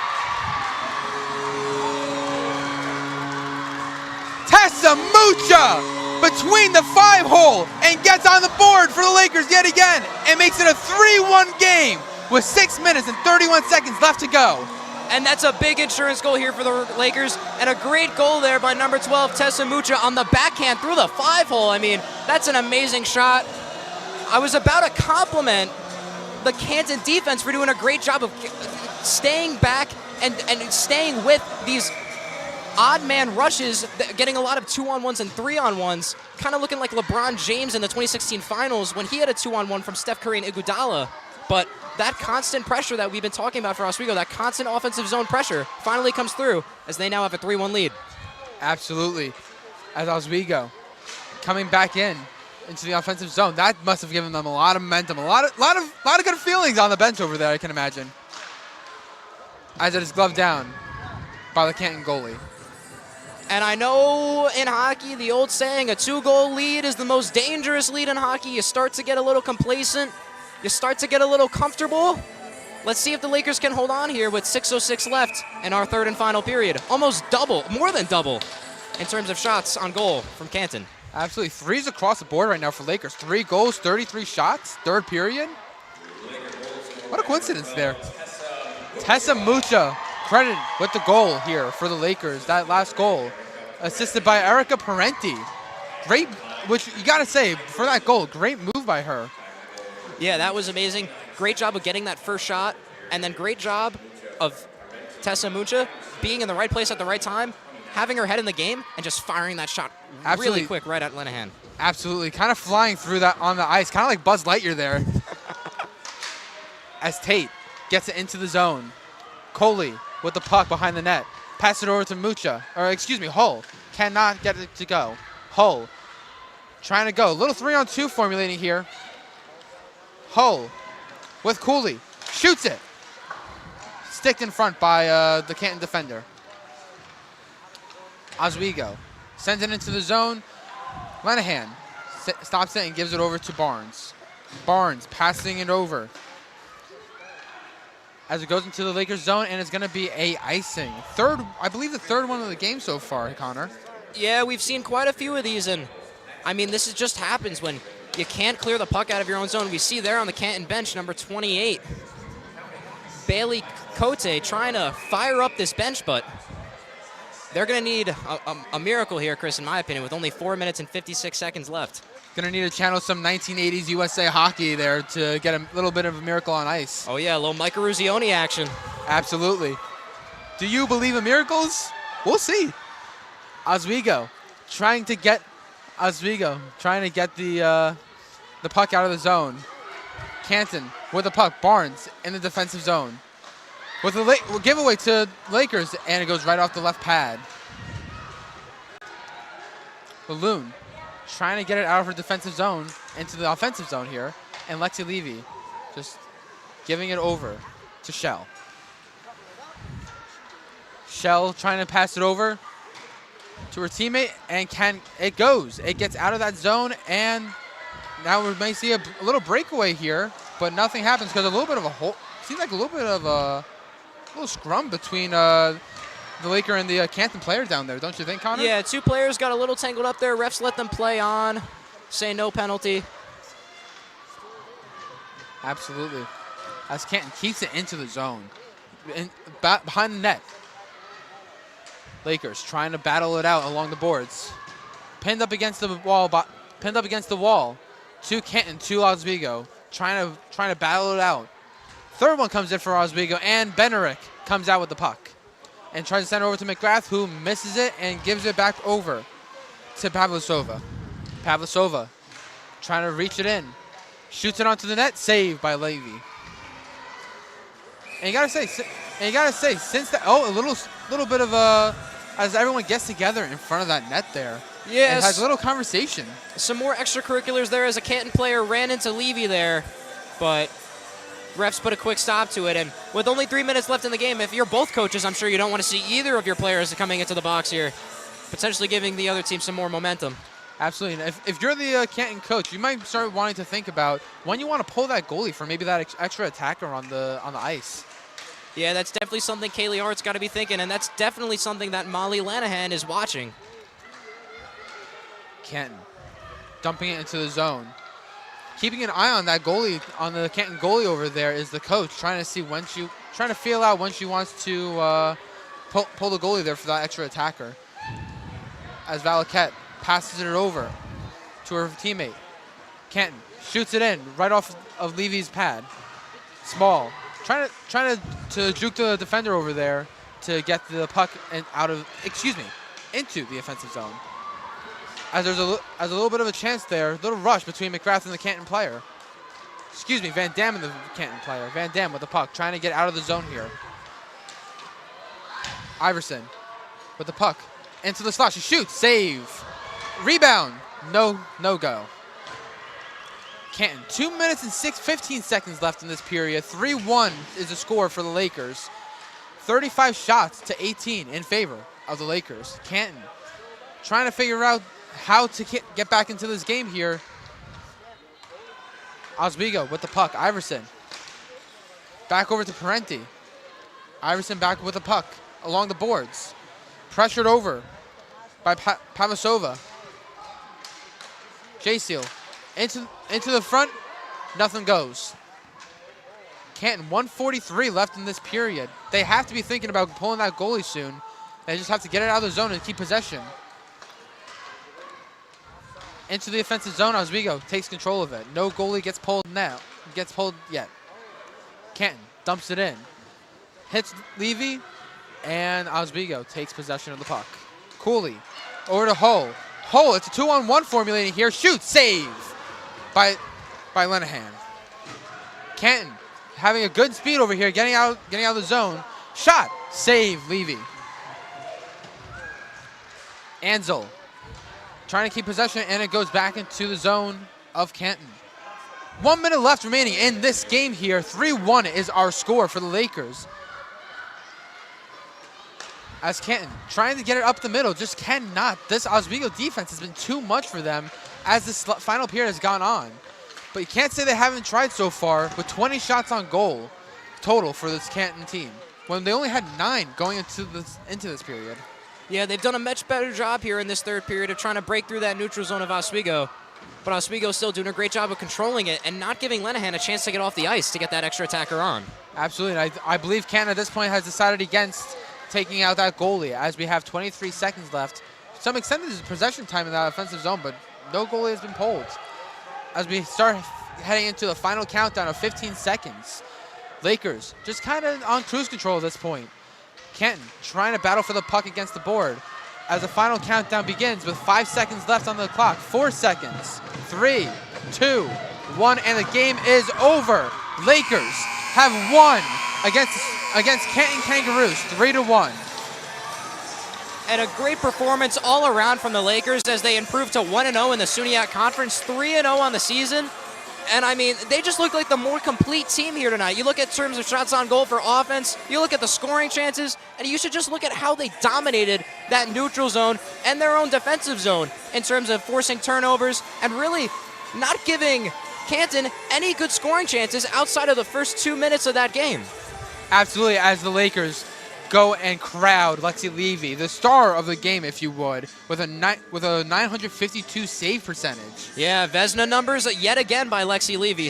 Tessa Mucha between the 5-hole and gets on the board for the Lakers yet again and makes it a 3-1 game with 6 minutes and 31 seconds left to go. And that's a big insurance goal here for the Lakers, and a great goal there by number 12, Tessa Mucha, on the backhand through the 5-hole. I mean, that's an amazing shot. I was about to compliment the Canton defense for doing a great job of staying back and staying with these odd man rushes, getting a lot of 2-on-1s and 3-on-1s, kind of looking like LeBron James in the 2016 finals when he had a 2-on-1 from Steph Curry and Iguodala. But that constant pressure that we've been talking about for Oswego, that constant offensive zone pressure, finally comes through as they now have a 3-1 lead. Absolutely. As Oswego coming back into the offensive zone, that must have given them a lot of momentum, a lot of good feelings on the bench over there, I can imagine. As it is gloved down by the Canton goalie. And I know in hockey, the old saying, a 2-goal lead is the most dangerous lead in hockey. You start to get a little complacent. You start to get a little comfortable. Let's see if the Lakers can hold on here with 6:06 left in our third and final period. Almost double, more than double, in terms of shots on goal from Canton. Absolutely. 3s across the board right now for Lakers. 3 goals, 33 shots, third period. What a coincidence there. Tessa Mucha credited with the goal here for the Lakers. That last goal, assisted by Erica Parenti. Great, which you got to say, for that goal, great move by her. Yeah, that was amazing. Great job of getting that first shot, and then great job of Tessa Mucha being in the right place at the right time, having her head in the game, and just firing that shot Absolutely. really quick right at Linehan. Absolutely. Kind of flying through that on the ice. Kind of like Buzz Lightyear there. As Tate gets it into the zone. Coley with the puck behind the net. Pass it over to Mucha. Or excuse me, Hull. Cannot get it to go. Hull trying to go. A little 3-on-2 formulating here. Hull with Cooley. Shoots it. Sticked in front by the Canton defender. Oswego sends it into the zone. Lenahan stops it and gives it over to Barnes. Barnes passing it over as it goes into the Lakers zone, and it's going to be a icing. I believe the third one of the game so far, Connor. Yeah, we've seen quite a few of these, and I mean, this just happens when you can't clear the puck out of your own zone. We see there on the Canton bench, number 28, Bailey Cote trying to fire up this bench, but they're going to need a miracle here, Chris, in my opinion, with only 4 minutes and 56 seconds left. Going to need to channel some 1980s USA hockey there to get a little bit of a miracle on ice. Oh, yeah, a little Mike Ruzioni action. Absolutely. Do you believe in miracles? We'll see. Oswego trying to get the puck out of the zone. Canton with the puck. Barnes in the defensive zone. With a giveaway to Lakers, and it goes right off the left pad. Balloon trying to get it out of her defensive zone into the offensive zone here. And Lexi Levy just giving it over to Shell. Shell trying to pass it over to her teammate, and it gets out of that zone, and now we may see a little breakaway here, but nothing happens because a little bit of a hole. Seems like a little bit of a little scrum between the Laker and the Canton player down there, don't you think, Connor? Yeah, two players got a little tangled up there. Refs let them play on, say no penalty. Absolutely. As Canton keeps it into the zone, behind the net. Lakers trying to battle it out along the boards. Pinned up against the wall. To Canton, to Oswego, trying to battle it out. Third one comes in for Oswego, and Benerick comes out with the puck and tries to send it over to McGrath, who misses it and gives it back over to Pavlisova. Pavlisova trying to reach it in. Shoots it onto the net, saved by Levy. And you gotta say, since that, a little bit of a, as everyone gets together in front of that net there. Yes. And has a little conversation. Some more extracurriculars there as a Canton player ran into Levy there, but refs put a quick stop to it. And with only 3 minutes left in the game, if you're both coaches, I'm sure you don't want to see either of your players coming into the box here, potentially giving the other team some more momentum. Absolutely. And if you're the Canton coach, you might start wanting to think about when you want to pull that goalie for maybe that extra attacker on the ice. Yeah, that's definitely something Kaylee Hart's got to be thinking, and that's definitely something that Molly Lanahan is watching. Canton dumping it into the zone. Keeping an eye on that goalie, on the Canton goalie over there, is the coach, trying to feel out when she wants to pull the goalie there for that extra attacker. As Valaquette passes it over to her teammate. Canton shoots it in right off of Levy's pad. Small trying to juke the defender over there to get the puck into the offensive zone. As there's a little bit of a chance there, a little rush between McGrath and the Canton player. Van Dam and the Canton player. Van Dam with the puck, trying to get out of the zone here. Iverson with the puck into the slot. She shoots, save, rebound, no go. Canton, 2 minutes and 15 seconds left in this period. 3-1 is the score for the Lakers. 35 shots to 18 in favor of the Lakers. Canton trying to figure out how to get back into this game here. Oswego with the puck. Iverson back over to Parenti. Iverson back with the puck along the boards. Pressured over by Pavlisova. J-Seal into the front. Nothing goes. Canton, 1:43 left in this period. They have to be thinking about pulling that goalie soon. They just have to get it out of the zone and keep possession. Into the offensive zone, Oswego takes control of it. No goalie gets pulled yet. Canton dumps it in. Hits Levy, and Oswego takes possession of the puck. Cooley over to Hull. Hull, it's a 2-on-1 formulating here. Shoot, save by Lenahan. Canton having a good speed over here, getting out of the zone. Shot, save Levy. Ansel trying to keep possession, and it goes back into the zone of Canton. 1 minute left remaining in this game here. 3-1 is our score for the Lakers. As Canton trying to get it up the middle, just cannot. This Oswego defense has been too much for them as this final period has gone on. But you can't say they haven't tried so far, with 20 shots on goal total for this Canton team, when they only had 9 going into this period. Yeah, they've done a much better job here in this third period of trying to break through that neutral zone of Oswego. But Oswego's still doing a great job of controlling it and not giving Lenahan a chance to get off the ice to get that extra attacker on. Absolutely. I believe Canton at this point has decided against taking out that goalie, as we have 23 seconds left. Some extended possession time in that offensive zone, but no goalie has been pulled. As we start heading into the final countdown of 15 seconds, Lakers just kind of on cruise control at this point. Canton trying to battle for the puck against the board as the final countdown begins with 5 seconds left on the clock. 4 seconds. 3, 2, 1, and the game is over. Lakers have won against Canton Kangaroos 3-1. And a great performance all around from the Lakers as they improve to 1-0 in the SUNY Conference, 3-0 on the season. And I mean, they just look like the more complete team here tonight. You look at terms of shots on goal for offense, you look at the scoring chances, and you should just look at how they dominated that neutral zone and their own defensive zone in terms of forcing turnovers and really not giving Canton any good scoring chances outside of the first 2 minutes of that game. Absolutely, as the Lakers go and crowd Lexi Levy, the star of the game, if you would, with a 952 save percentage. Yeah, Vesna numbers yet again by Lexi Levy.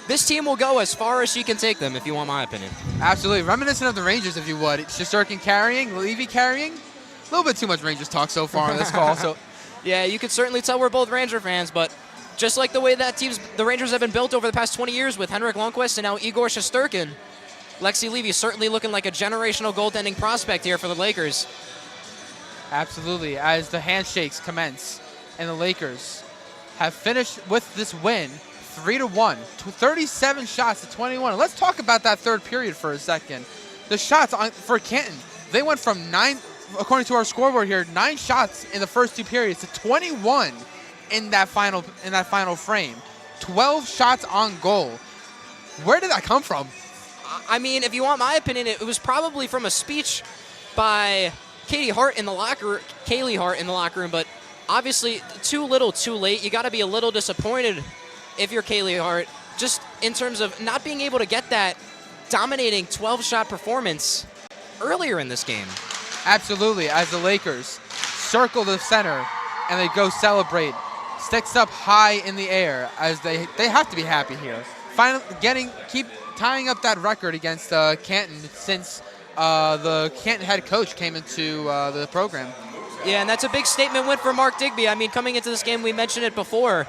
This team will go as far as she can take them, if you want my opinion. Absolutely, reminiscent of the Rangers, if you would. Shesterkin carrying, Levy carrying. A little bit too much Rangers talk so far on this call. So, yeah, you could certainly tell we're both Ranger fans, but just like the way that the Rangers have been built over the past 20 years with Henrik Lundqvist and now Igor Shesterkin, Lexi Levy certainly looking like a generational goaltending prospect here for the Lakers. Absolutely, as the handshakes commence, and the Lakers have finished with this win 3-1, 37 shots to 21. Let's talk about that third period for a second. The shots for Canton, they went from 9, according to our scoreboard here, 9 shots in the first 2 periods to 21 in that final frame. 12 shots on goal. Where did that come from? I mean, if you want my opinion, it was probably from a speech by Kaylee Hart in the locker room, but obviously too little, too late. You got to be a little disappointed if you're Kaylee Hart, just in terms of not being able to get that dominating 12-shot performance earlier in this game. Absolutely, as the Lakers circle the center and they go celebrate. Sticks up high in the air, as they have to be happy here. Finally keep tying up that record against Canton since the Canton head coach came into the program. Yeah, and that's a big statement win for Mark Digby. I mean, coming into this game, we mentioned it before.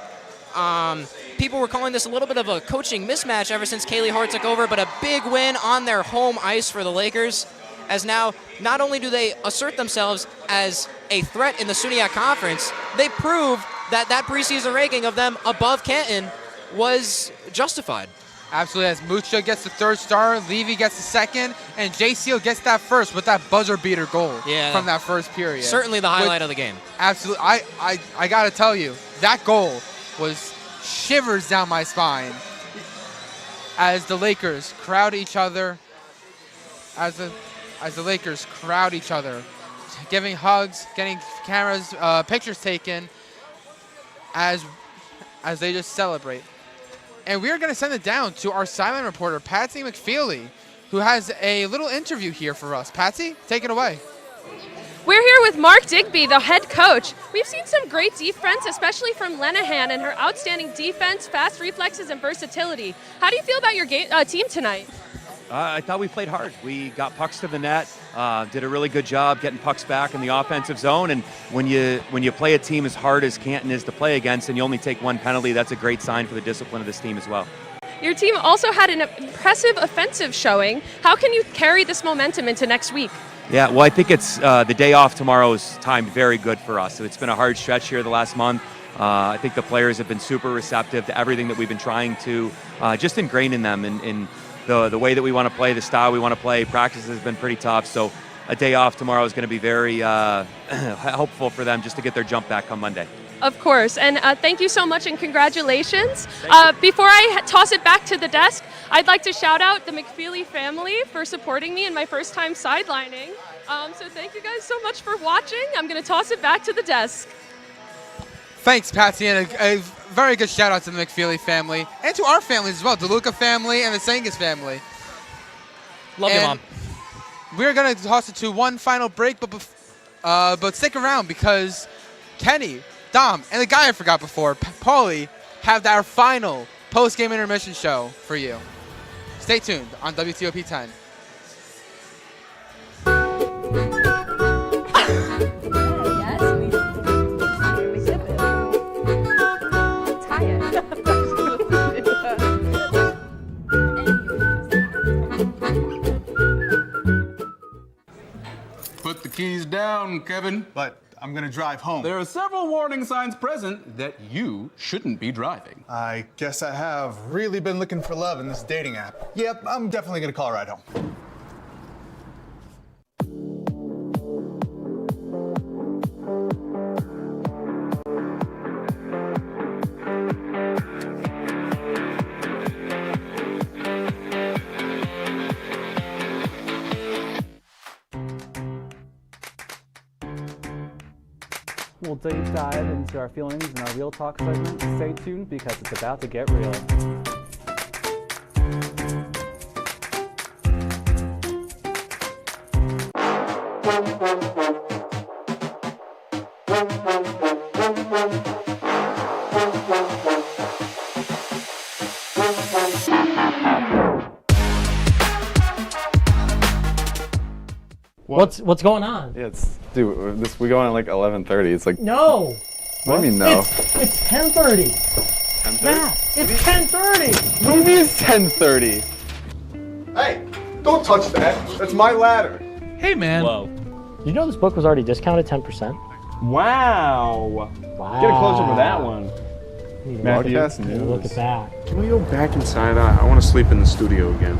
People were calling this a little bit of a coaching mismatch ever since Kaylee Hart took over, but a big win on their home ice for the Lakers, as now not only do they assert themselves as a threat in the SUNY Conference, they prove that preseason ranking of them above Canton was justified. Absolutely, as Mucha gets the third star, Levy gets the second, and JCO gets that first with that buzzer beater goal from that first period. Certainly the highlight of the game. Absolutely, I got to tell you, that goal was shivers down my spine as the Lakers crowd each other, as the Lakers crowd each other, giving hugs, getting cameras, pictures taken, as they just celebrate. And we're going to send it down to our silent reporter, Patsy McFeely, who has a little interview here for us. Patsy, take it away. We're here with Mark Digby, the head coach. We've seen some great defense, especially from Lenahan and her outstanding defense, fast reflexes, and versatility. How do you feel about your team tonight? I thought we played hard. We got pucks to the net, did a really good job getting pucks back in the offensive zone. And when you play a team as hard as Canton is to play against and you only take one penalty, that's a great sign for the discipline of this team as well. Your team also had an impressive offensive showing. How can you carry this momentum into next week? Yeah, well, I think it's the day off tomorrow is timed very good for us. So it's been a hard stretch here the last month. I think the players have been super receptive to everything that we've been trying to just ingrain in them in the way that we want to play, the style we want to play. Practice has been pretty tough, so a day off tomorrow is going to be very helpful for them just to get their jump back come Monday. Of course, and thank you so much and congratulations. Before I toss it back to the desk, I'd like to shout out the McFeely family for supporting me in my first time sidelining. So thank you guys so much for watching. I'm going to toss it back to the desk. Thanks, Patsy, and a very good shout out to the McFeely family and to our families as well, the Luca family and the Sangus family. Love you, Mom. We're going to toss it to one final break, but stick around because Kenny, Dom, and the guy I forgot before, Paulie, have our final post-game intermission show for you. Stay tuned on WTOP 10. Put the keys down, Kevin. But I'm gonna drive home. There are several warning signs present that you shouldn't be driving. I guess I have really been looking for love in this dating app. Yep, I'm definitely gonna call a ride home. We'll deep dive into our feelings in our Real Talk segment. Stay tuned because it's about to get real. What's going on? Yeah, dude, we go on at like 11:30. It's like No. What do you mean no? It's 10:30. 10:30? Yeah, it's 10:30. What do you mean it's 10:30? Hey, don't touch that. That's my ladder. Hey, man. Whoa. You know this book was already discounted 10%? Wow. Get a closer for that one. Matthew, Look at that. Can we go back inside? I want to sleep in the studio again.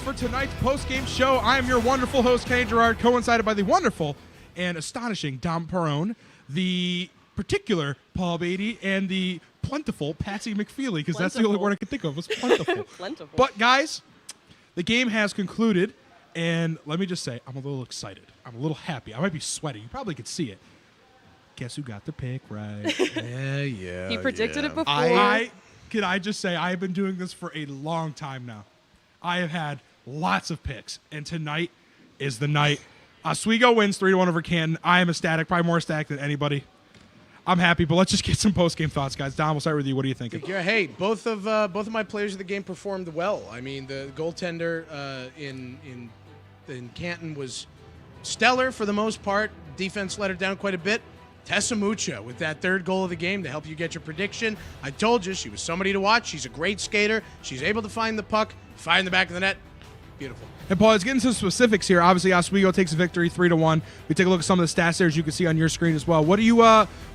For tonight's post-game show, I am your wonderful host, Kenny Gerard, coincided by the wonderful and astonishing Dom Perrone, the particular Paul Beatty, and the plentiful Patsy McFeely, because that's the only word I could think of, was plentiful. Plentiful. But, guys, the game has concluded, and let me just say, I'm a little excited. I'm a little happy. I might be sweating. You probably could see it. Guess who got the pick right? Yeah. He predicted it before. Can I just say, I've been doing this for a long time now. I have had lots of picks, and tonight is the night. Oswego wins 3-1 over Canton. I am ecstatic, probably more ecstatic than anybody. I'm happy, but let's just get some post-game thoughts, guys. Dom, we'll start with you. What are you thinking? Yeah, hey, both of my players of the game performed well. I mean, the goaltender in Canton was stellar for the most part. Defense let her down quite a bit. Tessa Mucha with that third goal of the game to help you get your prediction. I told you she was somebody to watch. She's a great skater. She's able to find the puck, fire in the back of the net. Beautiful. And Paul, let's get into some specifics here. Obviously, Oswego takes a victory 3-1. We take a look at some of the stats there, as you can see on your screen as well. What are you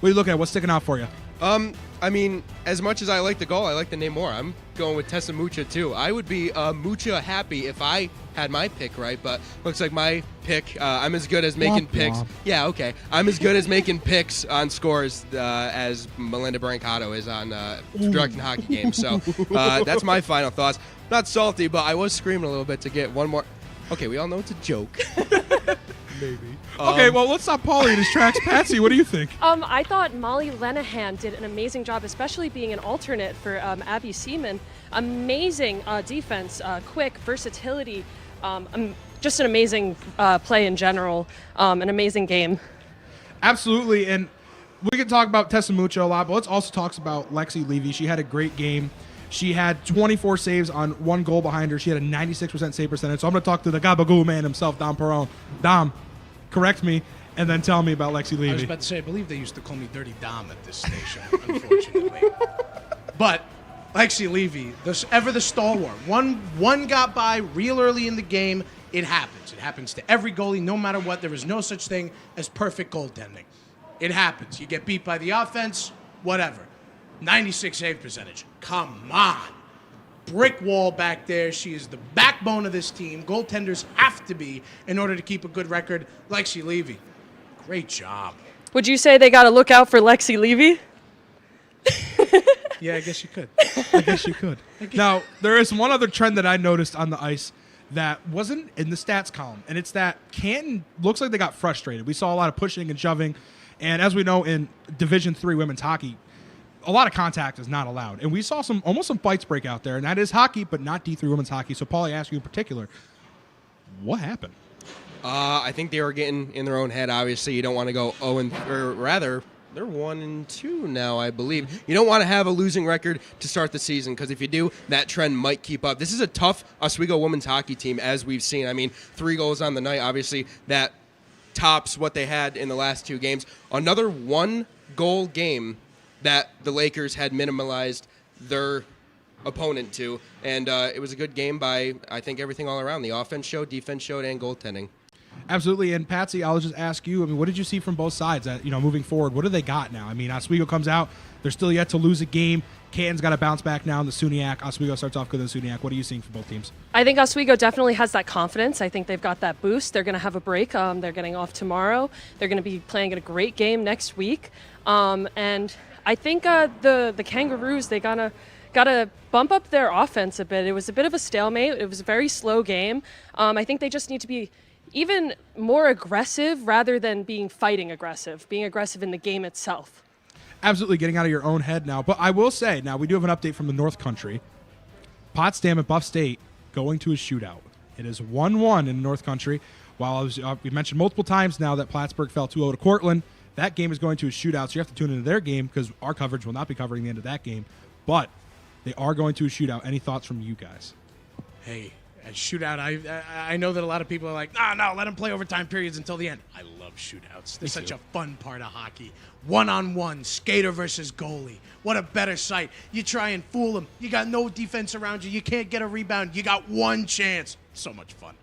looking at? What's sticking out for you? I mean, as much as I like the goal, I like the name more. I'm going with Tessa Mucha, too. I would be Mucha happy if I had my pick right, but looks like my pick, I'm as good as making picks. Yeah, okay. I'm as good as making picks on scores as Melinda Brancato is on directing hockey games. So that's my final thoughts. Not salty, but I was screaming a little bit to get one more. Okay, we all know it's a joke. Maybe. Okay, well, let's stop Paulie in his tracks. Patsy, what do you think? I thought Molly Lenahan did an amazing job, especially being an alternate for Abby Seaman. Amazing defense, quick, versatility, just an amazing play in general, an amazing game. Absolutely, and we can talk about Tessa Mucho a lot, but let's also talk about Lexi Levy. She had a great game. She had 24 saves on 1 goal behind her. She had a 96% save percentage. So I'm going to talk to the Gabagoo man himself, Dom Perron. Dom, correct me, and then tell me about Lexi Levy. I was about to say, I believe they used to call me Dirty Dom at this station, unfortunately. But Lexi Levy, ever the stalwart. One got by real early in the game. It happens. It happens to every goalie, no matter what. There is no such thing as perfect goaltending. It happens. You get beat by the offense, whatever. 96 save percentage. Come on. Brick wall back there. She is the backbone of this team. Goaltenders have to be in order to keep a good record. Lexi Levy, great job. Would you say they got to look out for Lexi Levy? Yeah, I guess you could. I guess you could. Now, there is one other trend that I noticed on the ice that wasn't in the stats column, and it's that Canton looks like they got frustrated. We saw a lot of pushing and shoving, and as we know in Division III women's hockey, a lot of contact is not allowed. And we saw almost some fights break out there, and that is hockey, but not D3 women's hockey. So, Paul, I ask you in particular, what happened? I think they were getting in their own head. Obviously, you don't want to go 0-3, or rather, they're 1-2 now, I believe. You don't want to have a losing record to start the season, because if you do, that trend might keep up. This is a tough Oswego women's hockey team, as we've seen. I mean, 3 goals on the night, obviously, that tops what they had in the last 2 games. Another 1-goal game that the Lakers had minimalized their opponent to, and it was a good game by, I think, everything all around. The offense showed, defense showed, and goaltending. Absolutely, and Patsy, I'll just ask you, I mean, what did you see from both sides? Moving forward, what do they got now? I mean, Oswego comes out, they're still yet to lose a game. Canton's got to bounce back now in the SUNYAC. Oswego starts off good in the SUNYAC. What are you seeing from both teams? I think Oswego definitely has that confidence. I think they've got that boost. They're going to have a break. They're getting off tomorrow. They're going to be playing a great game next week. And I think the Kangaroos, they gotta bump up their offense a bit. It was a bit of a stalemate. It was a very slow game. I think they just need to be even more aggressive rather than being aggressive in the game itself. Absolutely, getting out of your own head now. But I will say, now we do have an update from the North Country. Potsdam and Buff State going to a shootout. It is 1-1 in the North Country. While we mentioned multiple times now that Plattsburgh fell 2-0 to Cortland, that game is going to a shootout, so you have to tune into their game because our coverage will not be covering the end of that game. But they are going to a shootout. Any thoughts from you guys? Hey, a shootout, I know that a lot of people are like, no, let them play overtime periods until the end. I love shootouts. They're such a fun part of hockey. One-on-one, skater versus goalie. What a better sight. You try and fool them. You got no defense around you. You can't get a rebound. You got one chance. So much fun.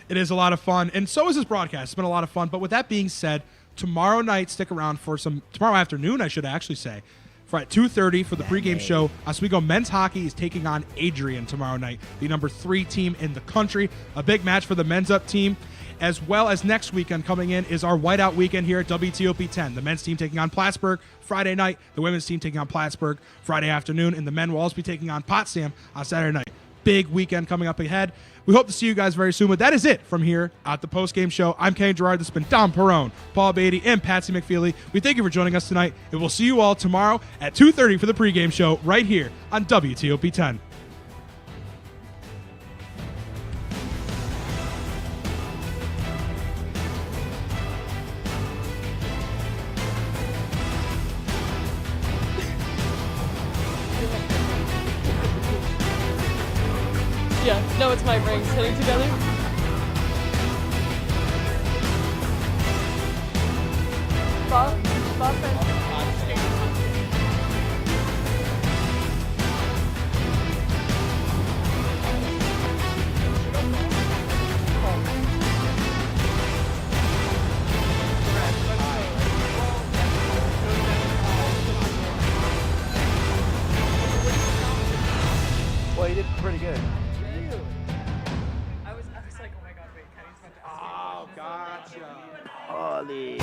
It is a lot of fun, and so is this broadcast. It's been a lot of fun. But with that being said, tomorrow night, stick around for tomorrow afternoon, I should actually say, for at 2:30 for the pregame show. Oswego men's hockey is taking on Adrian tomorrow night, the number 3 team in the country. A big match for the men's up team, as well as next weekend coming in is our whiteout weekend here at WTOP 10. The men's team taking on Plattsburgh Friday night, the women's team taking on Plattsburgh Friday afternoon, and the men will also be taking on Potsdam on Saturday night. Big weekend coming up ahead. We hope to see you guys very soon, but that is it from here at the postgame show. I'm Kenny Gerard. This has been Dom Perron, Paul Beatty, and Patsy McFeely. We thank you for joining us tonight, and we'll see you all tomorrow at 2:30 for the pregame show right here on WTOP 10. Yeah, no, it's my rings hitting together. Well, you did pretty good. I was like, oh my god, wait, Kenny's about to ask me. Oh, gotcha. Holy.